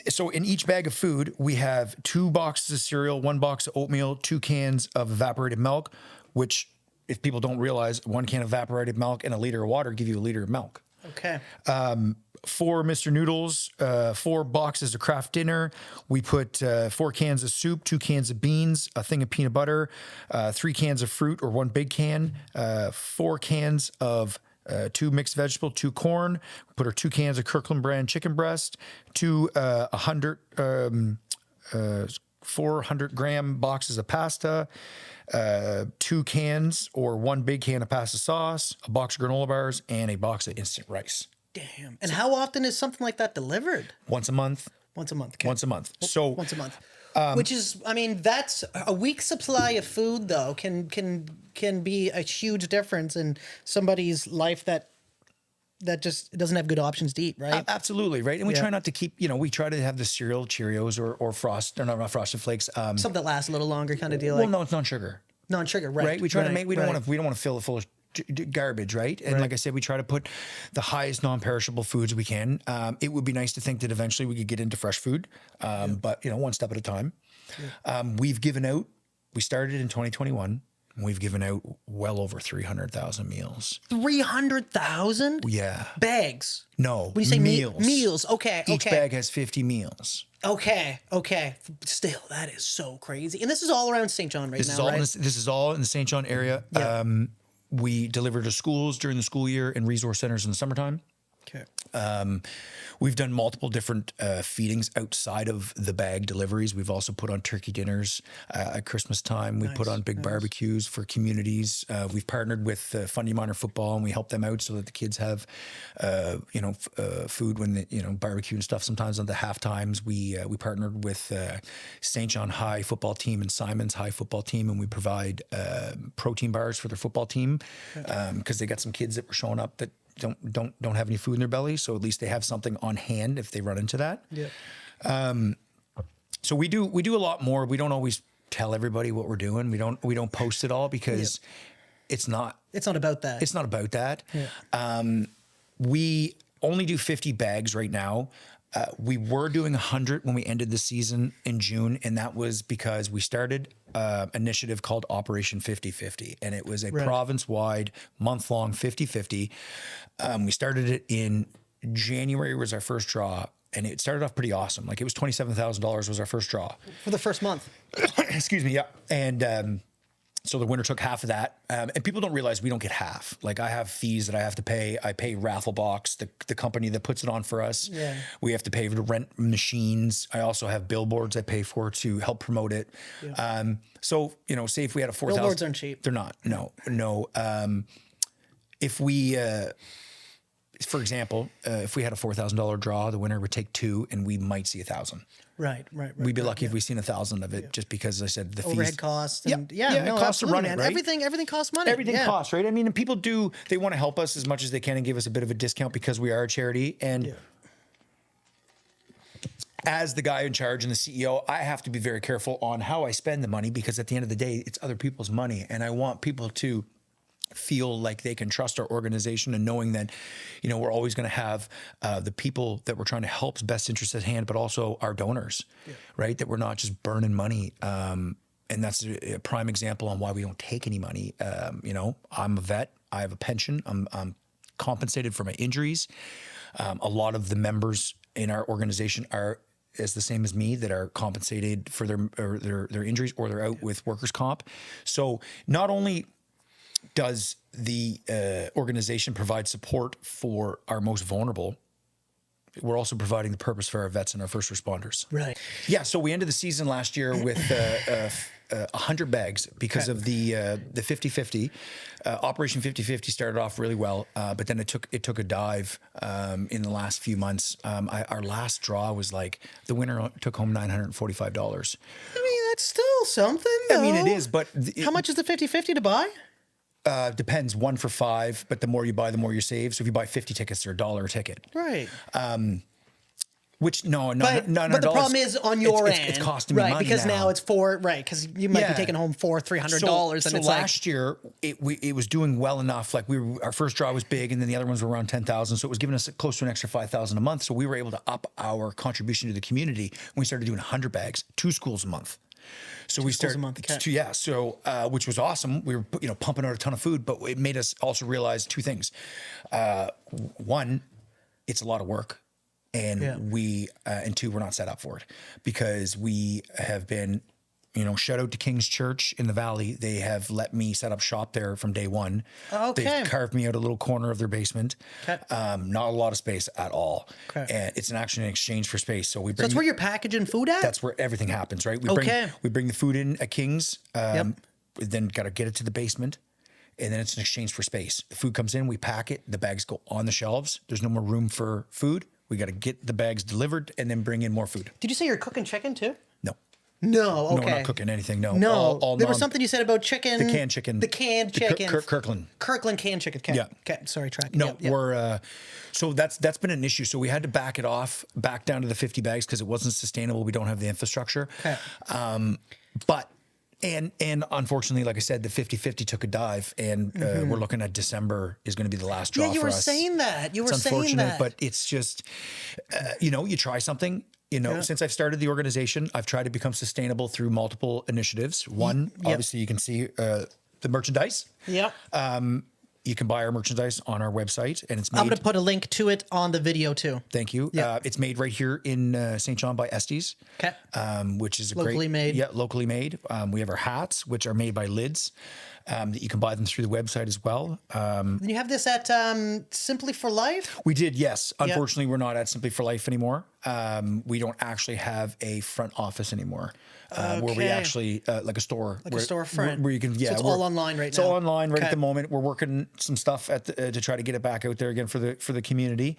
so in each bag of food, we have 2 boxes of cereal, 1 box of oatmeal, 2 cans of evaporated milk, which if people don't realize, 1 can of evaporated milk and a liter of water give you a liter of milk. Okay. 4 Mr. Noodles, 4 boxes of craft dinner. We put 4 cans of soup, 2 cans of beans, a thing of peanut butter, 3 cans of fruit or 1 big can, 4 cans of 2 mixed vegetable, 2 corn. We put our 2 cans of Kirkland brand chicken breast, 400 gram boxes of pasta, 2 cans or 1 big can of pasta sauce, a box of granola bars, and a box of instant rice. Damn. And how often is something like that delivered? Once a month. Once a month. Okay. Once a month. So Once a month. Which is, I mean, that's a week's supply of food, though, can be a huge difference in somebody's life that just doesn't have good options to eat, right? absolutely, right. And we try not to keep, we try to have the cereal Cheerios or not Frosted Flakes. Something that lasts a little longer, kind of deal. Well, no, it's non-sugar. Non-sugar, right? Right. We try to make. We don't right. want to. We don't want to fill it full of garbage, right? And like I said, we try to put the highest non-perishable foods we can. It would be nice to think that eventually we could get into fresh food, but one step at a time. We've given out. We started in 2021. We've given out well over 300,000 meals. 300,000? Yeah. Bags? No. When you say meals. Meals. Okay. Each bag has 50 meals. Okay. Still, that is so crazy. And this is all around St. John right now, right? This is all in the St. John area. Yeah. We deliver to schools during the school year and resource centers in the summertime. Okay. We've done multiple different feedings outside of the bag deliveries. We've also put on turkey dinners at Christmas time. We put on big barbecues for communities. We've partnered with Fundy Minor Football, and we help them out so that the kids have, food when barbecue and stuff. Sometimes on the half times, we partnered with St. John High football team and Simon's High football team, and we provide protein bars for their football team because they got some kids that were showing up that don't have any food in their belly, so at least they have something on hand if they run into that. Yeah. So we do a lot more. We don't always tell everybody what we're doing. We don't post it all because it's not about that. It's not about that. Yeah. We only do 50 bags right now. We were doing 100 when we ended the season in June, and that was because we started an initiative called Operation 50/50, and it was a province-wide, month-long 50/50. We started it in January was our first draw, and it started off pretty awesome. Like it was $27,000 was our first draw. For the first month. Excuse me, yeah. And so the winner took half of that. And people don't realize we don't get half. Like I have fees that I have to pay. I pay Rafflebox, the company that puts it on for us. Yeah. We have to pay to rent machines. I also have billboards I pay for to help promote it. Yeah. So, say if we had a 4,000. Billboards aren't cheap. They're not. No. If we, for example, if we had a $4,000 draw, the winner would take 2 and we might see 1,000. Right. We'd be lucky if we seen 1,000 of it, just because as I said the overhead fees, costs. And it costs to run it, right? Everything costs money. Everything costs, right? I mean, and people they want to help us as much as they can and give us a bit of a discount because we are a charity. And as the guy in charge and the CEO, I have to be very careful on how I spend the money because at the end of the day, it's other people's money, and I want people to feel like they can trust our organization and knowing that, we're always going to have the people that we're trying to help's best interest at hand, but also our donors, right? That we're not just burning money. And that's a prime example on why we don't take any money. I'm a vet. I have a pension. I'm compensated for my injuries. A lot of the members in our organization are as the same as me that are compensated for their injuries or they're out with workers' comp. So not only does the organization provide support for our most vulnerable, we're also providing the purpose for our vets and our first responders. Right. Yeah. So we ended the season last year with 100 bags because of the 50/50. Operation 50/50 started off really well, but then it took a dive in the last few months. Our last draw was like the winner took home $945. I mean, that's still something, though. I mean, it is, but how much is the 50/50 to buy? Depends, 1 for $5, but the more you buy, the more you save. So if you buy 50 tickets, they're $1 a ticket. Right. Which no, but the problem is on your end, it's costing me money because now it's because you might be taking home $300, and it's last year it was doing well enough. Like our first draw was big, and then the other ones were around 10,000, so it was giving us close to an extra 5,000 a month. So we were able to up our contribution to the community when we started doing 100 bags, 2 schools a month. So we started, which was awesome. We were, pumping out a ton of food, but it made us also realize 2 things. One, it's a lot of work, and and 2, we're not set up for it because we have been, shout out to King's Church in the Valley. They have let me set up shop there from day one. Okay. They've carved me out a little corner of their basement. Okay. Not a lot of space at all. Okay. And it's an exchange for space. So we bring. So that's where you're packaging food at? That's where everything happens, right? We bring the food in at King's. Then got to get it to the basement. And then it's an exchange for space. The food comes in, we pack it. The bags go on the shelves. There's no more room for food. We got to get the bags delivered and then bring in more food. Did you say you're cooking chicken too? No. No, okay. No, we're not cooking anything. No. No. All There was something you said about chicken. The canned chicken. The canned chicken. Kirkland. Kirkland canned chicken. Okay. Yeah. Okay. Sorry, track. No, Yep, yep. we're so that's been an issue. So we had to back it off, back down to the 50 bags because it wasn't sustainable. We don't have the infrastructure. Okay. But and unfortunately, like I said, the 50-50 took a dive, and we're looking at December is going to be the last draw. Yeah, you for were us. saying that. You were It's saying unfortunate, that. but it's just you try something. Since I've started the organization, I've tried to become sustainable through multiple initiatives. One, obviously, you can see the merchandise. Yep. You can buy our merchandise on our website, and it's made. I'm going to put a link to it on the video too. Thank you. Yeah. It's made right here in St. John by Estes. Okay. Which is Locally made. Yeah, locally made. We have our hats, which are made by Lids. That you can buy them through the website as well. And you have this at Simply for Life? We did, yes. Unfortunately, we're not at Simply for Life anymore. We don't actually have a front office anymore. Where we actually like a store, Like a storefront. where you can. Yeah, So it's all online right now. It's all online right Okay. at the moment. We're working some stuff to try to get it back out there again for the community.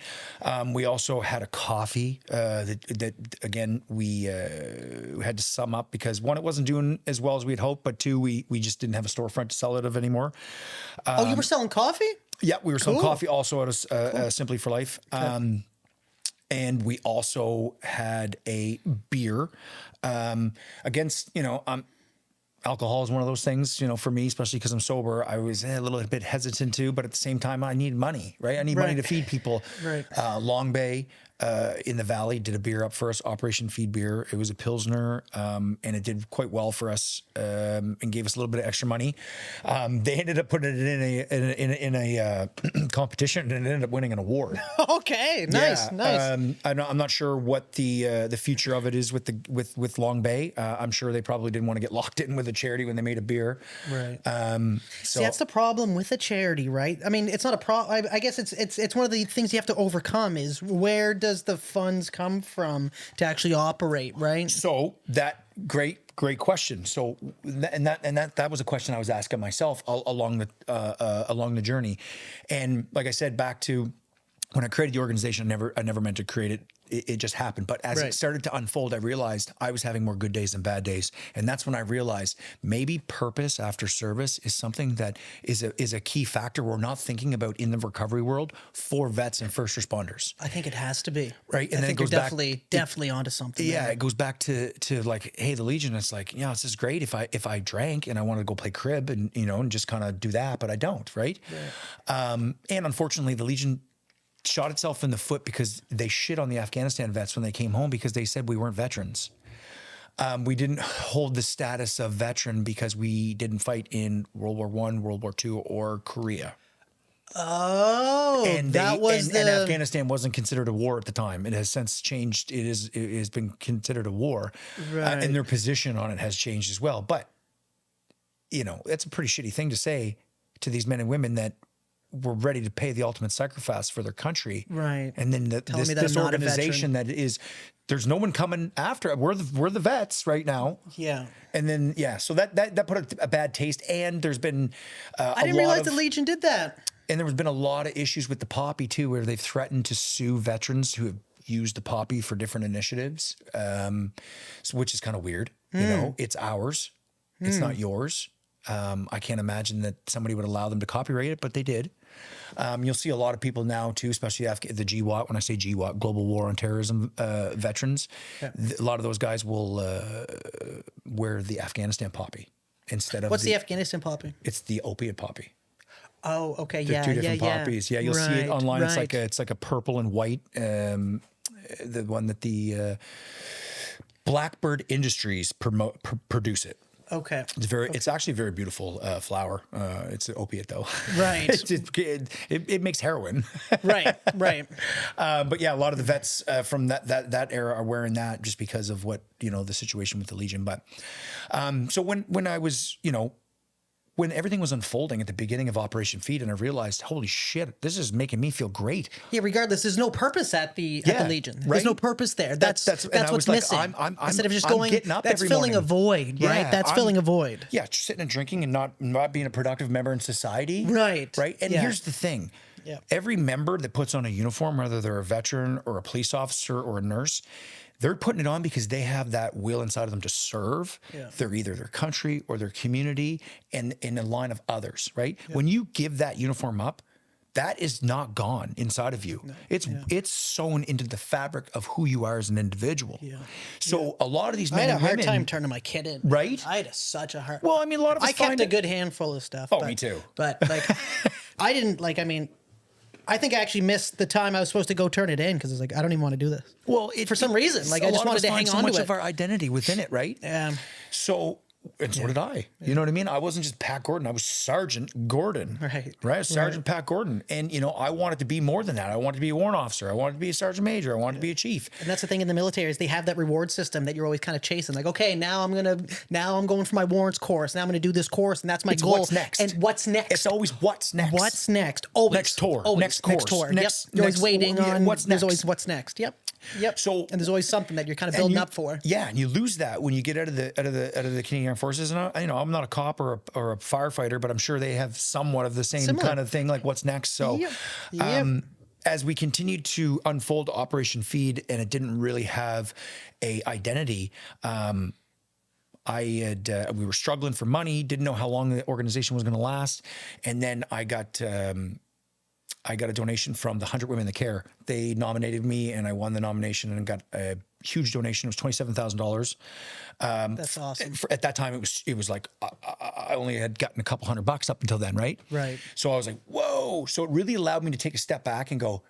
We also had a coffee that again we had to sum up because one, it wasn't doing as well as we'd hoped, but two, we just didn't have a storefront to sell it of anymore. Oh, you were selling coffee? Yeah, we were selling Cool. coffee also at Simply for Life. And we also had a beer. Against, alcohol is one of those things, for me, especially because I'm sober, I was a little bit hesitant to, but at the same time, I need money, right? I need money to feed people. Right. Long Bay in the Valley did a beer up for us, Operation Feed Beer. It was a Pilsner, and it did quite well for us and gave us a little bit of extra money. They ended up putting it in a competition and it ended up winning an award. Okay, nice, nice. I'm not sure what the future of it is with Long Bay. I'm sure they probably didn't want to get locked in with a charity when they made a beer. Right. So See, that's the problem with a charity, right? I mean, it's not a problem. I guess it's one of the things you have to overcome is where does the funds come from to actually operate, right? So that great question. So that was a question I was asking myself along the journey, and like I said, back to when I created the organization, I never meant to create it. It just happened. But as it started to unfold, I realized I was having more good days than bad days. And that's when I realized maybe purpose after service is something that is a key factor we're not thinking about in the recovery world for vets and first responders. I think it has to be. Right. And I then think it goes you're definitely onto something. Yeah, there. it goes back to like, hey, the Legion, it's like, this is great if I drank and I wanted to go play crib and and just kind of do that, but I don't, right? And unfortunately the Legion shot itself in the foot because they shit on the Afghanistan vets when they came home because they said we weren't veterans. We didn't hold the status of veteran because we didn't fight in World War I, World War II, or Korea. Oh, And and Afghanistan wasn't considered a war at the time. It has since changed. It has been considered a war, Right. and their position on it has changed as well. But it's a pretty shitty thing to say to these men and women that were ready to pay the ultimate sacrifice for their country. Right. And then this I'm not a organization that is, there's no one coming after it. We're the vets right now. Yeah. And then, so that put a bad taste. And there's been I didn't realize the Legion did that. And there has been a lot of issues with the poppy too, where they've threatened to sue veterans who have used the poppy for different initiatives, which is kind of weird. It's ours. It's not yours. I can't imagine that somebody would allow them to copyright it, but they did. You'll see a lot of people now too, especially the GWAT. When I say GWAT, Global War on Terrorism veterans, a lot of those guys will wear the Afghanistan poppy instead of What's the Afghanistan poppy? It's the opiate poppy. Oh, okay, They're two different poppies. Yeah, you'll see it online. Right. It's like a purple and white. The one that the Blackbird Industries produce it. Okay. It's actually a very beautiful flower. It's an opiate though. Right. it makes heroin. Right. But yeah, a lot of the vets from that era are wearing that just because of what, the situation with the Legion. But so when I was, when everything was unfolding at the beginning of Operation Feed, and I realized, holy shit, this is making me feel great. Yeah. Regardless, there's no purpose at the Legion. Right? There's no purpose there. That's what's missing. I'm Instead of just I'm going, getting up that's every filling morning. a void, right? That's filling a void. Yeah, just sitting and drinking and not being a productive member in society. Right. Right. And Yeah. here's the thing. Yeah. Every member that puts on a uniform, whether they're a veteran or a police officer or a nurse, they're putting it on because they have that will inside of them to serve. Yeah. They're either their country or their community and in a line of others, right? When you give that uniform up, that is not gone inside of you. It's sewn into the fabric of who you are as an individual. Yeah. So a lot of these I men had a and hard women, time turning my kid in. Right? I had such a hard. Well, I mean, a lot of us I kept find a it- good handful of stuff. Oh, but, me too. But like, I didn't like. I mean, I think I actually missed the time I was supposed to go turn it in because I was like, I don't even want to do this. Well, For some reason, like, I just wanted to hang so on to much it. of our identity within it, right? So, and so did I. You know what I mean? I wasn't just Pat Gordon. I was Sergeant Gordon. Right. Sergeant Pat Gordon. And, you know, I wanted to be more than that. I wanted to be a warrant officer. I wanted to be a sergeant major. I wanted to be a chief. And that's the thing in the military is they have that reward system that you're always kind of chasing. Like, okay, now I'm going for my warrants course. Now I'm going to do this course, and that's my goal. What's next? And what's next? It's always what's next. What's next? Always. Next tour. Always. Next course. Next tour. Next- Yep. You're always next- waiting yeah, on what's There's next? always what's next. Yep. So, and there's always something that you're kind of and building you- up for. Yeah, and you lose that when you get out of the Canadian Armed Forces. And I'm not a cop or a firefighter, but I'm sure they have somewhat of the same Similar. kind of thing. Like what's next? So, as we continued to unfold Operation Feed, and it didn't really have a identity. We were struggling for money, didn't know how long the organization was going to last, and then I got a donation from the 100 Women in the Care. They nominated me, and I won the nomination and got a huge donation. It was $27,000. That's awesome. At that time, it was like I only had gotten a couple $100 up until then, right? Right. So I was like, whoa! So it really allowed me to take a step back and go,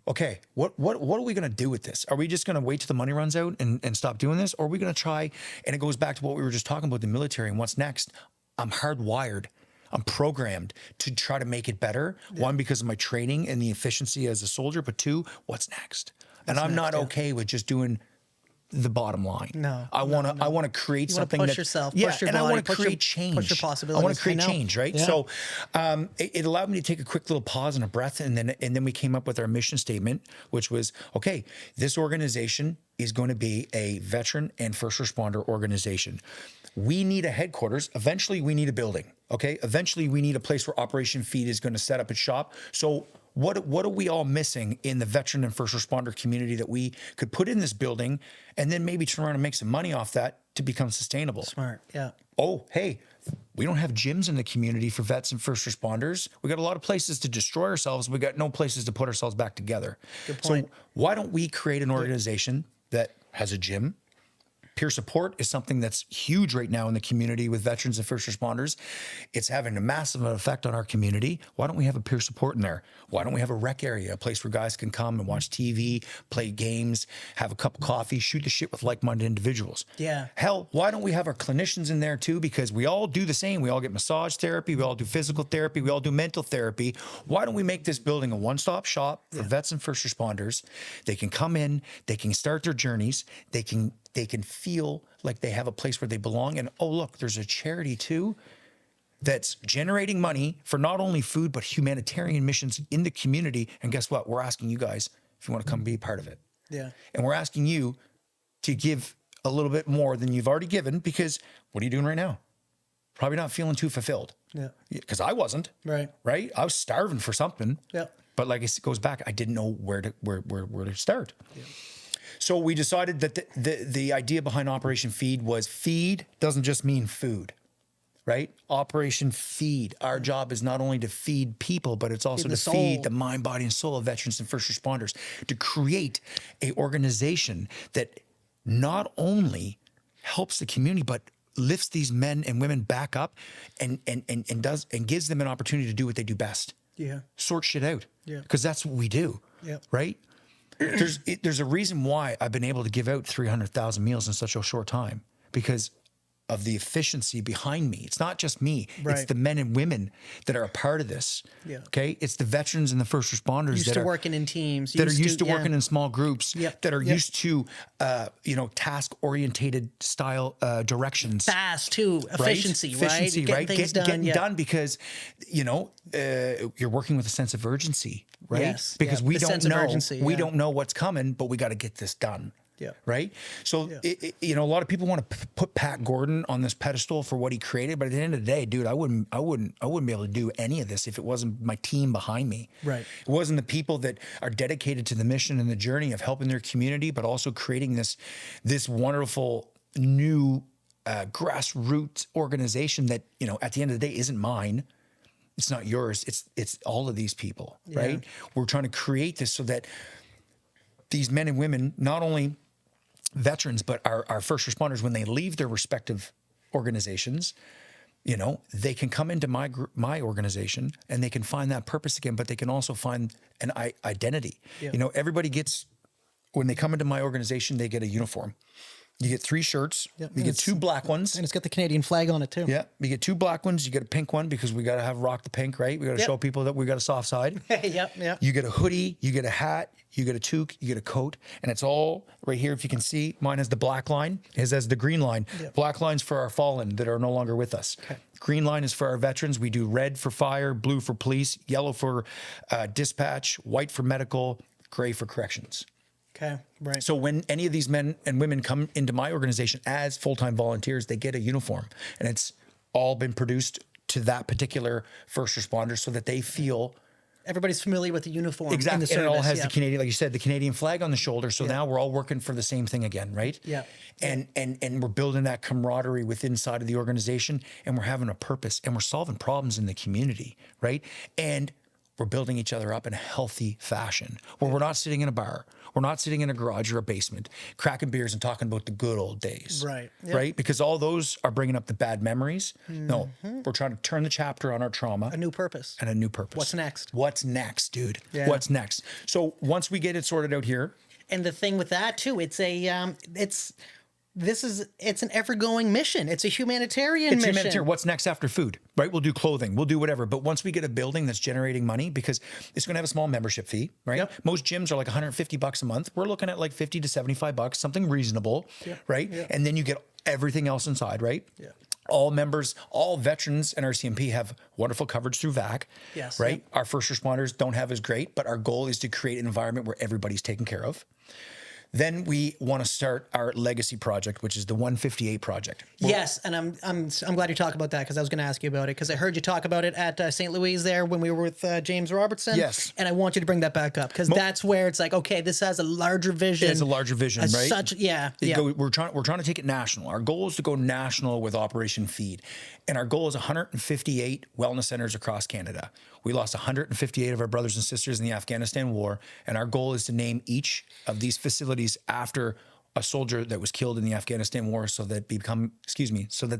okay, what are we going to do with this? Are we just going to wait till the money runs out and stop doing this, or are we going to try? And it goes back to what we were just talking about, the military and what's next. I'm hardwired. I'm programmed to try to make it better. One, because of my training and the efficiency as a soldier, but two, what's next? And I'm not okay with just doing the bottom line. No, I want to create You wanna something push that yourself, yeah, push your and I body, want to push your- create change. push your I want possibilities. to create I know. change, right? Yeah. So it allowed me to take a quick little pause and a breath, and then we came up with our mission statement, which was, okay, this organization is going to be a veteran and first responder organization. We need a headquarters. Eventually, we need a building. Okay. Eventually, we need a place where Operation Feed is going to set up its shop. So what are we all missing in the veteran and first responder community that we could put in this building and then maybe turn around and make some money off that to become sustainable? Smart. Yeah. Oh, hey, we don't have gyms in the community for vets and first responders. We got a lot of places to destroy ourselves. We got no places to put ourselves back together. Good point. So why don't we create an organization that has a gym? Peer support is something that's huge right now in the community with veterans and first responders. It's having a massive effect on our community. Why don't we have a peer support in there? Why don't we have a rec area, a place where guys can come and watch TV, play games, have a cup of coffee, shoot the shit with like-minded individuals? Yeah. Hell, why don't we have our clinicians in there too? Because we all do the same. We all get massage therapy. We all do physical therapy. We all do mental therapy. Why don't we make this building a one-stop shop for vets and first responders? They can come in, they can start their journeys, they can feel like they have a place where they belong. And oh, look, there's a charity too that's generating money for not only food, but humanitarian missions in the community. And guess what? We're asking you guys if you want to come be part of it. Yeah. And we're asking you to give a little bit more than you've already given, because what are you doing right now? Probably not feeling too fulfilled. Yeah. Because I wasn't. Right. Right? I was starving for something. Yeah. But like it goes back, I didn't know where to start. Yeah. So we decided that the idea behind Operation Feed was feed doesn't just mean food, right? Operation Feed. Our job is not only to feed people, but it's also to feed the mind, body, and soul of veterans and first responders, to create a organization that not only helps the community, but lifts these men and women back up and gives them an opportunity to do what they do best. Yeah. Sort shit out. Yeah. Because that's what we do. Yeah. Right? There's a reason why I've been able to give out 300,000 meals in such a short time, because of the efficiency behind me. It's not just me. Right. It's the men and women that are a part of this. Yeah. Okay. It's the veterans and the first responders Used that to are working in teams. that are used to working in small groups. Yep. That are Yep. used to task orientated style directions. Fast too. Efficiency, right? Efficiency, right? Getting things done. Getting yeah. done because you're working with a sense of urgency, right? Yes. Because Yeah. we The don't sense of know urgency, we yeah. don't know what's coming, but we got to get this done. Yeah. Right. So, you know, a lot of people want to put Pat Gordon on this pedestal for what he created. But at the end of the day, dude, I wouldn't be able to do any of this if it wasn't my team behind me. Right. It wasn't the people that are dedicated to the mission and the journey of helping their community, but also creating this wonderful new grassroots organization that, you know, at the end of the day isn't mine. It's not yours. It's all of these people, right? We're trying to create this so that these men and women, not only veterans, but our first responders, when they leave their respective organizations, you know, they can come into my organization and they can find that purpose again, but they can also find an identity. Yeah. You know, everybody gets, when they come into my organization, they get a uniform. You get 3 shirts. Yep. You get 2 black ones. And it's got the Canadian flag on it too. Yeah. You get 2 black ones. You get a pink one because we got to have rock the pink, right? We got to show people that we got a soft side. Yep. You get a hoodie, you get a hat, you get a toque, you get a coat, and it's all right here. If you can see, mine has the black line, his has the green line. Yep. Black line's for our fallen that are no longer with us. Okay. Green line is for our veterans. We do red for fire, blue for police, yellow for dispatch, white for medical, gray for corrections. Okay, right. So when any of these men and women come into my organization as full-time volunteers, they get a uniform, and it's all been produced to that particular first responder so that they feel everybody's familiar with the uniform. Exactly. In the service. And it all has the Canadian, like you said, the Canadian flag on the shoulder. So Yeah. now we're all working for the same thing again, right? Yeah. And we're building that camaraderie within inside of the organization, and we're having a purpose, and we're solving problems in the community, right? And we're building each other up in a healthy fashion where we're not sitting in a bar. We're not sitting in a garage or a basement, cracking beers and talking about the good old days. Right. Yep. Right? Because all those are bringing up the bad memories. No, we're trying to turn the chapter on our trauma. A new purpose. And a new purpose. What's next? What's next, dude? Yeah. What's next? So once we get it sorted out here. And the thing with that too, it's an ever-going mission. It's a humanitarian mission. Humanitarian. What's next after food, right? We'll do clothing. We'll do whatever. But once we get a building that's generating money, because it's going to have a small membership fee, right? Yep. Most gyms are like $150 a month. We're looking at like $50 to $75, something reasonable, right? Yep. And then you get everything else inside, right? Yeah. All members, all veterans and RCMP have wonderful coverage through VAC, Yes. right? Yep. Our first responders don't have as great, but our goal is to create an environment where everybody's taken care of. Then we want to start our legacy project, which is the 158 project. Yes, and I'm glad you talk about that because I was going to ask you about it because I heard you talk about it at St. Louis there when we were with James Robertson. Yes. And I want you to bring that back up because that's where it's like, okay, this has a larger vision. It's a larger vision, right? We're trying to take it national. Our goal is to go national with Operation Feed. And our goal is 158 wellness centers across Canada. We lost 158 of our brothers and sisters in the Afghanistan war. And our goal is to name each of these facilities after a soldier that was killed in the Afghanistan war so that they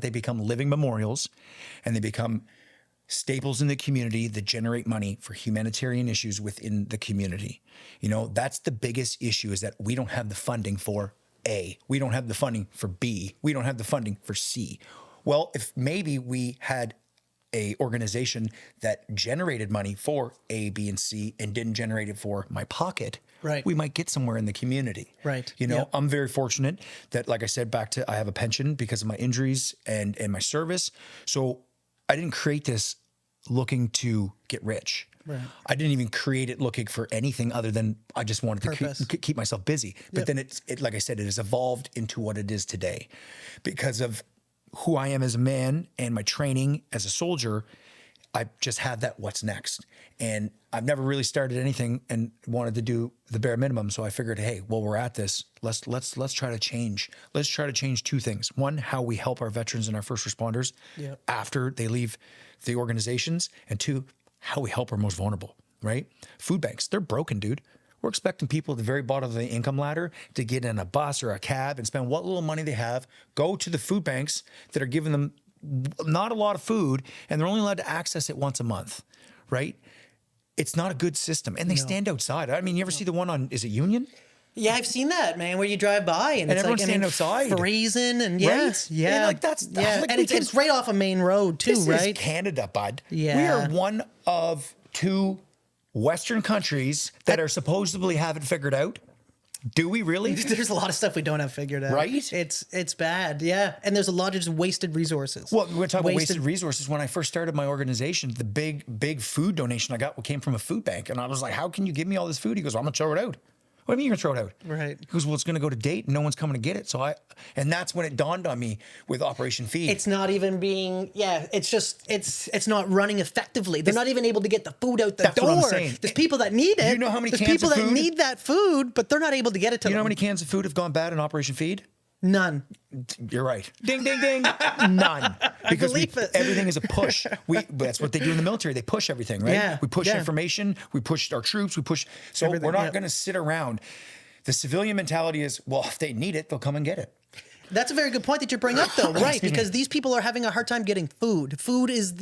become living memorials and they become staples in the community that generate money for humanitarian issues within the community. You know, that's the biggest issue, is that we don't have the funding for A. We don't have the funding for B. We don't have the funding for C. Well, if maybe we had a organization that generated money for A, B, and C and didn't generate it for my pocket, right, we might get somewhere in the community. Right. You know, Yep. I'm very fortunate that, like I said, I have a pension because of my injuries and my service. So I didn't create this looking to get rich. Right. I didn't even create it looking for anything other than I just wanted Purpose. to keep myself busy. But Yep. then it, like I said, it has evolved into what it is today because of who I am as a man and my training as a soldier. I just have that what's next. And I've never really started anything and wanted to do the bare minimum. So I figured, hey, while we're at this, let's try to change. Let's try to change 2 things. One, how we help our veterans and our first responders Yep. after they leave the organizations. And 2, how we help our most vulnerable, right? Food banks, they're broken, dude. We're expecting people at the very bottom of the income ladder to get in a bus or a cab and spend what little money they have, go to the food banks that are giving them not a lot of food, and they're only allowed to access it once a month, right? It's not a good system. And they stand outside. I mean, you ever see the one on, is it Union? Yeah, I've seen that, man, where you drive by and it's everyone's like standing outside. freezing and Right? yeah. And like that's like and it's right off a main road too, this right? is Canada, bud. Yeah. We are one of 2 Western countries that are supposedly have it figured out. Do we really? There's a lot of stuff we don't have figured out. Right? It's bad, yeah. And there's a lot of just wasted resources. Well, we're talking about wasted resources. When I first started my organization, the big food donation I got came from a food bank. And I was like, how can you give me all this food? He goes, well, I'm going to throw it out. What do you mean you're going to throw it out? Right. He goes, well, it's going to go to date and no one's coming to get it. And that's when it dawned on me with Operation Feed. It's not even being, it's just, it's not running effectively. They're not even able to get the food out the That's door. what I'm saying. There's people that need it. You know how many There's cans people of that food- need that food, but they're not able to get it to You know how them. many cans of food have gone bad in Operation Feed? None. You're right. Ding, ding, ding. None. Because believe it. everything is a push. That's what they do in the military. They push everything, right? Yeah, We push yeah. information. We push our troops. We push. So Everything, we're not yeah. going to sit around. The civilian mentality is, well, if they need it, they'll come and get it. That's a very good point that you bring up, though, right? Because these people are having a hard time getting food. Food is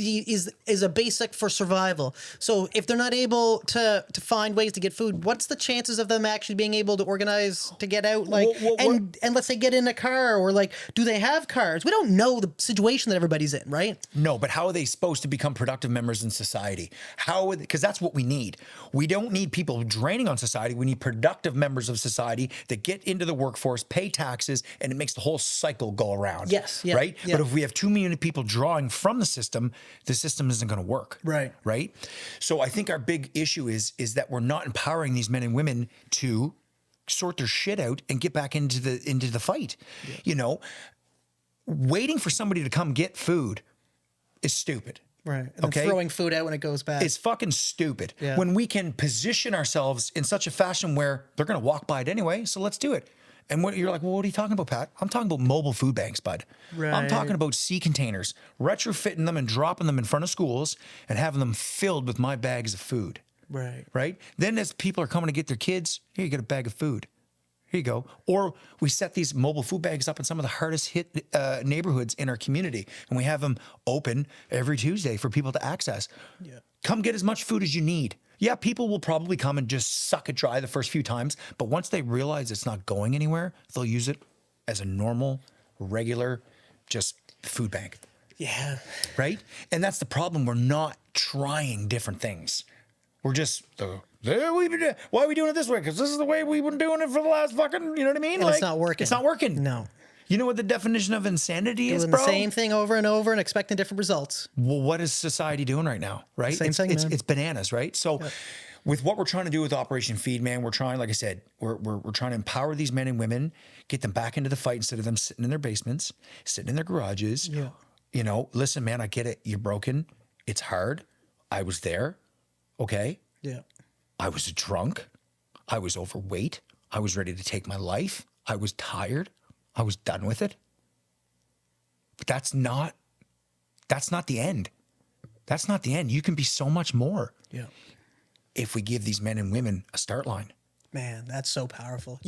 a basic for survival. So if they're not able to find ways to get food, what's the chances of them actually being able to organize to get out? Like, and let's say get in a car, or like, do they have cars? We don't know the situation that everybody's in, right? No, but how are they supposed to become productive members in society? Because that's what we need. We don't need people draining on society. We need productive members of society that get into the workforce, pay taxes, and it makes the whole cycle go around. Yes, yeah, right? yeah. But if we have too many people drawing from the system isn't going to work. Right. Right? So I think our big issue is that we're not empowering these men and women to sort their shit out and get back into the fight. Yeah. You know, waiting for somebody to come get food is stupid. Right. And then throwing food out when it goes bad. It's fucking stupid. Yeah. When we can position ourselves in such a fashion where they're going to walk by it anyway, so let's do it. And you're like, well, what are you talking about, Pat? I'm talking about mobile food banks, bud. Right. I'm talking about sea containers, retrofitting them and dropping them in front of schools and having them filled with my bags of food. Right. Right? Then as people are coming to get their kids, here, you get a bag of food. Here you go. Or we set these mobile food bags up in some of the hardest hit neighborhoods in our community, and we have them open every Tuesday for people to access. Yeah. Come get as much food as you need. Yeah, people will probably come and just suck it dry the first few times, but once they realize it's not going anywhere, they'll use it as a normal, regular, just food bank. Yeah. Right? And that's the problem. We're not trying different things. We're just, why are we doing it this way? Because this is the way we've been doing it for the last fucking, you know what I mean? And it's not working. It's not working. No. You know what the definition of insanity is, Doing bro? the same thing over and over and expecting different results. Well, what is society doing right now, right? Same thing, man. It's bananas, right? So with what we're trying to do with Operation Feed, man, we're trying, like I said, we're trying to empower these men and women, get them back into the fight instead of them sitting in their basements, sitting in their garages. Yeah. You know, listen, man, I get it. You're broken. It's hard. I was there. Okay. Yeah. I was drunk. I was overweight. I was ready to take my life. I was tired. I was done with it. But that's not the end. That's not the end. You can be so much more. Yeah. If we give these men and women a start line. Man, that's so powerful.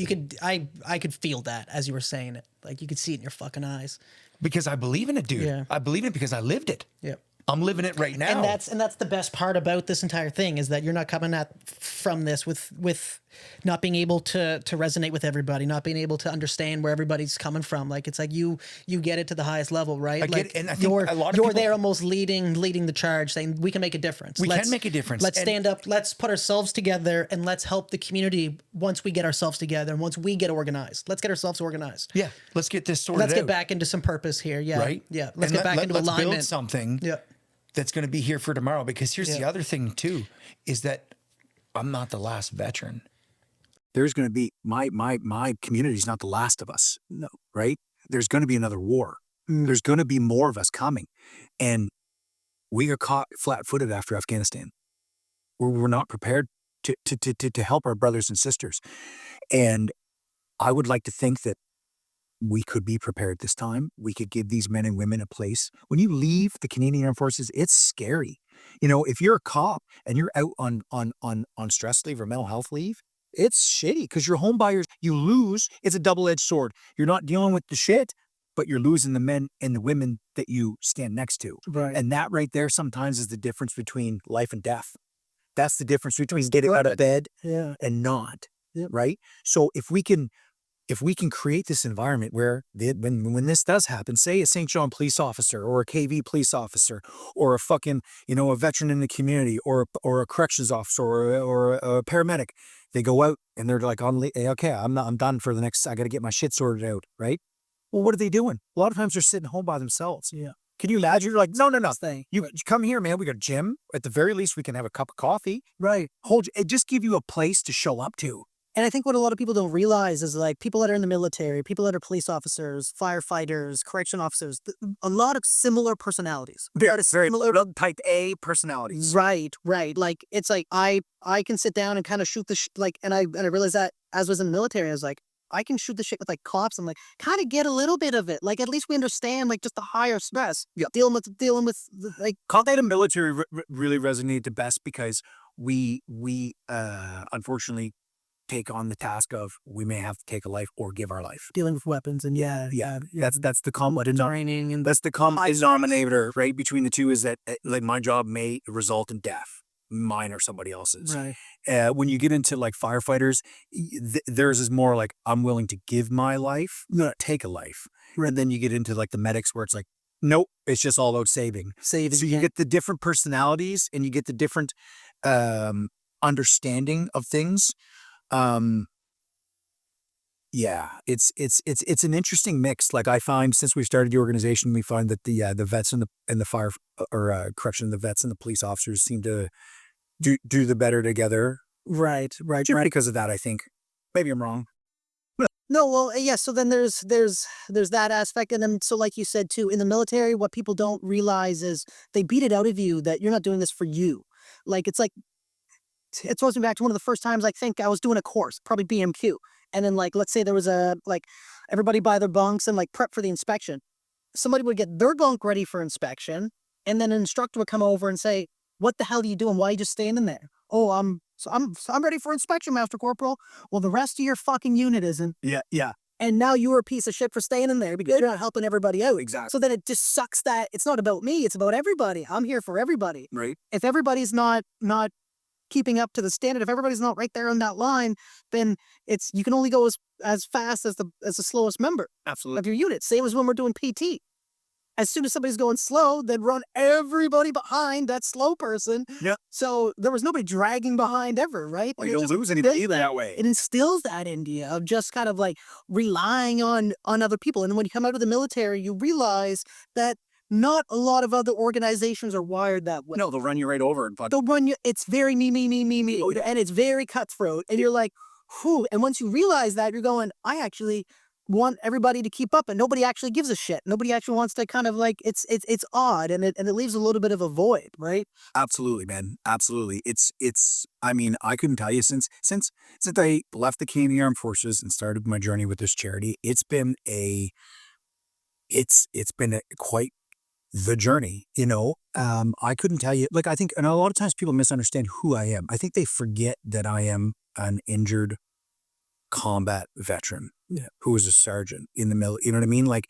I could feel that as you were saying it. Like you could see it in your fucking eyes. Because I believe in it, dude. Yeah. I believe in it because I lived it. Yep. I'm living it right now. And that's the best part about this entire thing is that you're not coming from this with not being able to resonate with everybody, not being able to understand where everybody's coming from. Like it's like you get it to the highest level, right? I like get it, and I think you're a lot of you're people- there almost leading the charge, saying we can make a difference. We can make a difference. Let's And- stand up. Let's put ourselves together and let's help the community once we get ourselves together and once we get organized. Let's get ourselves organized. Yeah. Let's get this sorted Let's out. get back into some purpose here. Yeah. Right? Yeah. Let's And get back into let's alignment. build something Yeah. that's going to be here for tomorrow. Because here's the Yeah. other thing too, is that I'm not the last veteran. There's going to be my community's not the last of us. No, right? There's going to be another war. There's going to be more of us coming, and we are caught flat-footed after Afghanistan. We're not prepared to help our brothers and sisters, and I would like to think that we could be prepared this time. We could give these men and women a place. When you leave the Canadian Armed Forces, it's scary. You know, if you're a cop and you're out on stress leave or mental health leave, it's shitty because you're home by you lose. It's a double-edged sword. You're not dealing with the shit, but you're losing the men and the women that you stand next to. Right. And that right there sometimes is the difference between life and death. That's the difference between getting out of bed and not. Yep. Right? So if we can create this environment where when this does happen, say a St. John police officer or a KV police officer or a fucking, a veteran in the community or a corrections officer or a paramedic, they go out and they're like, okay, I'm done for the next, I got to get my shit sorted out. Right? Well, what are they doing? A lot of times they're sitting home by themselves. Yeah. Can you imagine? You're like, no. You come here, man. We got a gym. At the very least, we can have a cup of coffee. Right. It just give you a place to show up to. And I think what a lot of people don't realize is like people that are in the military, people that are police officers, firefighters, correction officers, a lot of similar personalities. A lot of Very similar. type A personalities. Right, right. Like it's like I can sit down and kind of shoot the like, and I realized that as I was in the military, I was like, I can shoot the shit with like cops and like kind of get a little bit of it. Like at least we understand like just the higher stress. Yeah. Dealing with like Contact and military really resonate the best because we unfortunately take on the task of we may have to take a life or give our life. dealing with weapons and Yeah, that's the common training and that's the common denominator, right, between the two is that like my job may result in death, mine or somebody else's. right. When you get into like firefighters, theirs is more like I'm willing to give my life, not take a life. Right. And then you get into like the medics where it's like, nope, it's just all about saving. Saving. So you get the different personalities and you get the different understanding of things. Yeah, it's an interesting mix. Like I find since we started the organization, we find that the vets and the fire or correction, the vets and the police officers seem to do the better together. Right. Just because of that, I think. Maybe I'm wrong. No, well, yeah. So then there's that aspect, and then so like you said too, in the military, what people don't realize is they beat it out of you that you're not doing this for you. Like it throws me back to one of the first times I think I was doing a course, probably BMQ, and then like let's say there was a like everybody by their bunks and like prep for the inspection. Somebody would get their bunk ready for inspection, and then an instructor would come over and say, "What the hell are you doing? Why are you just standing there?" "Oh, I'm ready for inspection, Master Corporal." "Well, the rest of your fucking unit isn't. Yeah, And now you're a piece of shit for staying in there because you're not helping everybody out." exactly. So then it just sucks that it's not about me, it's about everybody. I'm here for everybody. Right. If everybody's not keeping up to the standard, if everybody's not right there on that line, then you can only go as fast as the slowest member Absolutely. of your unit. Same as when we're doing PT. As soon as somebody's going slow, they'd run everybody behind that slow person. Yeah. So there was nobody dragging behind ever, right? Well, And you it don't just lose anything does that way. It instills that in you of just kind of like relying on other people. And when you come out of the military, you realize that not a lot of other organizations are wired that way. No, they'll run you right over and They'll run you. It's very me. Oh, yeah. And it's very cutthroat. And you're like, whew. And once you realize that, you're going, I actually want everybody to keep up, and nobody actually gives a shit. Nobody actually wants to kind of like, it's odd, and it leaves a little bit of a void, right? Absolutely, man. Absolutely. I mean, I couldn't tell you since I left the Canadian Armed Forces and started my journey with this charity, it's been quite the journey, you know. I couldn't tell you, like, I think, and a lot of times people misunderstand who I am. I think they forget that I am an injured combat veteran who was a sergeant in the military. You know what I mean? Like,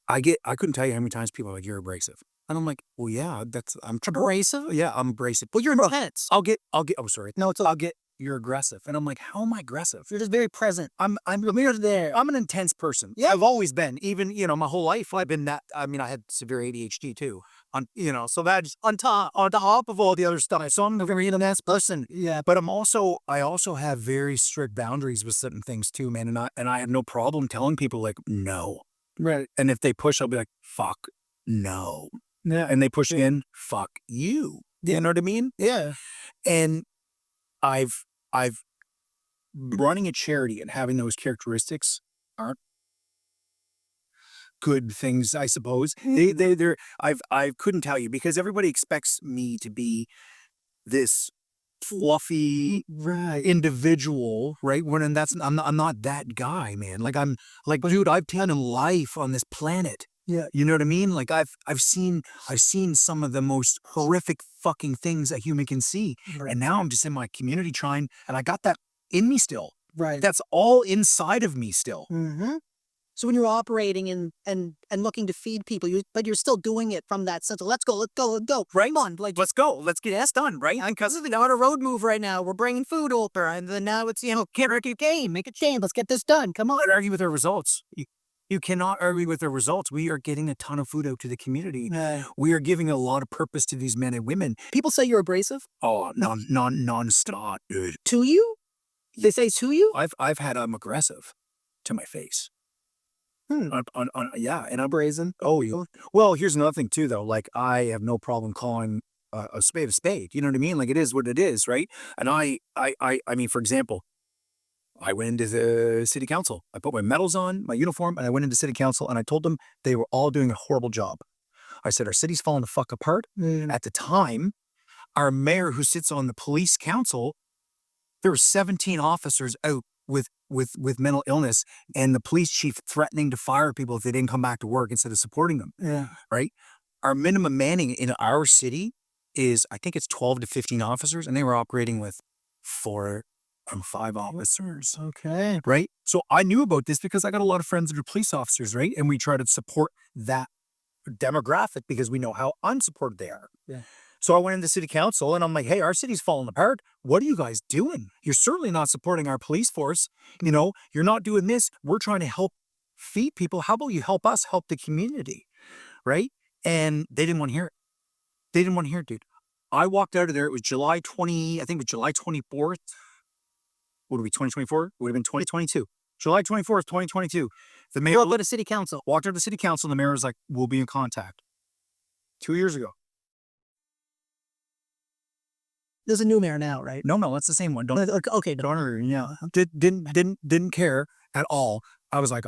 I couldn't tell you how many times people are like, "You're abrasive," and I'm like, "Well, yeah, I'm Abrasive? Yeah, I'm abrasive." Well, you're intense. I'll get. Oh, sorry. No, it's I'll get. You're aggressive, and I'm like, "How am I aggressive?" You're just very present. I'm there. I'm an intense person. Yeah. I've always been. Even my whole life I've been that. I mean, I had severe ADHD too. So that's on top of all the other stuff. So I'm a very intense person. Yeah. But I also have very strict boundaries with certain things too, man. And I have no problem telling people like no. Right. And if they push, I'll be like, fuck no. Yeah. And they push in, fuck you. You know what I mean? Yeah. And I've running a charity and having those characteristics aren't good things, I suppose. I couldn't tell you because everybody expects me to be this fluffy individual, right? When I'm not that guy, man. Like I'm like, dude, I've taken life on this planet. Yeah. You know what I mean? Like I've seen some of the most horrific fucking things a human can see. Right. And now I'm just in my community trying, and I got that in me still. Right. That's all inside of me still. Mm-hmm. So when you're operating and looking to feed people, but you're still doing it from that sense of let's go. Right. Come on, like Let's go. Let's get this done, right? because we're on a road move right now. We're bringing food over, and then now it's can't wreck your game, make a change. Let's get this done. Come on. Can't argue with our results. You cannot argue with the results. We are getting a ton of food out to the community. We are giving a lot of purpose to these men and women. People say you're abrasive. Oh, non-stop, dude. To you? They say to you? I've had aggressive to my face. Hmm. Yeah, and I'm brazen. Oh, you. Well, here's another thing too, though. Like I have no problem calling a spade a spade. You know what I mean? Like it is what it is, right? And I mean, for example, I went into the city council. I put my medals on, my uniform, and I went into city council and I told them they were all doing a horrible job. I said, our city's falling the fuck apart. At the time, our mayor who sits on the police council, there were 17 officers out with mental illness and the police chief threatening to fire people if they didn't come back to work instead of supporting them. Yeah. Right? Our minimum manning in our city is, I think it's 12 to 15 officers, and they were operating with 4 or 5 officers. Okay. Right? So I knew about this because I got a lot of friends that are police officers, right? And we try to support that demographic because we know how unsupported they are. Yeah. So I went into city council and I'm like, hey, our city's falling apart. What are you guys doing? You're certainly not supporting our police force. You know, you're not doing this. We're trying to help feed people. How about you help us help the community? Right? And they didn't want to hear it. They didn't want to hear it, dude. I walked out of there. It was July 20, I think it was July 24th. What would it be, 2024? It would have been 2022. July 24th, 2022. The mayor Go to city council. walked out of the city council and the mayor was like, we'll be in contact. 2 years ago. There's a new mayor now, right? No, that's the same one. Don't Okay. yeah. Didn't care at all. I was like,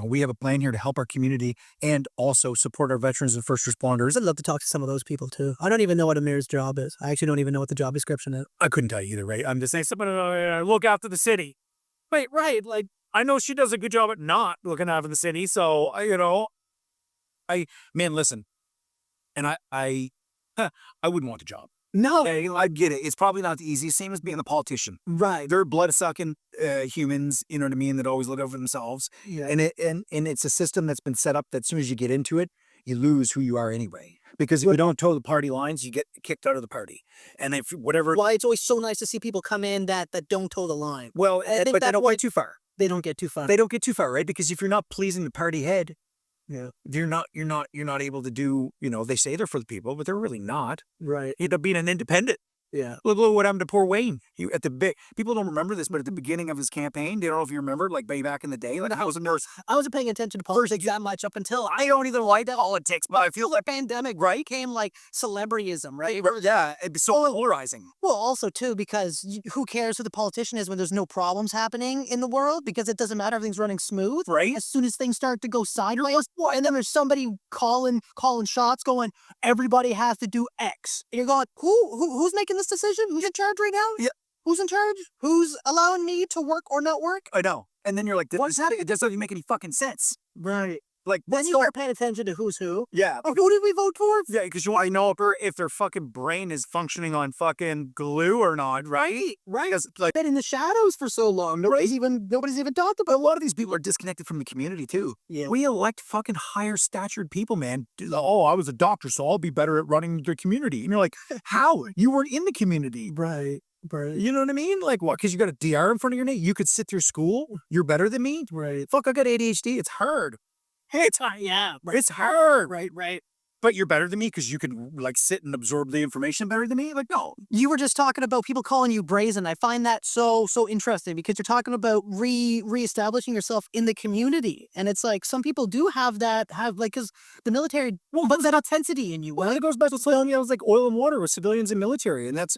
we have a plan here to help our community and also support our veterans and first responders. I'd love to talk to some of those people too. I don't even know what a mayor's job is. I actually don't even know what the job description is. I couldn't tell you either, right? I'm just saying, somebody look after the city. Wait, right? Like, I know she does a good job at not looking after the city, so man, listen, and I wouldn't want the job. No. Okay, I get it. It's probably not the easiest. Same as being a politician. Right. They're blood-sucking humans, you know what I mean, that always look out for themselves. Yeah. And it's a system that's been set up that as soon as you get into it, you lose who you are anyway. Because if you don't toe the party lines, you get kicked out of the party. And if whatever... Why it's always so nice to see people come in that don't toe the line. Well, I think but they that's don't why go too far. they don't get too far. They don't get too far, right? Because if you're not pleasing the party head, Yeah. you're not able to do, they say they're for the people, but they're really not. Right. You end up being an independent. Yeah. Look what happened to poor Wayne. People don't remember this, but at the beginning of his campaign, they don't know if you remember, like way back in the day, like I was a nurse. I wasn't paying attention to politics that much up until I don't even like that politics, but I feel like pandemic, right? Came like celebrityism, right? Yeah, it's so polarizing. Well, also too, because who cares who the politician is when there's no problems happening in the world? Because it doesn't matter, everything's running smooth. Right. As soon as things start to go sideways, and then there's somebody calling shots, going, everybody has to do X. And you're going, who's making this decision? Who's in charge right now? Yeah. Who's in charge? Who's allowing me to work or not work? I know. And then you're like, it doesn't even make any fucking sense. Right. Like, Then you start paying attention to who's who. yeah. Oh, who did we vote for? Yeah, because you want to know if their fucking brain is functioning on fucking glue or not, right? Right. Because like Been in the shadows for so long. Nobody's even talked about. a lot of these people are disconnected from the community too. Yeah. We elect fucking higher statured people, man. Oh, I was a doctor, so I'll be better at running the community. And you're like, how? You weren't in the community. Right. You know what I mean? Like what? Because you got a DR in front of your name? You could sit through school? You're better than me? Right. Fuck, I got ADHD. It's hard. It's hard. Yeah. Right. It's hard. Right. But you're better than me because you can like sit and absorb the information better than me? Like, no. You were just talking about people calling you brazen. I find that so interesting because you're talking about reestablishing yourself in the community. And it's like some people do have because the military puts that authenticity in you. Well, it goes back to saying, it was like oil and water with civilians and military. And that's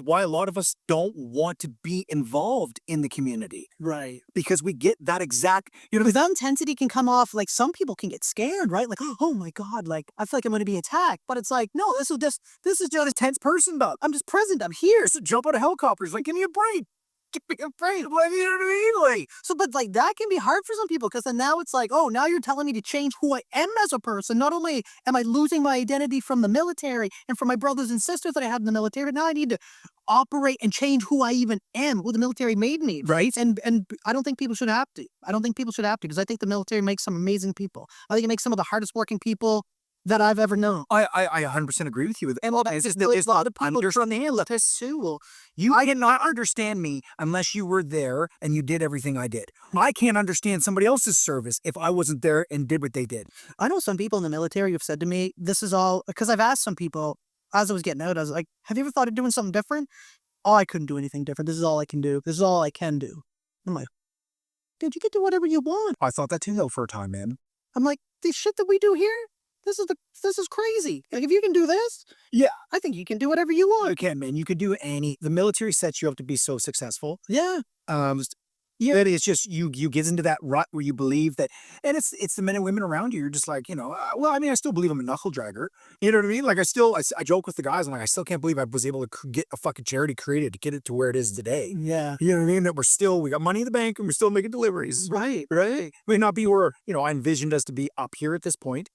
why a lot of us don't want to be involved in the community. Right. Because we get that exact, Because that intensity can come off, like some people can get scared, right? Like, oh my God, like I feel like I'm going to be attacked. But it's like, no, this is just a tense person, dog. I'm just present. I'm here. Just jump out of helicopters. Like, give me a break. Give me a break. Like, you know what I mean? Like, So, but like that can be hard for some people because then now it's like, oh, now you're telling me to change who I am as a person. Not only am I losing my identity from the military and from my brothers and sisters that I had in the military, but now I need to operate and change who I even am, who the military made me. right? And I don't think people should have to. I don't think people should have to because I think the military makes some amazing people. I think it makes some of the hardest working people that I've ever known. I 100% agree with you. And It's just a lot of people under- from the end, well, I cannot understand me unless you were there and you did everything I did. I can't understand somebody else's service if I wasn't there and did what they did. I know some people in the military who've said to me, this is all, because I've asked some people as I was getting out, I was like, have you ever thought of doing something different? Oh, I couldn't do anything different. This is all I can do. This is all I can do. I'm like, dude, you can do whatever you want. I thought that too, though, for a time, man. I'm like, the shit that we do here, this is crazy. Like, if you can do this, Yeah. I think you can do whatever you want. You can, man. You could do the military sets you up to be so successful. Yeah. Yeah, it's just you get into that rut where you believe that, and it's the men and women around you. You're just like, well, I mean, I still believe I'm a knuckle dragger. You know what I mean? Like I joke with the guys. I'm like, I still can't believe I was able to get a fucking charity created to get it to where it is today. Yeah. You know what I mean? That we got money in the bank and we're still making deliveries. Right. Right. May not be where, I envisioned us to be up here at this point.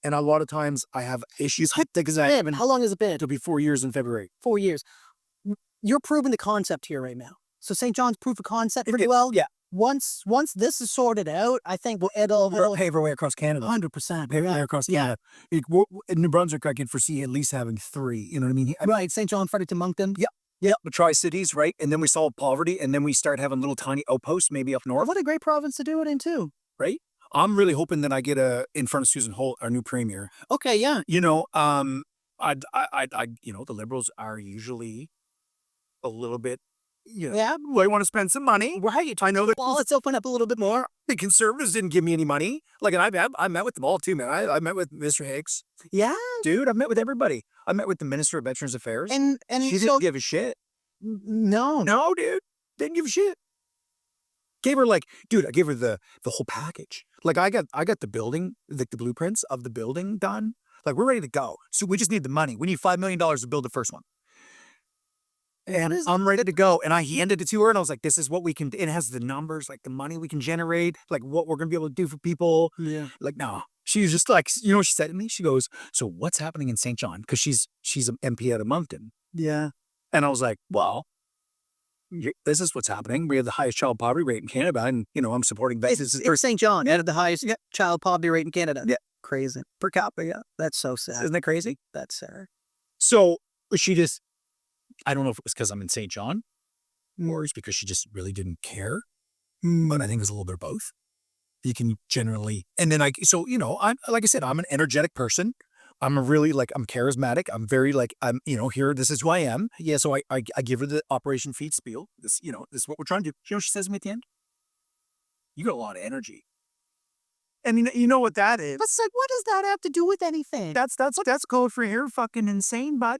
And a lot of times I have issues because Man, how long has it been? it'll be 4 years in February. 4 years. You're proving the concept here right now. So St. John's proof of concept pretty well. Yeah. Once this is sorted out, I think it'll Pave our way across Canada. 100%. Pave our way across Canada. In New Brunswick, I can foresee at least having 3. You know what I mean? Right. St. John, Fredericton, Moncton. Yeah. Yeah, the Tri-Cities, right? And then we solve poverty, and then we start having little tiny outposts maybe up north. What a great province to do it in too. Right? I'm really hoping that I get in front of Susan Holt, our new premier. Okay, yeah. The Liberals are usually a little bit, Yeah. I want to spend some money. Right. I know that Well, let's open up a little bit more. the Conservatives didn't give me any money. Like, and I met with them all too, man. I met with Mr. Hicks. Yeah. Dude, I met with everybody. I met with the Minister of Veterans Affairs. And she so didn't give a shit. no. No, dude. Didn't give a shit. Gave her I gave her the whole package. Like I got the building, the blueprints of the building done. Like we're ready to go. So we just need the money. We need $5 million to build the first one. And I'm ready to go. And I handed it to her and I was like, this is what we can, it has the numbers, like the money we can generate, like what we're going to be able to do for people. Yeah. Like, no. She was just like, what she said to me? She goes, so what's happening in St. John? Because she's an MP out of Moncton. Yeah. And I was like, well, this is what's happening. We have the highest child poverty rate in Canada, and I'm supporting It's St. John, out of the highest child poverty rate in Canada. Yeah. Crazy. per capita. Yeah. That's so sad. Isn't that crazy? That's sad. So she just, I don't know if it was because I'm in St. John or it's because she just really didn't care. But I think it was a little bit of both. You can generally, and then I'm, like I said, I'm an energetic person. I'm I'm charismatic. I'm very I'm, here, this is who I am. Yeah. So I give her the Operation Feed spiel. This, this is what we're trying to do. You know what she says to me at the end? You got a lot of energy. And you know what that is? But it's like, what does that have to do with anything? That's code for you're fucking insane, bud.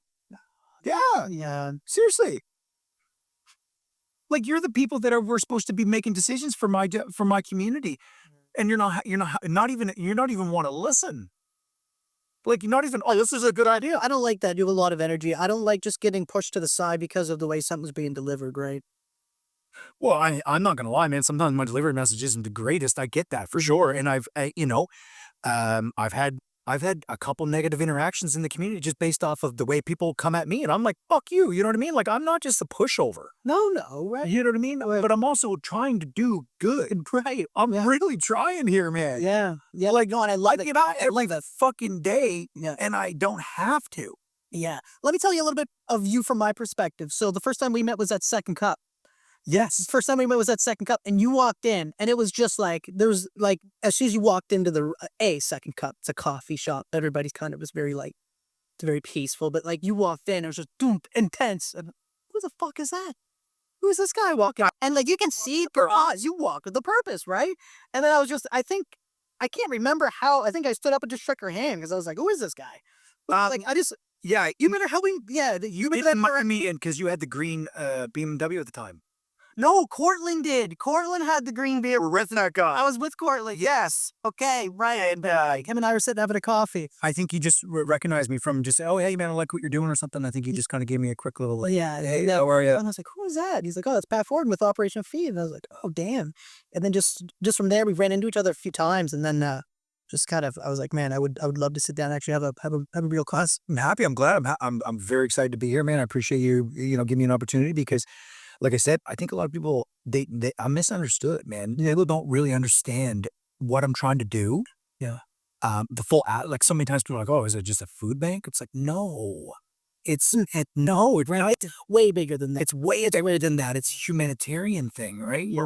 Yeah. Yeah. Seriously. Like you're the people that we're supposed to be making decisions for my community. And you're not even want to listen. Like you're not even, oh, this is a good idea. I don't like that. You have a lot of energy. I don't like just getting pushed to the side because of the way something's being delivered, right? Well, I'm not going to lie, man. Sometimes my delivery message isn't the greatest. I get that for sure. And I've had a couple negative interactions in the community just based off of the way people come at me. And I'm like, fuck you. You know what I mean? Like, I'm not just a pushover. No, right? You know what I mean? But I'm also trying to do good. Right. I'm really trying here, man. Yeah. Yeah. Like, no, and I like it every fucking day. Yeah. And I don't have to. Yeah. Let me tell you a little bit of you from my perspective. So the first time we met was at Second Cup. Yes. First time we met was at Second Cup, and you walked in, and it was just like, there's like, as soon as you walked into the Second Cup, it's a coffee shop. Everybody's kind of was very it's very peaceful, but like you walked in, it was just intense. And who the fuck is that? Who's this guy walking? And like, you can see you walk with the purpose, right? And then I can't remember how, I think I stood up and just shook her hand because I was like, who is this guy? Yeah. You remember how you remember that me in because you had the green BMW at the time. No, Cortland did. Cortland had the green beer. We're renting that guy. I was with Cortland. Yes. Okay, right. And him and I were sitting having a coffee. I think he just recognized me from just, oh, hey, man, I like what you're doing or something. I think he just kind of gave me a quick little, hey, how are you? And I was like, who is that? He's like, oh, that's Pat Ford with Operation Feed. And I was like, oh, damn. And then just from there, we ran into each other a few times. And then just kind of, I was like, man, I would love to sit down and actually have a real class. I'm happy. I'm glad. I'm very excited to be here, man. I appreciate you, giving me an opportunity because, like I said, I think a lot of people, I'm misunderstood, man. People don't really understand what I'm trying to do. Yeah. The full, like so many times people are like, oh, is it just a food bank? It's like, no. It's way bigger than that. It's way bigger than that. It's a humanitarian thing, right? Yeah.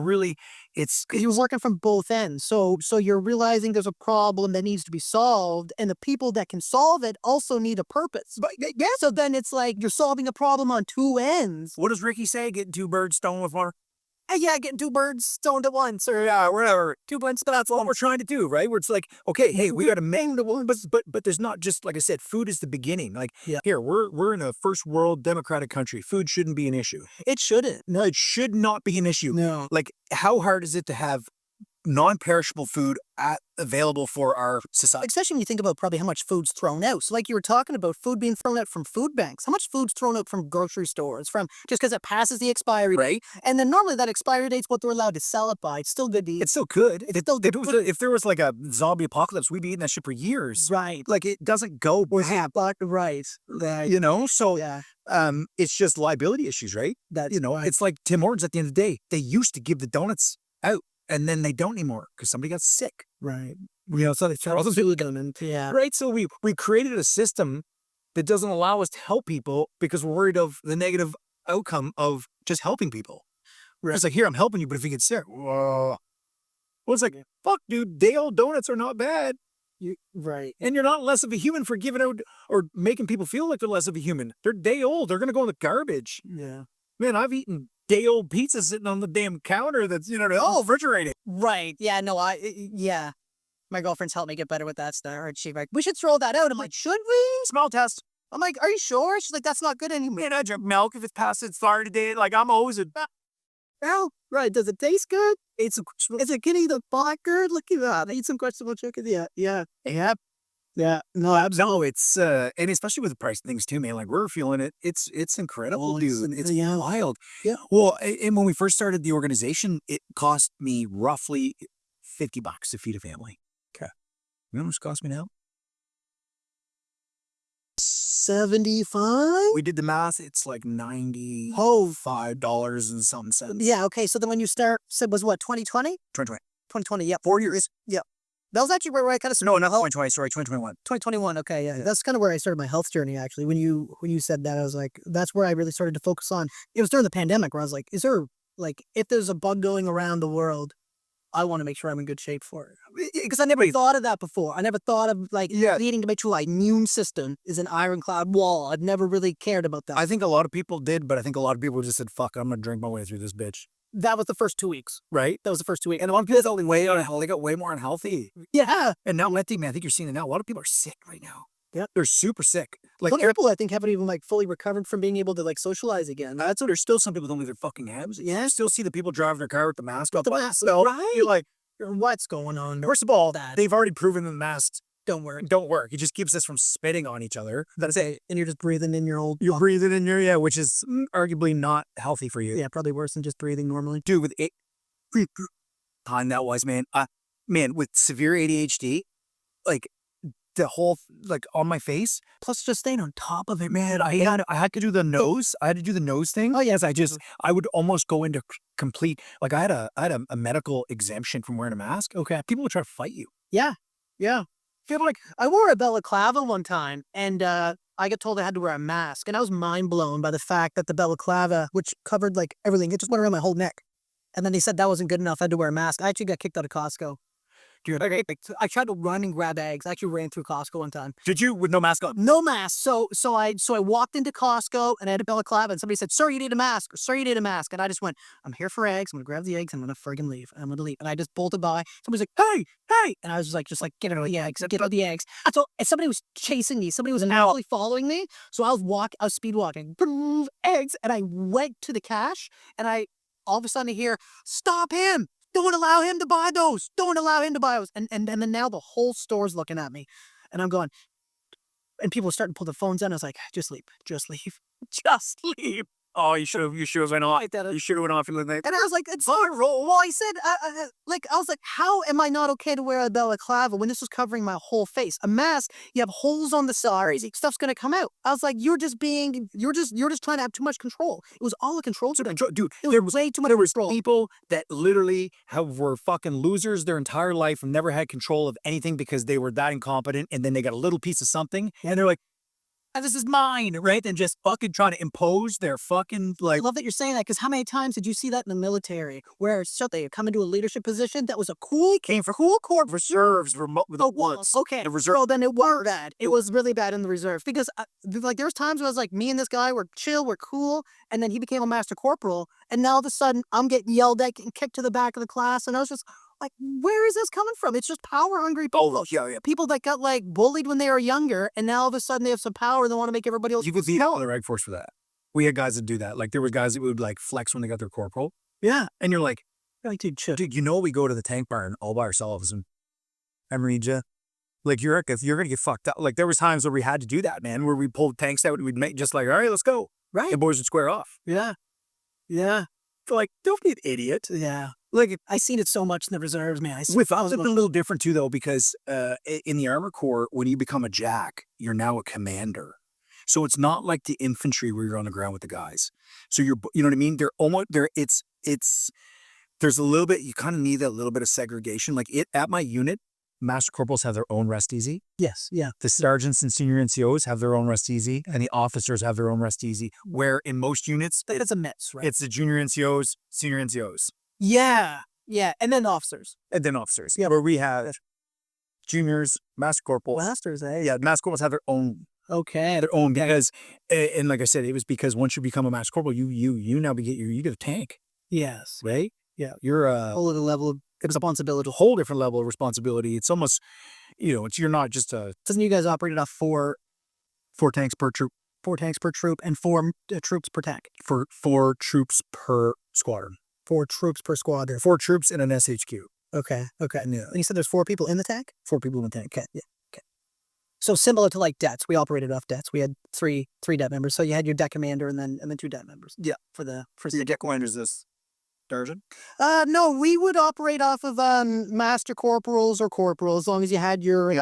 You're working from both ends. So you're realizing there's a problem that needs to be solved, and the people that can solve it also need a purpose. But yeah. So then it's like you're solving a problem on two ends. What does Ricky say? Getting two birds stoned with one? hey, yeah, getting two birds stoned at once, or whatever. two birds That's all we're trying to do, right? Where it's like, okay, hey, we got to make the one, but there's not just, like I said, food is the beginning. Like, Yeah. here, we're in a first world democratic country. Food shouldn't be an issue. It shouldn't. No, it should not be an issue. No. Like, how hard is it to have non-perishable food available for our society? Especially when you think about probably how much food's thrown out. So like you were talking about food being thrown out from food banks. How much food's thrown out from grocery stores, from just because it passes the expiry Right? And then normally that expiry date's what they're allowed to sell it by. It's still good to eat. It's still good. If If there was like a zombie apocalypse, we'd be eating that shit for years. right. Like, it doesn't go, Right. you know? So, Yeah. it's just liability issues, right? That's You know, it's like Tim Hortons at the end of the day. They used to give the donuts out, and then they don't anymore because somebody got sick. right. You know, so they Also food element. Yeah. right? So we created a system that doesn't allow us to help people because we're worried of the negative outcome of just helping people. Right. It's like, here, I'm helping you, but if you get sick, whoa. Well, it's like, fuck, dude, day-old donuts are not bad. Right. And you're not less of a human for giving out or making people feel like they're less of a human. They're day-old. They're going to go in the garbage. Yeah. Man, I've eaten day-old pizza sitting on the damn counter that's, refrigerated. Right. Yeah. No, yeah. My girlfriend's helped me get better with that stuff. Or she's like, we should throw that out. I'm like, should we? Smell test. I'm like, are you sure? She's like, that's not good anymore. Man, I drink milk if it's past its expiry date. Like, I'm always a... Well, right. Does it taste good? Is it getting the blacker? Look at that. I eat some questionable chicken. Yeah. Yeah. Yep. Yeah. No, No, it's and especially with the price of things too, man. Like, we're feeling it. It's incredible, dude. It's wild. Yeah. Well, and when we first started the organization, it cost me roughly $50 to feed a family. Okay. You know how much it cost me now? 75? We did the math. It's like $95 and something cents. Yeah. Okay. So then when you said was what, 2020? 2020. 2020. Yeah. 4 years. Yeah. That was actually where I kind of No, not 2020. Sorry, 2021. 2021. Okay, yeah. That's kind of where I started my health journey. Actually, when you said that, I was like, that's where I really started to focus on. It was during the pandemic where I was like, is there like, if there's a bug going around the world, I want to make sure I'm in good shape for it. Because I never thought of that before. I never thought of like needing to make sure my immune system is an ironclad wall. I've never really cared about that. I think a lot of people did, but I think a lot of people just said, "Fuck, I'm gonna drink my way through this bitch." That was the first 2 weeks. Right? That was the first 2 weeks. And a lot of people got way unhealthy. They got way more unhealthy. Yeah. And now, I think you're seeing it now. A lot of people are sick right now. Yeah. They're super sick. Like, Some people, I think, haven't even like fully recovered from being able to like socialize again. that's what there's still some people don't leave their fucking abs. Yeah. You still see the people driving their car with the mask up. The mask, right? You're like, What's going on? first of all, That. they've already proven that the masks Don't worry. don't work. It just keeps us from spitting on each other. That's it. And you're just breathing in your old. You're breathing in your, which is arguably not healthy for you. Yeah, probably worse than just breathing normally. Dude, with it, time that was, man. Man, with severe ADHD, like, the whole, like, on my face, Plus, just staying on top of it, man, I had to do the nose. I had to do the nose thing. Oh, yes. I would almost go into complete, like, I had a medical exemption from wearing a mask. Okay. People would try to fight you. Yeah. Feel like, I wore a balaclava one time, and I got told I had to wear a mask, and I was mind blown by the fact that the balaclava, which covered like everything, it just went around my whole neck. And then they said that wasn't good enough. I had to wear a mask. I actually got kicked out of Costco. dude, I tried to run and grab eggs. I actually ran through Costco one time. did you with no mask on? No mask. So I walked into Costco and I had a balaclava and somebody said, "Sir, you need a mask. Sir, you need a mask." And I just went, "I'm here for eggs. I'm gonna grab the eggs. I'm gonna friggin' leave. I'm gonna leave." And I just bolted by. Somebody's like, "Hey!" And I was just like, "Get out of the eggs. Get out of the eggs." And somebody was chasing me. Somebody was actually following me. So I was speed walking. Boom, eggs. And I went to the cash and I all of a sudden hear, "Stop him. Don't allow him to buy those. Don't allow him to buy those." And then now the whole store's looking at me. And I'm going, and people are starting to pull their phones out. I was like, just leave. Just leave. Just leave. Oh, you should have went off. Like that. You should have went off. And like, And I was like, it's our role. Well, I said, I was like, how am I not okay to wear a balaclava when this was covering my whole face? A mask, you have holes on the sides. Stuff's going to come out. I was like, you're just trying to have too much control. It was all a control. dude, There was way too much control. people that literally were fucking losers their entire life and never had control of anything because they were that incompetent, and then they got a little piece of something and they're like, and this is mine, right? And just fucking trying to impose their fucking I like. love that you're saying that because how many times did you see that in the military where so they come into a leadership position that was a cool Came for cool corp reserves remote with once. okay. The reserve. Well, then it was bad. It was really bad in the reserve because like there was times where I was like, me and this guy were chill, we're cool, and then he became a master corporal, and now all of a sudden I'm getting yelled at, getting kicked to the back of the class, and I was just like, where is this coming from? It's just power hungry people. Oh, yeah. People that got like bullied when they were younger, and now all of a sudden they have some power and they want to make everybody else. You could beat out the reg force for that. We had guys that do that. Like there was guys that would like flex when they got their corporal. Yeah. And you're like, Dude, chill. dude, you know we go to the tank barn all by ourselves and read you. Like you're gonna get fucked up. Like there was times where we had to do that, man, where we pulled tanks out and we'd make just like, all right, let's go. Right. And boys would square off. Yeah. Yeah. So like, don't be an idiot. Yeah. Like I seen it so much in the reserves, man. with us, it's a little different too, though, because in the Armor Corps, when you become a jack, you're now a commander. So it's not like the infantry where you're on the ground with the guys. So you know what I mean? They're almost there. There's a little bit. You kind of need a little bit of segregation. Like at my unit, master corporals have their own rest easy. Yes. Yeah. The sergeants and senior NCOs have their own rest easy, and the officers have their own rest easy. Where in most units, It's a mix, right? it's the junior NCOs, senior NCOs, Yeah. Yeah. And then officers. and then officers. Yeah. Where we have juniors, master corporals. Masters, eh? Yeah, master corporals have their own Okay. because, and like I said, it was because once you become a master corporal, you now you get a tank, Yes. right? Yeah, you're a Whole other level of responsibility. whole different level of responsibility. It's almost, you're not just Doesn't you guys operated off four tanks per troop, tanks per troop and four troops per tank? for 4 troops per squadron, 4 troops per squadron. 4 troops in an SHQ. Okay. Okay. Yeah. And you said there's 4 people in the tank? 4 people in the tank. Okay. Yeah. Okay. So similar to like debts, we operated off debts. We had three debt members. So you had your debt commander and then 2 debt members. Yeah. For Your deck commander is this Darjan? No, we would operate off of master corporals or corporal as long as you had you're a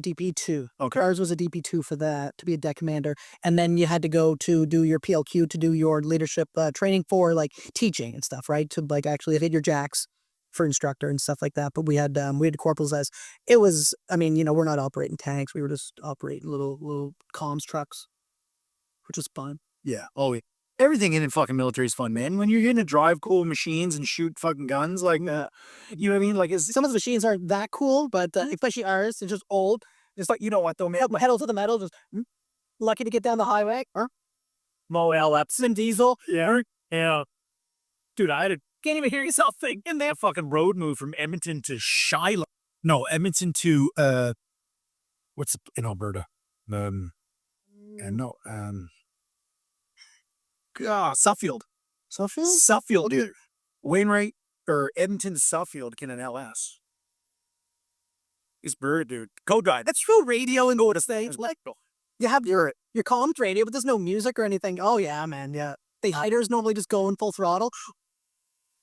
DP2. Okay. Ours was a DP2 for that to be a deck commander, and then you had to go to do your PLQ to do your leadership training for like teaching and stuff, right? To like actually hit your jacks for instructor and stuff like that. But we had corporals as it was. I mean, we're not operating tanks. We were just operating little comms trucks, which was fun. Yeah. Oh, yeah. Everything in the fucking military is fun, man. When you're getting to drive cool machines and shoot fucking guns, like, you know what I mean? Like, Some of the machines aren't that cool, but especially ours, it's just old. it's like, you know what though, man? Pedal to the metal, just lucky to get down the highway. Mo Epson Diesel. Yeah. Yeah. Dude, can't even hear yourself think. In that fucking road move from Edmonton to Shiloh. No, Edmonton to, what's in Alberta? Suffield. Suffield, dude. Wainwright or Edmonton to Suffield can an LS. It's bird, dude. Code drive. That's real radio and go to say. It's like, You have your comms radio, but there's no music or anything. Oh yeah, man, yeah. The hiders normally just go in full throttle.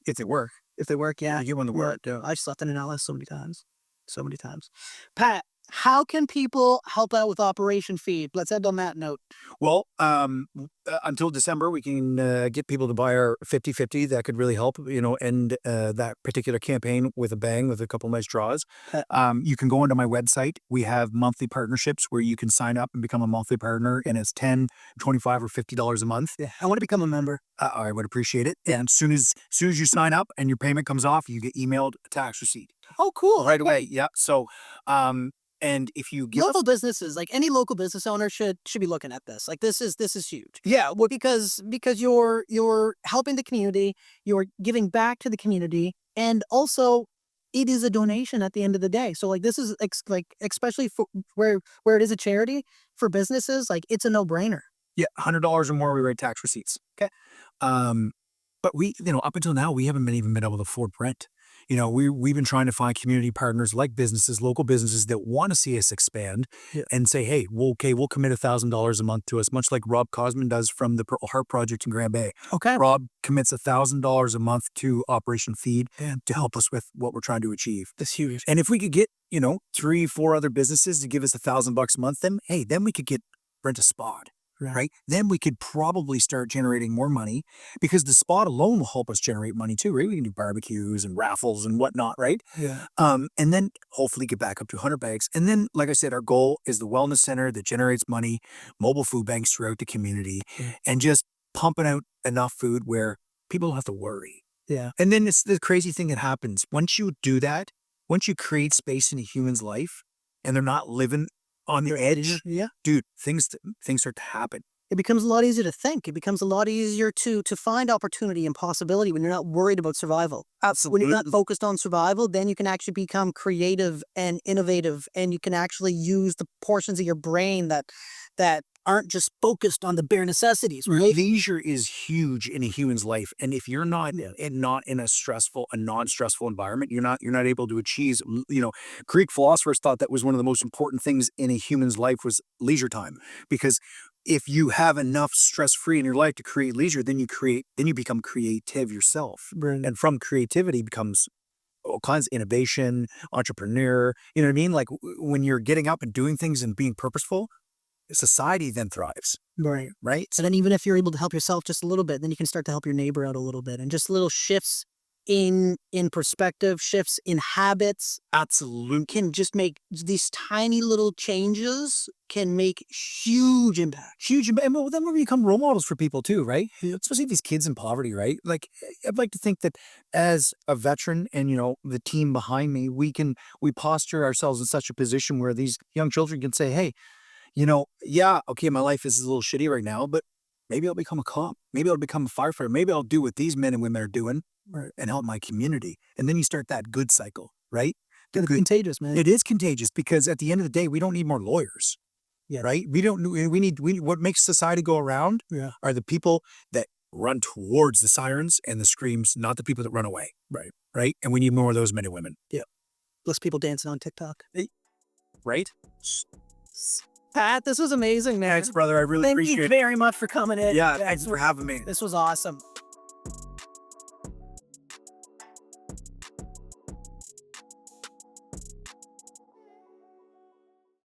if they work. If they work, yeah. You get one to work. Yeah. I slept in an LS so many times. So many times. Pat, how can people help out with Operation Feed? Let's end on that note. Well, until December, we can get people to buy our 50/50. That could really help, end that particular campaign with a bang with a couple nice draws. You can go onto my website. We have monthly partnerships where you can sign up and become a monthly partner, and it's $10, $25, or $50 a month. Yeah, I want to become a member. I would appreciate it. And as soon as you sign up and your payment comes off, you get emailed a tax receipt Oh, cool. right away. Yeah. So, and if you give Local businesses, like any local business owner should be looking at this. Like this is huge. yeah, well, Because you're helping the community, you're giving back to the community, and also it is a donation at the end of the day. So like this is especially for where it is a charity for businesses, like it's a no-brainer. yeah, $100 or more, we write tax receipts. Okay. But we, up until now, we haven't even been able to afford rent. We've been trying to find community partners like businesses, local businesses that want to see us expand and say, hey, we'll commit $1,000 a month to us, much like Rob Cosman does from the Purple Heart Project in Grand Bay. Okay. Rob commits $1,000 a month to Operation Feed to help us with what we're trying to achieve. That's huge. And if we could get, 3, 4 other businesses to give us $1,000 a month, then we could rent a spot. right? Then we could probably start generating more money because the spot alone will help us generate money too, right? We can do barbecues and raffles and whatnot, right? Yeah. And then hopefully get back up to 100 bags. And then, like I said, our goal is the wellness center that generates money, mobile food banks throughout the community, and just pumping out enough food where people don't have to worry. Yeah. And then it's the crazy thing that happens. Once you do that, once you create space in a human's life and they're not living on their edge, Yeah. dude, things start to happen. It becomes a lot easier to think. It becomes a lot easier to find opportunity and possibility when you're not worried about survival. When you're not focused on survival, then you can actually become creative and innovative, and you can actually use the portions of your brain that aren't just focused on the bare necessities, right? Leisure is huge in a human's life, and if you're not in a non-stressful environment, you're not able to achieve. Greek philosophers thought that was one of the most important things in a human's life was leisure time, because if you have enough stress-free in your life to create leisure, then you become creative yourself, and from creativity becomes all kinds of innovation, entrepreneur. You know what I mean? Like when you're getting up and doing things and being purposeful, society then thrives. Right. So then even if you're able to help yourself just a little bit, then you can start to help your neighbor out a little bit, and just little shifts in perspective, shifts in habits Absolutely. can just make these tiny little changes can make huge impact. Huge. And then we become role models for people too, right? Especially these kids in poverty, right? Like, I'd like to think that as a veteran and, the team behind me, we posture ourselves in such a position where these young children can say, hey, okay, my life is a little shitty right now, but maybe I'll become a cop. Maybe I'll become a firefighter. Maybe I'll do what these men and women are doing and help my community. And then you start that good cycle, right? It's contagious, man. It is contagious because at the end of the day, we don't need more lawyers, right? What makes society go around are the people that run towards the sirens and the screams, not the people that run away. Right. And we need more of those men and women. Yeah. Less people dancing on TikTok. Right. Pat, this was amazing, man. Thanks, brother. I really Thank appreciate you it. very much for coming in. Yeah, thanks for having me. This was awesome.